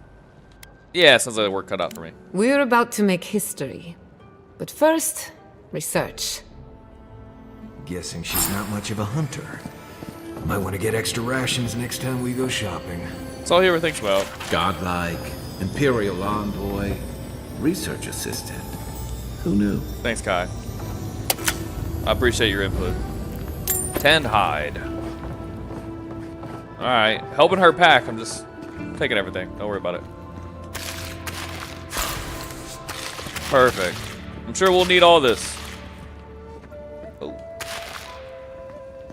Yeah, sounds like work cut out for me. We're about to make history. But first, research. Guessing she's not much of a hunter. Might want to get extra rations next time we go shopping. That's all he ever thinks about. Godlike, Imperial Envoy, Research Assistant. Who knew? Thanks, Kai. I appreciate your input. Tend hide. Alright, helping her pack. I'm just taking everything. Don't worry about it. Perfect. I'm sure we'll need all this. Oh.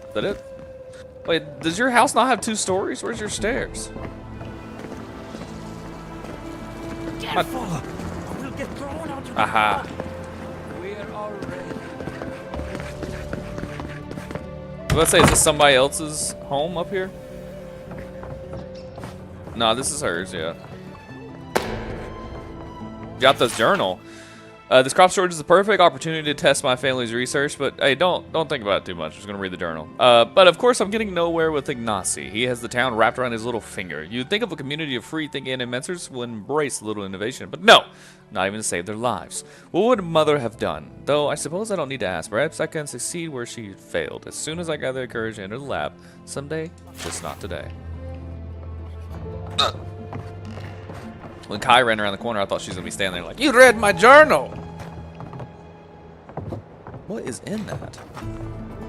Is that it? Wait, does your house not have 2 stories? Where's your stairs? Careful! We'll get thrown out of the Aha. We're all ready. Let's say, is this somebody else's home up here? No, this is hers, yeah. Got this journal. This crop shortage is the perfect opportunity to test my family's research, but hey, don't think about it too much. I'm just gonna read the journal. But of course, I'm getting nowhere with Ignacy. He has the town wrapped around his little finger. You'd think of a community of free-thinking animancers will embrace a little innovation, but no, not even to save their lives. What would Mother have done? Though I suppose I don't need to ask. Perhaps I can succeed where she failed. As soon as I gather the courage to enter the lab, someday, just not today. When Kai ran around the corner, I thought she was gonna be standing there like, "You read my journal!" What is in that?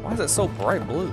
Why is it so bright blue?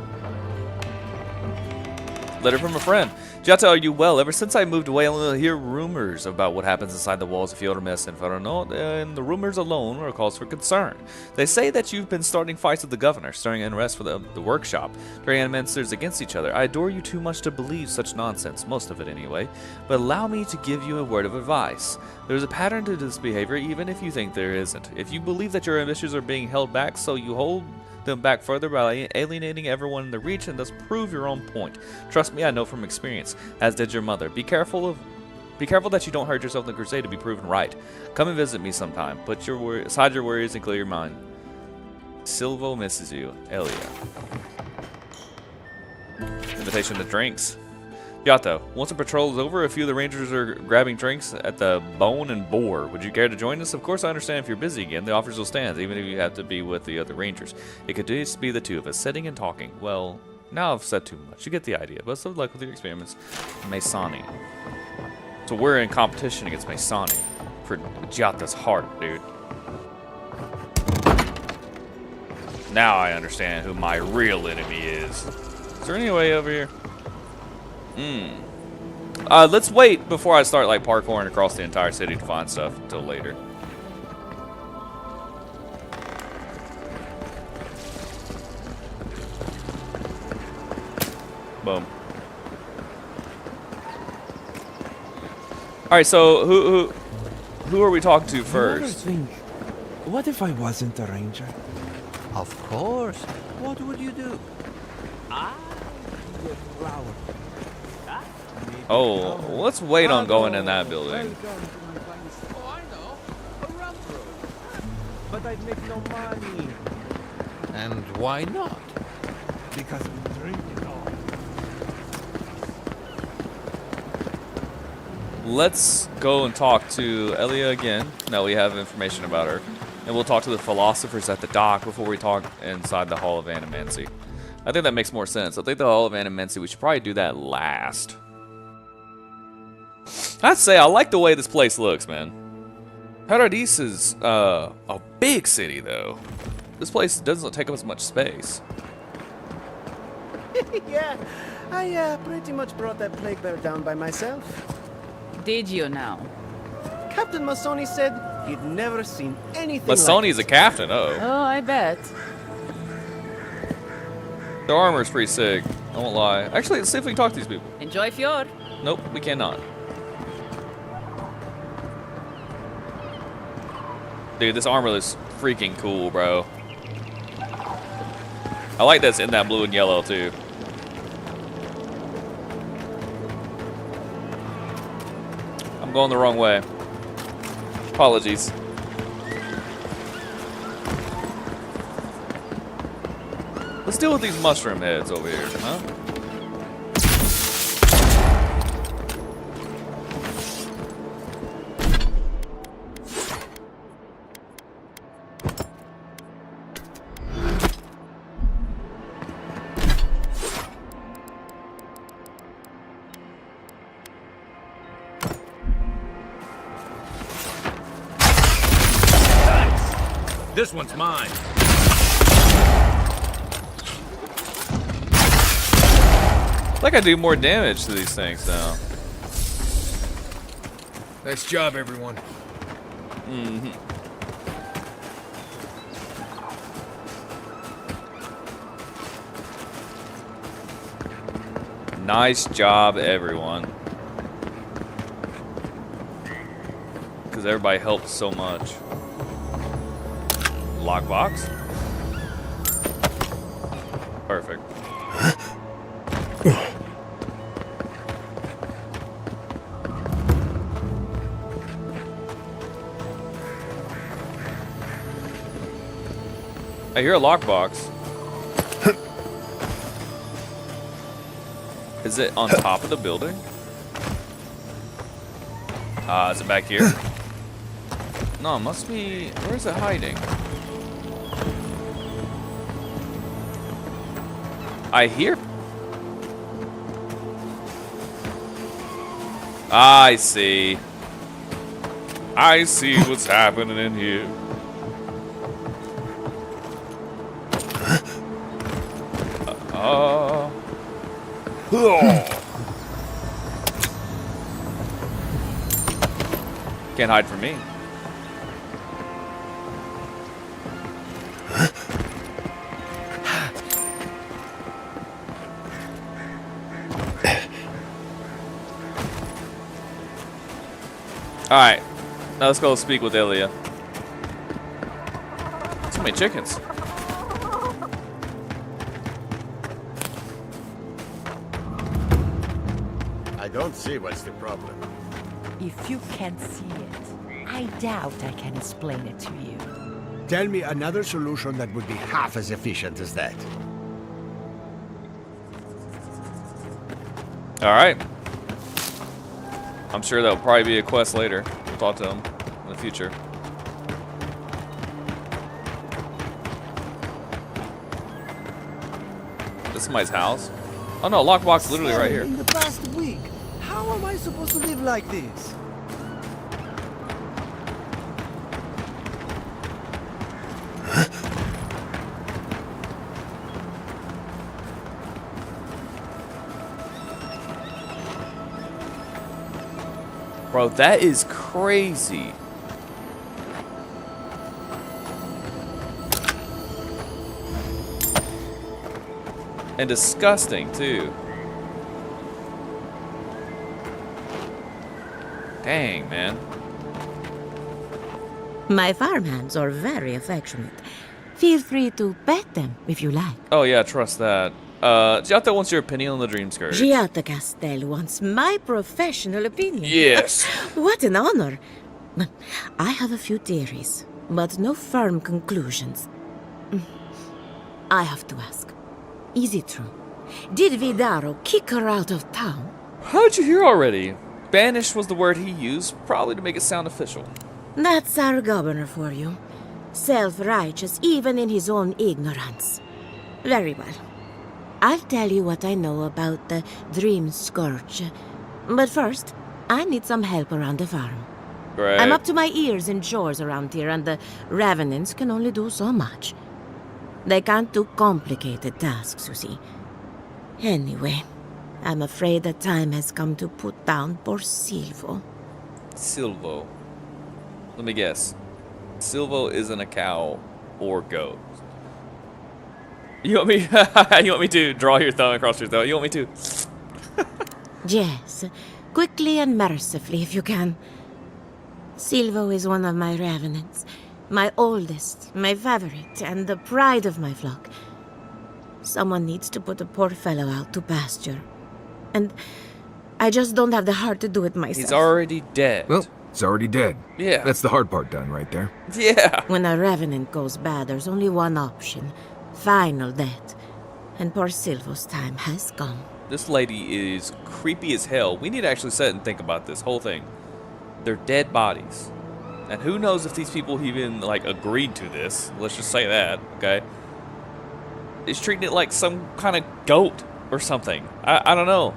Letter from a friend. Giotto, are you well? Ever since I moved away, I hear rumors about what happens inside the walls of Fiormes and Inferno, and the rumors alone are cause for concern. They say that you've been starting fights with the governor, stirring unrest for the workshop, turning animators against each other. I adore you too much to believe such nonsense, most of it anyway, but allow me to give you a word of advice. There's a pattern to this behavior, even if you think there isn't. If you believe that your ambitions are being held back, so you hold them back further by alienating everyone in the reach and thus prove your own point. Trust me, I know from experience, as did your mother. Be careful that you don't hurt yourself in the crusade to be proven right. Come and visit me sometime. Put aside your worries and clear your mind. Silvo misses you. Elia. Invitation to drinks. Giotto, once the patrol is over, a few of the rangers are grabbing drinks at the Bone and Boar. Would you care to join us? Of course, I understand if you're busy again. The offer still stands, even if you have to be with the other rangers. It could just be the two of us, sitting and talking. Well, now I've said too much. You get the idea. Best of luck with your experiments. Masani. So we're in competition against Masani for Giotto's heart, dude. Now I understand who my real enemy is. Is there any way over here? Let's wait before I start like parkouring across the entire city to find stuff until later. Boom. All right, so who are we talking to first? What if I wasn't a ranger? Of course. What would you do? Oh, let's wait on going in that building. Oh, I know. A railroad. But I'd make no money. And why not? Because I'm drinking all. Let's go and talk to Elia again. Now we have information about her. And we'll talk to the philosophers at the dock before we talk inside the Hall of Animancy. I think that makes more sense. I think the Hall of Animancy, we should probably do that last. I'd say I like the way this place looks, man. Paradis is a big city, though. This place doesn't take up as much space. Yeah, I pretty much brought that plague bear down by myself. Did you now? Captain Masoni said he'd never seen anything Masoni's like a captain, oh. Oh, I bet. Their armor's pretty sick, I won't lie. Actually, let's see if we can talk to these people. Enjoy Fjord. Nope, we cannot. Dude, this armor looks freaking cool, bro. I like that's in that blue and yellow, too. I'm going the wrong way. Apologies. Let's deal with these mushroom heads over here, huh? This one's mine. Like I do more damage to these things now. Nice job, everyone. Mm-hmm. Nice job, everyone. Because everybody helped so much. Lockbox. Perfect. I hear a lockbox. Is it on top of the building? Is it back here? No, it must be. Where is it hiding? I hear. I see. I see what's happening in here. Can't hide from me. Alright. Now let's go speak with Ilya. So many chickens. I don't see what's the problem. If you can't see it, I doubt I can explain it to you. Tell me another solution that would be half as efficient as that. Alright. I'm sure that'll probably be a quest later. We'll talk to him in the future. This is somebody's house. Oh no, lockbox literally right here. In the past week, how am I supposed to live like this? Bro, that is crazy. And disgusting, too. Dang, man. My farmhands are very affectionate. Feel free to pet them if you like. Oh, yeah, trust that. Giatta wants your opinion on the Dream Scourge. Giatta Castel wants my professional opinion. Yes. What an honor. I have a few theories, but no firm conclusions. I have to ask, is it true? Did Vidaro kick her out of town? How'd you hear already? Banished was the word he used, probably to make it sound official. That's our governor for you. Self-righteous even in his own ignorance. Very well. I'll tell you what I know about the Dream Scourge. But first, I need some help around the farm. Right. I'm up to my ears in chores around here, and the Revenants can only do so much. They can't do complicated tasks, you see. Anyway, I'm afraid the time has come to put down poor Silvo. Silvo. Let me guess. Silvo isn't a cow or goat. You want me? You want me to draw your thumb across your throat? You want me to? Yes, quickly and mercifully if you can. Silvo is one of my revenants, my oldest, my favorite, and the pride of my flock. Someone needs to put the poor fellow out to pasture. And I just don't have the heart to do it myself. He's already dead. Well, he's already dead. Yeah. That's the hard part done right there. Yeah. When a revenant goes bad, there's only one option. Final death. And poor Silvo's time has come. This lady is creepy as hell. We need to actually sit and think about this whole thing. They're dead bodies. And who knows if these people even, like, agreed to this. Let's just say that, okay? He's treating it like some kind of goat or something. I don't know.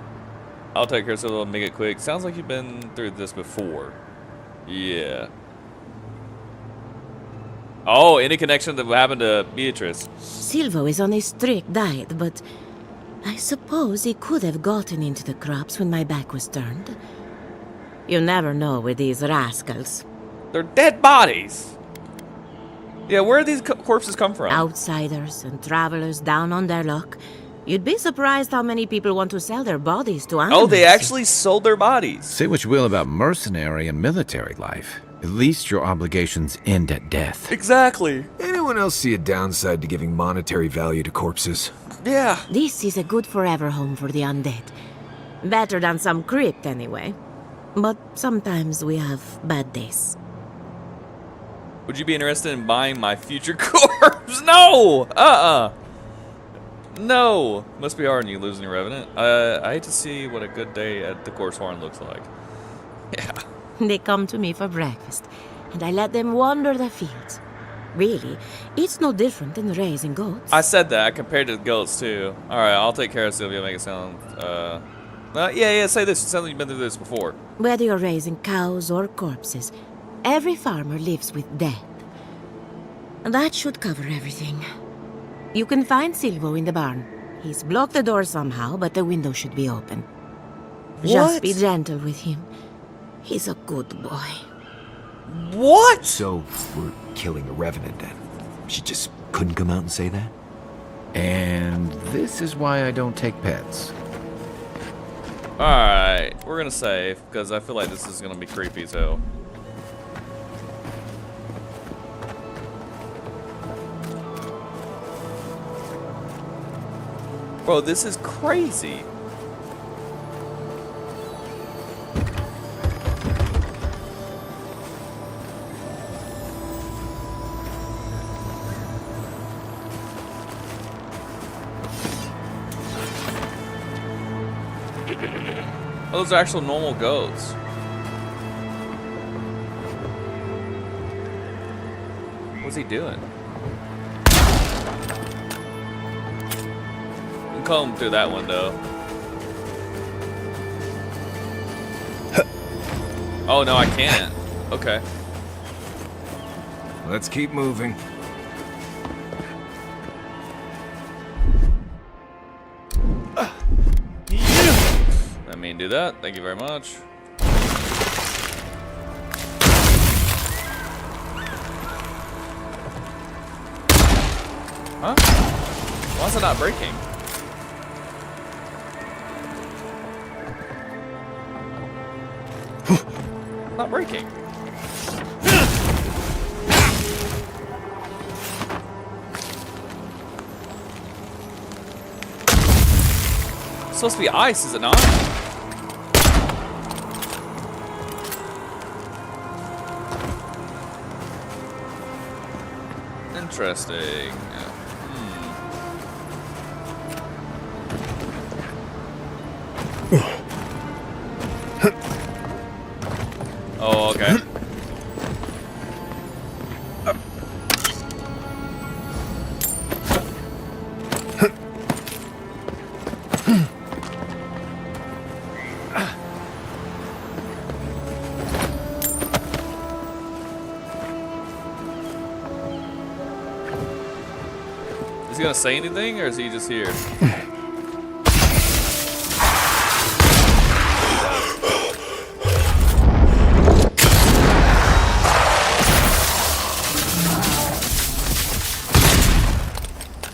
I'll take care of Silvo and make it quick. Sounds like you've been through this before. Yeah. Oh, any connection that happened to Beatrice? Silvo is on a strict diet, but I suppose he could have gotten into the crops when my back was turned. You never know with these rascals. They're dead bodies. Yeah, where do these corpses come from? Outsiders and travelers down on their luck. You'd be surprised how many people want to sell their bodies to animals. Oh, they actually sold their bodies. Say what you will about mercenary and military life. At least your obligations end at death. Exactly. Anyone else see a downside to giving monetary value to corpses? Yeah. This is a good forever home for the undead. Better than some crypt, anyway. But sometimes we have bad days. Would you be interested in buying my future corpse? No! No! Must be hard when you lose your revenant. I hate to see what a good day at the Corpse Horn looks like. Yeah. They come to me for breakfast, and I let them wander the fields. Really, it's no different than raising goats. I said that. I compared it to goats, too. Alright, I'll take care of Sylvia, make it sound, yeah, say this. It sounds like you've been through this before. Whether you're raising cows or corpses, every farmer lives with death. That should cover everything. You can find Silvo in the barn. He's blocked the door somehow, but the window should be open. What? Just be gentle with him. He's a good boy. What? So, we're killing a revenant then. She just couldn't come out and say that? And this is why I don't take pets. Alright, we're gonna save, because I feel like this is gonna be creepy as hell. Bro, this is crazy. Oh, those are actual normal goats. What's he doing? You can comb through that window. Oh no, I can't. Okay. Let's keep moving. I mean, do that. Thank you very much. Huh? Why is it not breaking? Not breaking. It's supposed to be ice, is it not? Interesting. Oh, okay. Is he gonna say anything, or is he just here?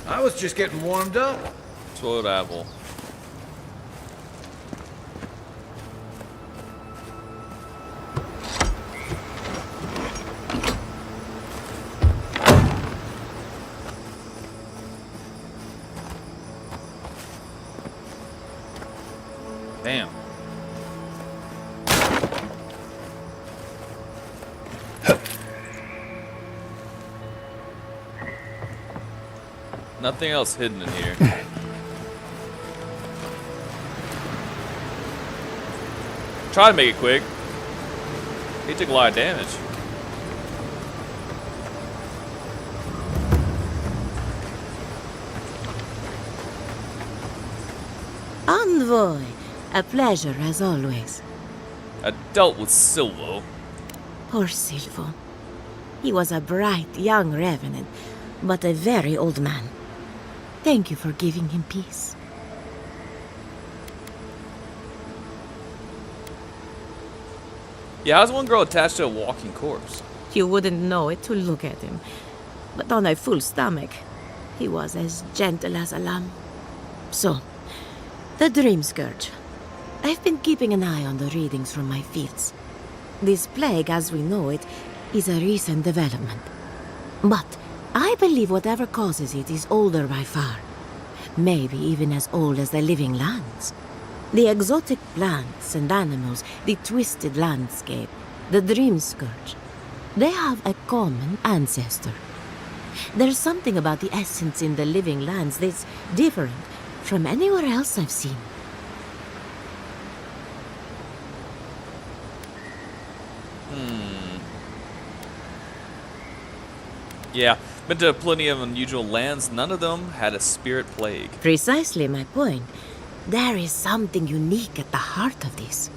I was just getting warmed up. Spoiled apple. Damn. Nothing else hidden in here. Try to make it quick. He took a lot of damage. Envoy, a pleasure as always. I dealt with Silvo. Poor Silvo. He was a bright young revenant, but a very old man. Thank you for giving him peace. Yeah, how's one girl attached to a walking corpse? You wouldn't know it to look at him. But on a full stomach, he was as gentle as a lamb. So, the Dream Scourge. I've been keeping an eye on the readings from my fields. This plague, as we know it, is a recent development. But I believe whatever causes it is older by far. Maybe even as old as the living lands. The exotic plants and animals, the twisted landscape, the Dream Scourge. They have a common ancestor. There's something about the essence in the living lands that's different from anywhere else I've seen. Yeah, been to plenty of unusual lands. None of them had a spirit plague. Precisely my point. There is something unique at the heart of this.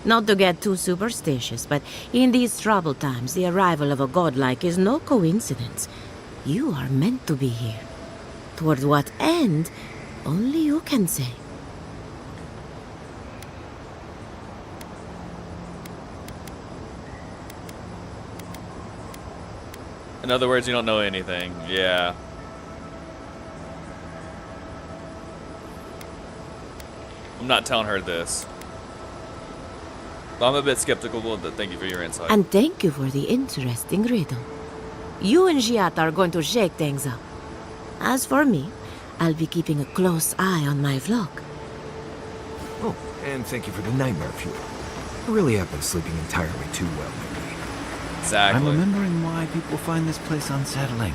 Not to get too superstitious, but in these troubled times, the arrival of a godlike is no coincidence. You are meant to be here. Toward what end, Only you can say. In other words, you don't know anything. Yeah. I'm not telling her this. But I'm a bit skeptical, but thank you for your insight. And thank you for the interesting riddle. You and Giat are going to shake things up. As for me, I'll be keeping a close eye on my flock. Oh, and thank you for the nightmare fuel. I really have been sleeping entirely too well lately. Exactly. I'm remembering why people find this place unsettling.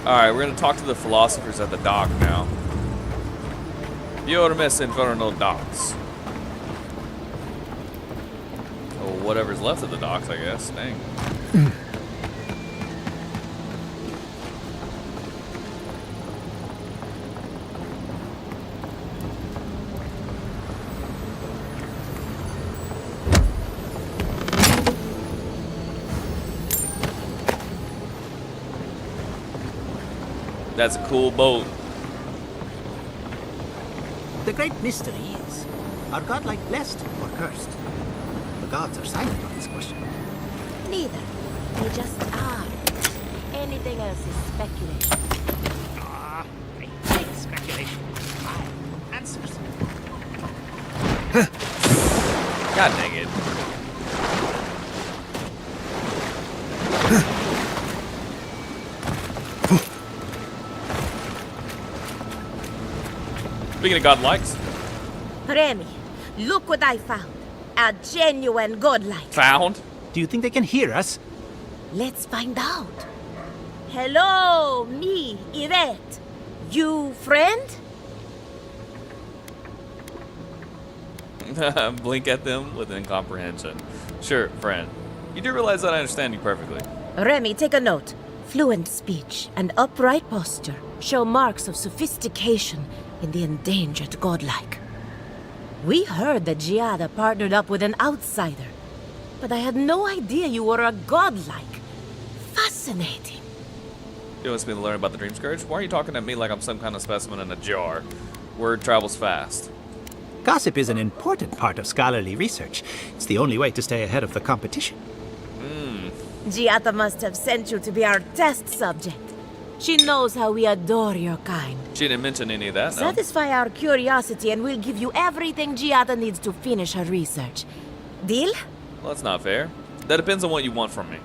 Alright, we're gonna talk to the philosophers at the dock now. Eora Infernal Docks. Or whatever's left of the docks, I guess. Dang. That's a cool boat. The great mystery is, are godlike blessed or cursed? The gods are silent on this question. Neither. They just are. Anything else is speculation. Ah, I hate speculation. I want answers. God dang it. Speaking of godlikes. Remy, look what I found. A genuine godlike. Found? Do you think they can hear us? Let's find out. Hello, me, Yvette. You friend? Blink at them with incomprehension. Sure, friend. You do realize that I understand you perfectly. Remy, take a note. Fluent speech and upright posture show marks of sophistication in the endangered godlike. We heard that Giada partnered up with an outsider, but I had no idea you were a godlike. Fascinating. You want me to learn about the Dream Scourge? Why are you talking to me like I'm some kind of specimen in a jar? Word travels fast. Gossip is an important part of scholarly research. It's the only way to stay ahead of the competition. Giada must have sent you to be our test subject. She knows how we adore your kind. She didn't mention any of that, no. Satisfy our curiosity and we'll give you everything Giada needs to finish her research. Deal? Well, that's not fair. That depends on what you want from me.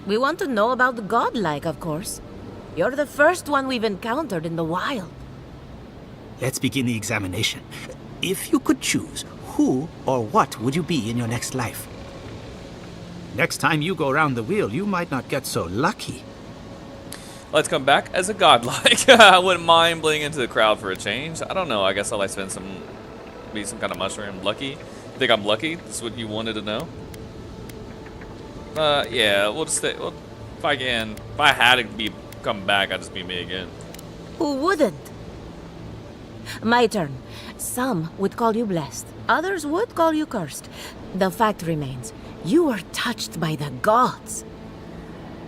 We want to know about the godlike, of course. You're the first one we've encountered in the wild. Let's begin the examination. If you could choose, who or what would you be in your next life? Next time you go around the wheel, you might not get so lucky. Let's come back as a godlike. I wouldn't mind blending into the crowd for a change. I don't know. I guess I'll like spend be some kind of mushroom. Lucky? You think I'm lucky? That's what you wanted to know? Yeah, we'll just stay. Well, if I had to come back, I'd just be me again. Who wouldn't? My turn. Some would call you blessed. Others would call you cursed. The fact remains, you were touched by the gods.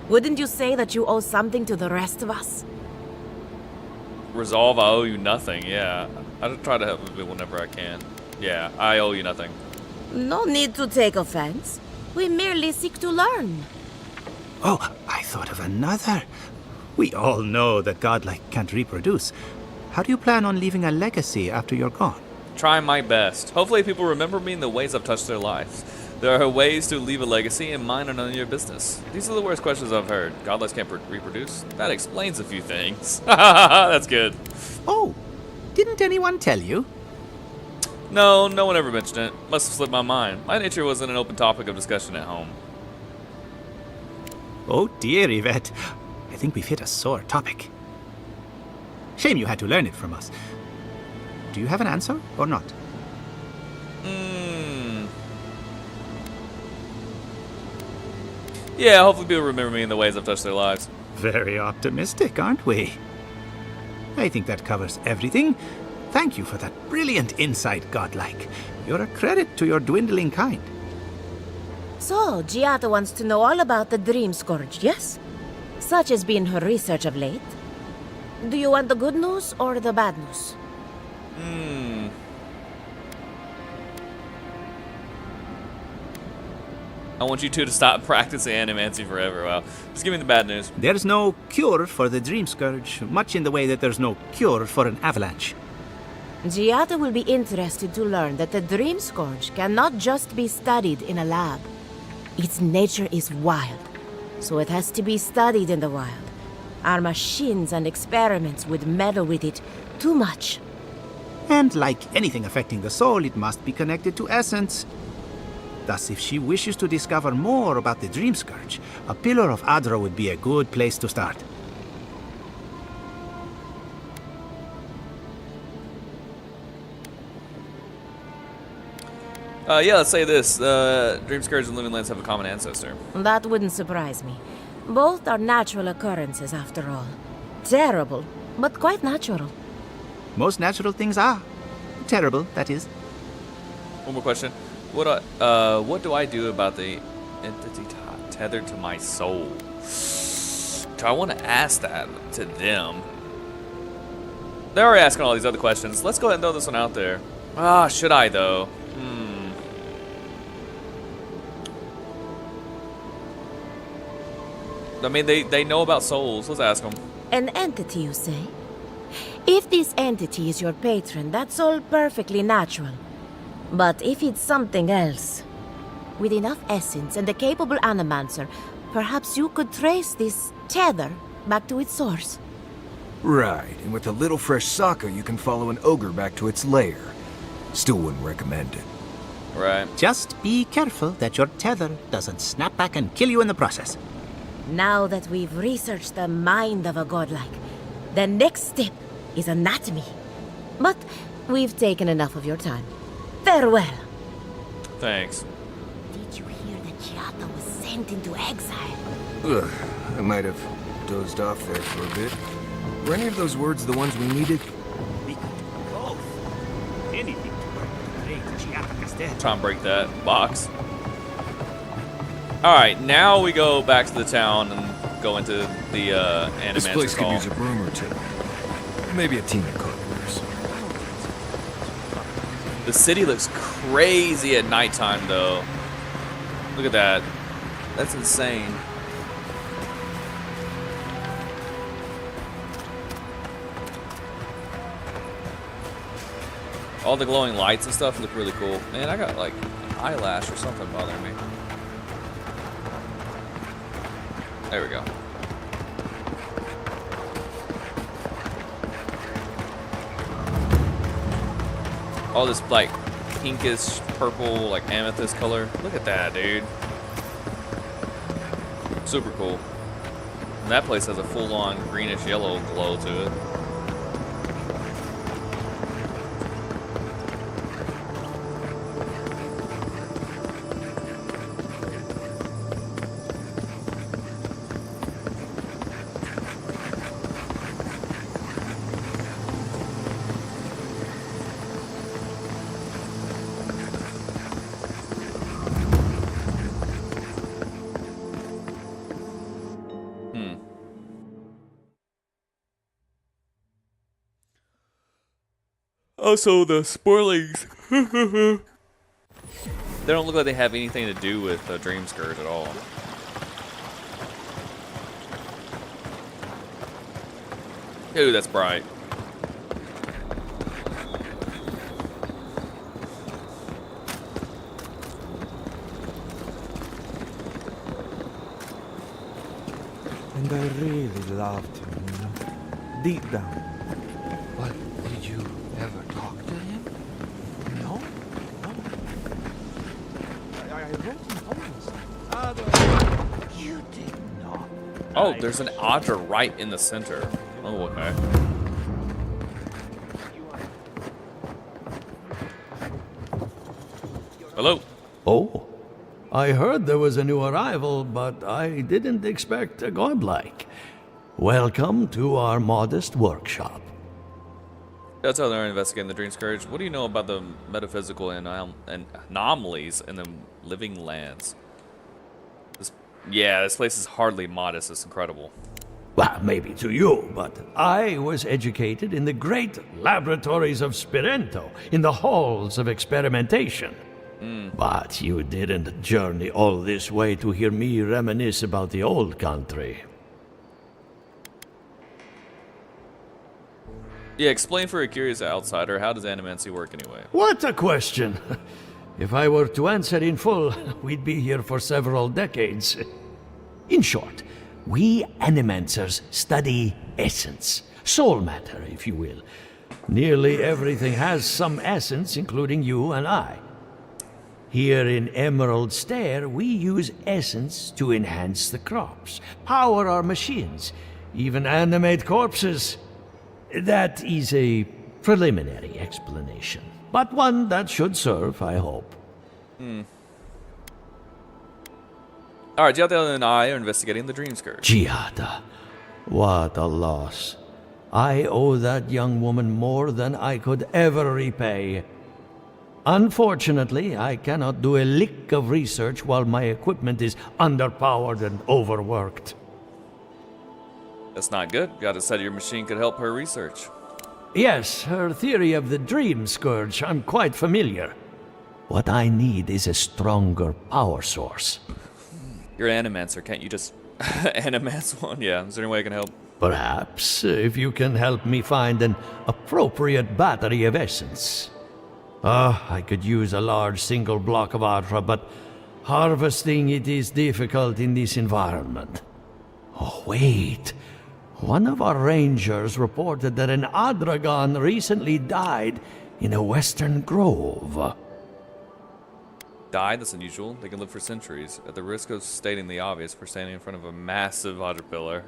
Wouldn't you say that you owe something to the rest of us? Resolve, I owe you nothing, yeah. I try to help people whenever I can. Yeah, I owe you nothing. No need to take offense. We merely seek to learn. Oh, I thought of another. We all know that godlike can't reproduce. How do you plan on leaving a legacy after you're gone? Try my best. Hopefully people remember me in the ways I've touched their lives. There are ways to leave a legacy, and mine are none of your business. These are the worst questions I've heard. Godless can't reproduce? That explains a few things. That's good. Oh, didn't anyone tell you? No, no one ever mentioned it. Must have slipped my mind. My nature wasn't an open topic of discussion at home. Oh dear, Yvette. I think we've hit a sore topic. Shame you had to learn it from us. Do you have an answer or not? Yeah, hopefully people remember me in the ways I've touched their lives. Very optimistic, aren't we? I think that covers everything. Thank you for that brilliant insight, godlike. You're a credit to your dwindling kind. So, Giata wants to know all about the Dream Scourge, yes? Such has been her research of late. Do you want the good news or the bad news? I want you two to stop practicing animancy forever. Wow. Just give me the bad news. There's no cure for the Dream Scourge, much in the way that there's no cure for an avalanche. Giata will be interested to learn that the Dream Scourge cannot just be studied in a lab. Its nature is wild, so it has to be studied in the wild. Our machines and experiments would meddle with it too much. And like anything affecting the soul, it must be connected to essence. Thus, if she wishes to discover more about the Dream Scourge, a Pillar of Adra would be a good place to start. Yeah, let's say this. Dream Scourge and Living Lands have a common ancestor. That wouldn't surprise me. Both are natural occurrences, after all. Terrible, but quite natural. Most natural things are. Terrible, that is. One more question. What do I do about the entity tethered to my soul? Do I want to ask that to them? They're already asking all these other questions. Let's go ahead and throw this one out there. Ah, should I though? I mean, they know about souls. Let's ask them. An entity, you say? If this entity is your patron, that's all perfectly natural. But if it's something else, with enough essence and a capable animancer, perhaps you could trace this tether back to its source. Right, and with a little fresh sake, you can follow an ogre back to its lair. Still wouldn't recommend it. Right. Just be careful that your tether doesn't snap back and kill you in the process. Now that we've researched the mind of a godlike, the next step is anatomy. But we've taken enough of your time. Farewell. Thanks. Did you hear that Giata was sent into exile? Ugh, I might have dozed off there for a bit. Were any of those words the ones we needed? We could do both. Anything to break Giata Castel. Try and break that box. Alright, now we go back to the town and go into the Animancer This place could Hall. use a broom or two. Maybe a team of carpenters. The city looks crazy at nighttime, though. Look at that. That's insane. All the glowing lights and stuff look really cool. Man, I got like an eyelash or something bothering me. There we go. All this like pinkish purple, like amethyst color. Look at that, dude. Super cool. And that place has a full-on greenish yellow glow to it. Also, the spoilings. They don't look like they have anything to do with Dream Scourge at all. Ooh, that's bright. And I really loved him, you know, deep down. Well, did you ever talk to him? No? I wrote him poems. You did not. Oh, there's an otter right in the center. Oh, okay. Hello. Oh, I heard there was a new arrival, but I didn't expect a godlike. Welcome to our modest workshop. That's how they're investigating the Dream Scourge. What do you know about the metaphysical and anomalies in the living lands? Yeah, this place is hardly modest. It's incredible. Well, maybe to you, but I was educated in the great laboratories of Spirento, in the halls of experimentation. But you didn't journey all this way to hear me reminisce about the old country. Yeah, explain for a curious outsider, how does animancy work anyway? What a question! If I were to answer in full, we'd be here for several decades. In short, we animancers study essence, soul matter, if you will. Nearly everything has some essence, including you and I. Here in Emerald Stair, we use essence to enhance the crops, power our machines, even animate corpses. That is a preliminary explanation, but one that should serve, I hope. Alright, Giada and I are investigating the Dream Scourge. Giada, what a loss. I owe that young woman more than I could ever repay. Unfortunately, I cannot do a lick of research while my equipment is underpowered and overworked. That's not good. Giada said your machine could help her research. Yes, her theory of the Dream Scourge, I'm quite familiar. What I need is a stronger power source. You're an animancer, can't you just animance one? Yeah, is there any way I can help? Perhaps, if you can help me find an appropriate battery of essence. I could use a large single block of Atra, but harvesting it is difficult in this environment. Oh, wait. One of our rangers reported that an Adragon recently died in a western grove. Died? That's unusual. They can live for centuries. At the risk of stating the obvious, we're standing in front of a massive Adra pillar.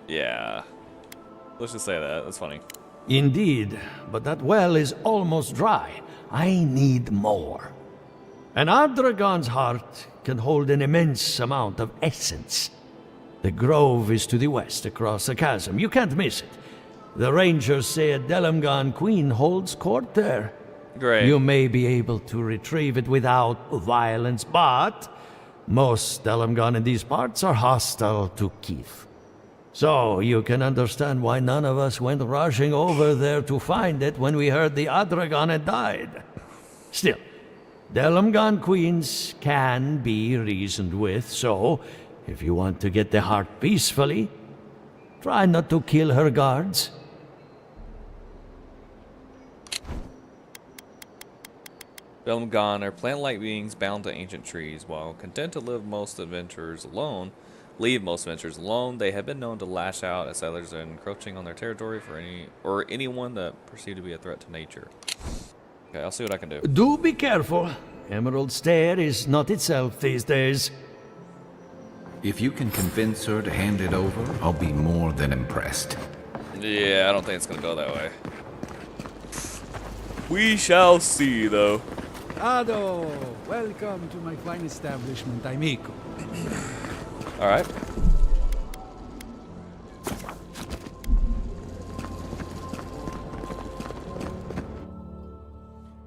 Yeah. Let's just say that. That's funny. Indeed, but that well is almost dry. I need more. An Adragon's heart can hold an immense amount of essence. The grove is to the west, across the chasm. You can't miss it. The rangers say a Delamgan queen holds court there. Great. You may be able to retrieve it without violence, but most Delamgan in these parts are hostile to Keith. So you can understand why none of us went rushing over there to find it when we heard the Adragon had died. Still, Delamgan queens can be reasoned with, so if you want to get the heart peacefully, try not to kill her guards. Delamgan are plant-like beings bound to ancient trees. While content to leave most adventurers alone, they have been known to lash out at settlers encroaching on their territory for anyone that perceived to be a threat to nature. Okay, I'll see what I can do. Do be careful. Emerald Stair is not itself these days. If you can convince her to hand it over, I'll be more than impressed. Yeah, I don't think it's gonna go that way. We shall see, though. Ado, welcome to my fine establishment, amico. Alright.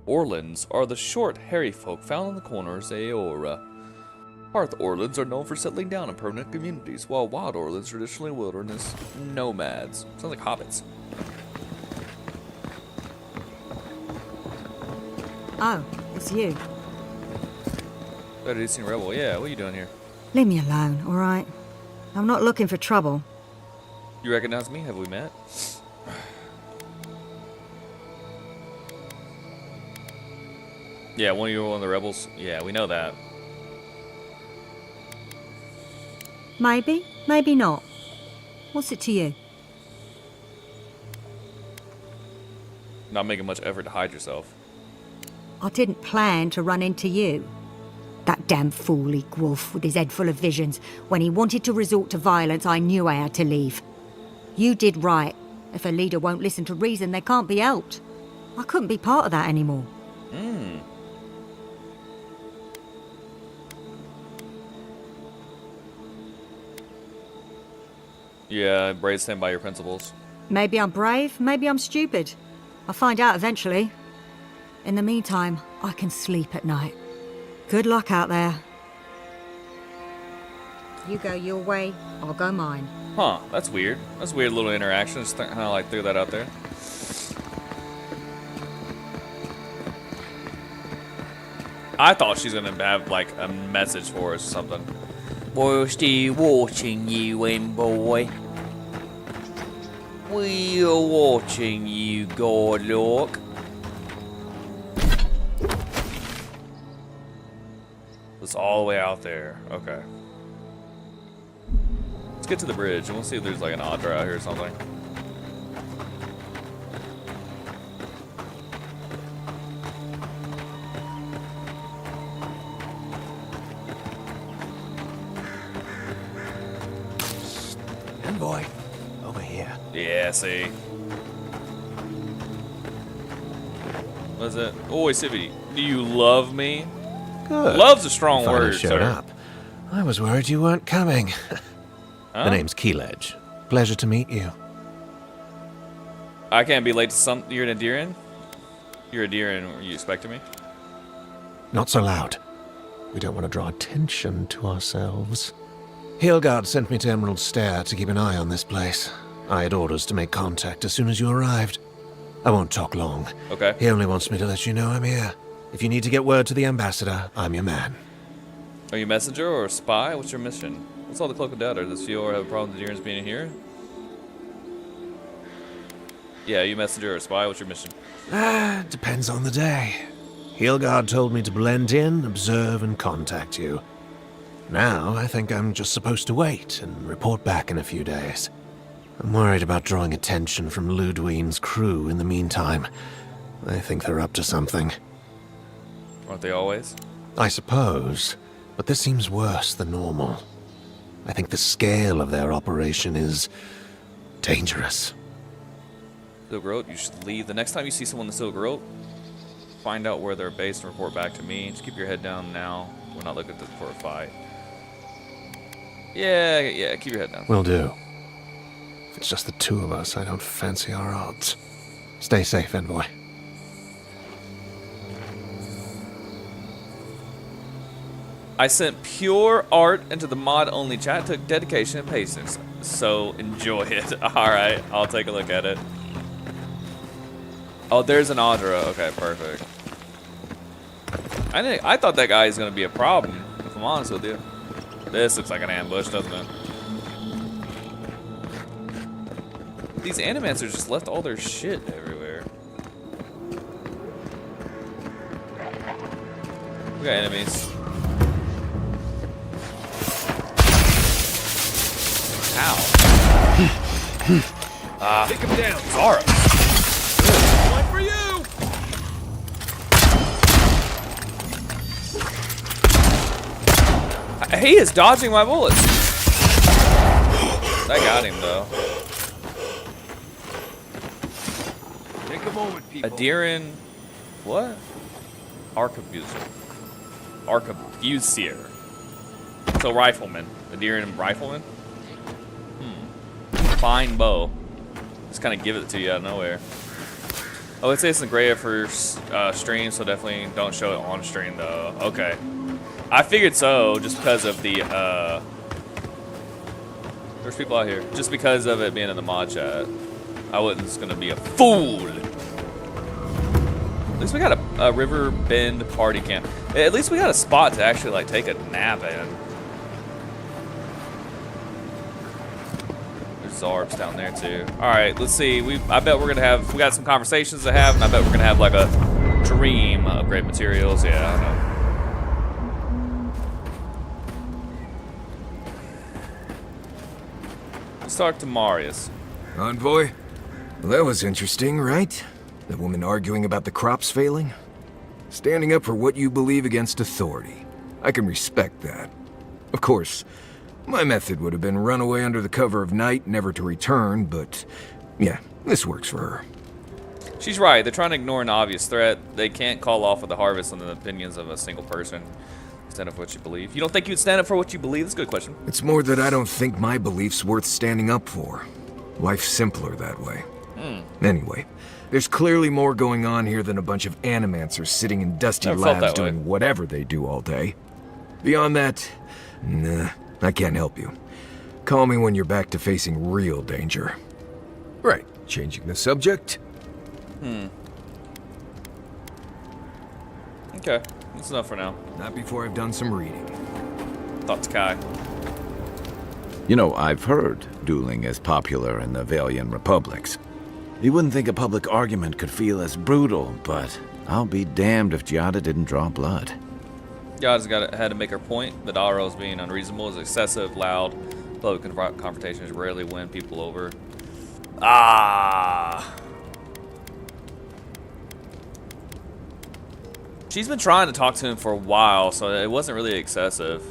Orlands are the short, hairy folk found in the corners of Eora. Hearth Orlands are known for settling down in permanent communities, while wild Orlands are traditionally wilderness nomads. Sounds like hobbits. Oh, it's you. Better decent rebel. Yeah, what are you doing here? Leave me alone, all right? I'm not looking for trouble. You recognize me? Have we met? Yeah, one of you were one of the rebels. Yeah, we know that. Maybe, maybe not. What's it to you? Not making much effort to hide yourself. I didn't plan to run into you. That damn fool Gwolf with his head full of visions. When he wanted to resort to violence, I knew I had to leave. You did right. If a leader won't listen to reason, they can't be helped. I couldn't be part of that anymore. Yeah, brave stand by your principles. Maybe I'm brave, maybe I'm stupid. I'll find out eventually. In the meantime, I can sleep at night. Good luck out there. You go your way, I'll go mine. Huh, that's weird. That's a weird little interaction. Just kind of like threw that out there. I thought she's gonna have like a message for us or something. We're still watching you, boy. We're watching you, God, look. It's all the way out there. Okay. Let's get to the bridge and we'll see if there's like an Audra out here or something. Envoy, over here. Yeah, see. What is it? Oi, Civi, do you love me? Good. Love's a strong Finally word, showed sir. up. I was worried you weren't coming. Huh? The name's Keeledge. Pleasure to meet you. I can't be late to some. You're an Adirian? You're a Adirian. Are you expecting me? Not so loud. We don't want to draw attention to ourselves. Hilgard sent me to Emerald Stair to keep an eye on this place. I had orders to make contact as soon as you arrived. I won't talk long. Okay. He only wants me to let you know I'm here. If you need to get word to the ambassador, I'm your man. Are you a messenger or a spy? What's your mission? What's all the cloak of doubt? Does Eora have a problem with the Adirians being in here? Yeah, are you a messenger or a spy? What's your mission? Depends on the day. Hilgard told me to blend in, observe, and contact you. Now, I think I'm just supposed to wait and report back in a few days. I'm worried about drawing attention from Ludwine's crew in the meantime. I think they're up to something. Aren't they always? I suppose, but this seems worse than normal. I think the scale of their operation is dangerous. Silk Road, you should leave. The next time you see someone in the Silk Road, find out where they're based and report back to me. Just keep your head down now. We're not looking for a fight. Yeah, keep your head down. Will do. If it's just the two of us, I don't fancy our odds. Stay safe, Envoy. I sent pure art into the mod-only chat. Took dedication and patience. So enjoy it. Alright, I'll take a look at it. Oh, there's an Audra. Okay, perfect. I thought that guy is going to be a problem, if I'm honest with you. This looks like an ambush, doesn't it? These animancers just left all their shit everywhere. We got enemies. How? Take him down. Zara. One for you. He is dodging my bullets. That got him though. Take a moment, people. Adirian, what? Arquebusier. Arquebusier. So rifleman. Adirian rifleman. Fine bow. Just kind of give it to you out of nowhere. I would say it's in the gray for stream, so definitely don't show it on stream though. Okay. I figured so, just because of the there's people out here. Just because of it being in the mod chat. I wasn't just gonna be a fool. At least we got a river bend party camp. At least we got a spot to actually like take a nap in. Zarps down there too. All right, let's see. I bet we got some conversations to have, and I bet we're gonna have like a dream of great materials. Yeah, I know. Let's talk to Marius. Envoy? Well, that was interesting, right? The woman arguing about the crops failing? Standing up for what you believe against authority. I can respect that. Of course, my method would have been run away under the cover of night, never to return, but yeah, this works for her. She's right. They're trying to ignore an obvious threat. They can't call off with the harvest on the opinions of a single person. Stand up for what you believe. You don't think you'd stand up for what you believe? That's a good question. It's more that I don't think my belief's worth standing up for. Life's simpler that way. Anyway, There's clearly more going on here than a bunch of animancers sitting in dusty Never felt labs that way. doing whatever they do all day. Beyond that, nah, I can't help you. Call me when you're back to facing real danger. Right, changing the subject. Okay, that's enough for now. Not before I've done some reading. Thoughts, Kai. You know, I've heard dueling is popular in the Valian republics. You wouldn't think a public argument could feel as brutal, but I'll be damned if Giada didn't draw blood. Giada's had to make her point. Vidaro's being unreasonable, is excessive, loud. Public confrontations rarely win people over. Ah. She's been trying to talk to him for a while, so it wasn't really excessive.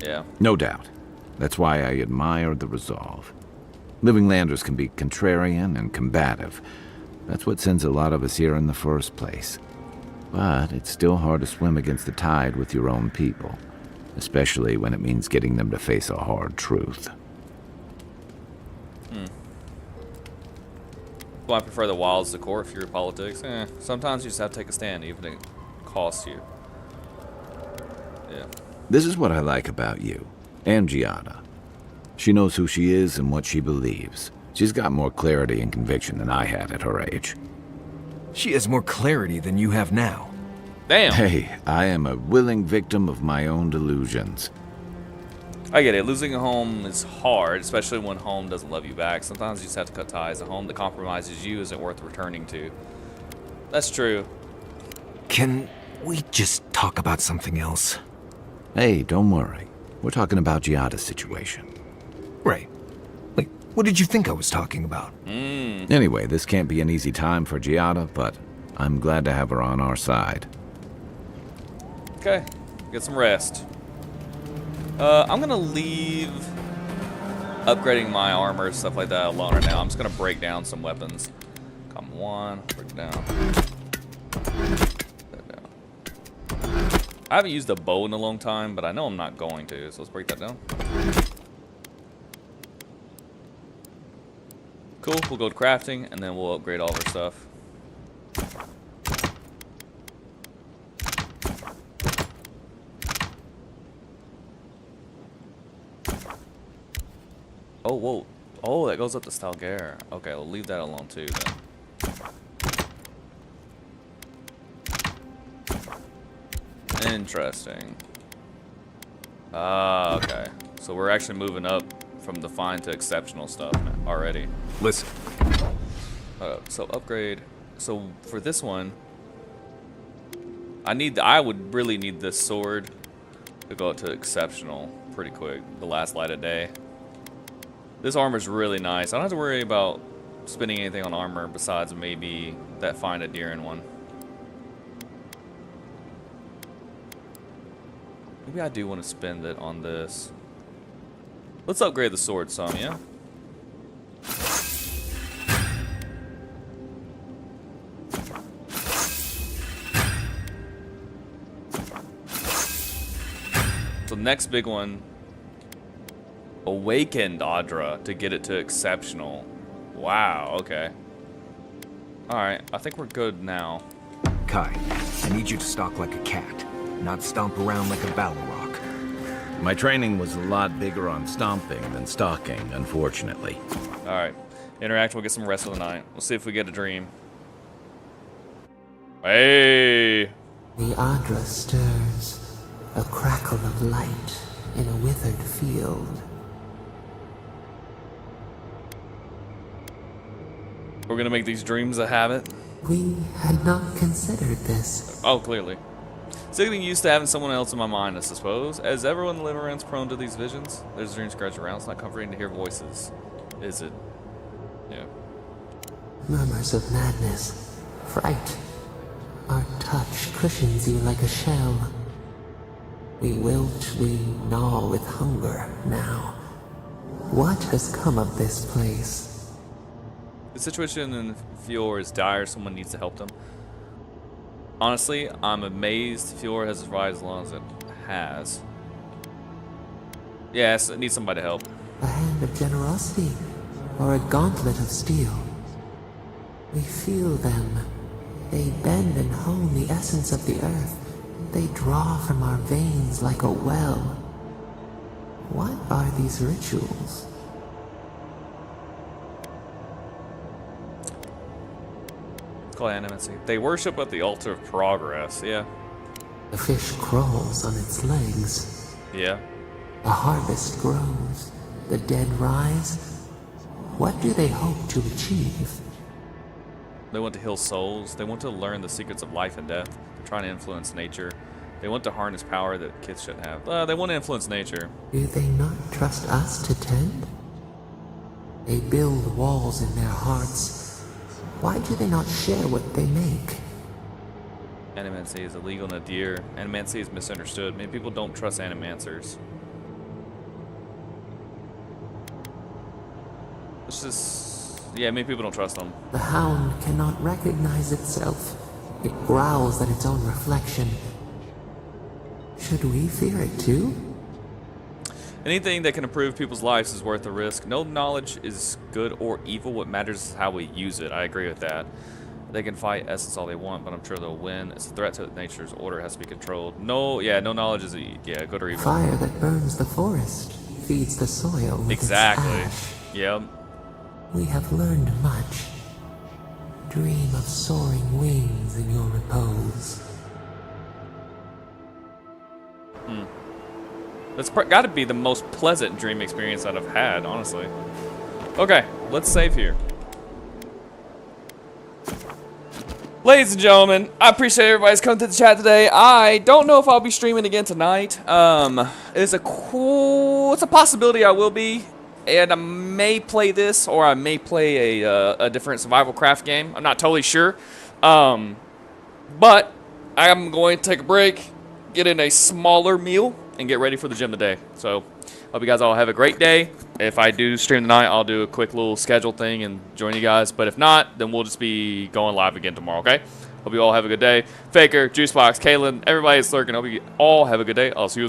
Yeah. No doubt. That's why I admire the resolve. Living Landers can be contrarian and combative. That's what sends a lot of us here in the first place. But it's still hard to swim against the tide with your own people, especially when it means getting them to face a hard truth. Well, I prefer the wilds to court for your politics. Sometimes you just have to take a stand, even if it costs you. Yeah. This is what I like about you, and Giada. She knows who she is and what she believes. She's got more clarity and conviction than I had at her age. She has more clarity than you have now. Damn. Hey, I am a willing victim of my own delusions. I get it. Losing a home is hard, especially when home doesn't love you back. Sometimes you just have to cut ties. A home that compromises you isn't worth returning to. That's true. Can we just talk about something else? Hey, don't worry. We're talking about Giada's situation. Right. Wait, what did you think I was talking about? Anyway, this can't be an easy time for Giada, but I'm glad to have her on our side. Okay, get some rest. I'm gonna leave upgrading my armor, stuff like that alone right now. I'm just gonna break down some weapons. Come on, break down. I haven't used a bow in a long time, but I know I'm not going to, so let's break that down. Cool, we'll go to crafting, and then we'll upgrade all of our stuff. Oh, whoa. Oh, that goes up to Stalgare. Okay, we'll leave that alone too then. Interesting. Okay. So we're actually moving up from the fine to exceptional stuff already. Listen. So upgrade. So for this one, I would really need this sword to go up to exceptional pretty quick. The last light of day. This armor's really nice. I don't have to worry about spending anything on armor besides maybe that Find a Deer in one. Maybe I do want to spend it on this. Let's upgrade the sword some, yeah? So next big one, Awakened Audra to get it to exceptional. Wow, okay. Alright, I think we're good now. Kai, I need you to stalk like a cat, not stomp around like a Balrog. My training was a lot bigger on stomping than stalking, unfortunately. Alright, interact, we'll get some rest of the night. We'll see if we get a dream. Hey! The Audra stirs, a crackle of light in a withered field. We're gonna make these dreams a habit. We had not considered this. Oh, clearly. Still getting used to having someone else in my mind, I suppose. As everyone living around's prone to these visions, there's dreams scratch around. It's not comforting to hear voices, is it? Yeah. Murmurs of madness, fright. Our touch cushions you like a shell. We wilt, we gnaw with hunger now. What has come of this place? The situation in Fior is dire. Someone needs to help them. Honestly, I'm amazed Fior has survived as long as it has. Yes, it needs somebody to help. A hand of generosity, or a gauntlet of steel? We feel them. They bend and hone the essence of the earth. They draw from our veins like a well. What are these rituals? It's called animacy. They worship at the altar of progress, yeah. The fish crawls on its legs. Yeah. The harvest grows. The dead rise. What do they hope to achieve? They want to heal souls. They want to learn the secrets of life and death. They're trying to influence nature. They want to harness power that kids shouldn't have. They want to influence nature. Do they not trust us to tend? They build walls in their hearts. Why do they not share what they make? Animancy is illegal in Nadir. Animancy is misunderstood. Many people don't trust animancers. It's just... yeah, many people don't trust them. The hound cannot recognize itself. It growls at its own reflection. Should we fear it too? Anything that can improve people's lives is worth the risk. No knowledge is good or evil. What matters is how we use it. I agree with that. They can fight essence all they want, but I'm sure they'll win. It's a threat to nature's order. It has to be controlled. No knowledge is good or evil. Fire that burns the forest feeds the soil with exactly. its ash. Yep. We have learned much. Dream of soaring wings in your repose. That's got to be the most pleasant dream experience that I've had, honestly. Okay, let's save here. Ladies and gentlemen, I appreciate everybody's coming to the chat today. I don't know if I'll be streaming again tonight. It's a possibility I will be, and I may play this or I may play a different survival craft game. I'm not totally sure, but I'm going to take a break, get in a smaller meal, and get ready for the gym today. So, hope you guys all have a great day. If I do stream tonight, I'll do a quick little schedule thing and join you guys. But if not, then we'll just be going live again tomorrow, okay? Hope you all have a good day. Faker, Juicebox, Kalen, everybody that's lurking, hope you all have a good day. I'll see you.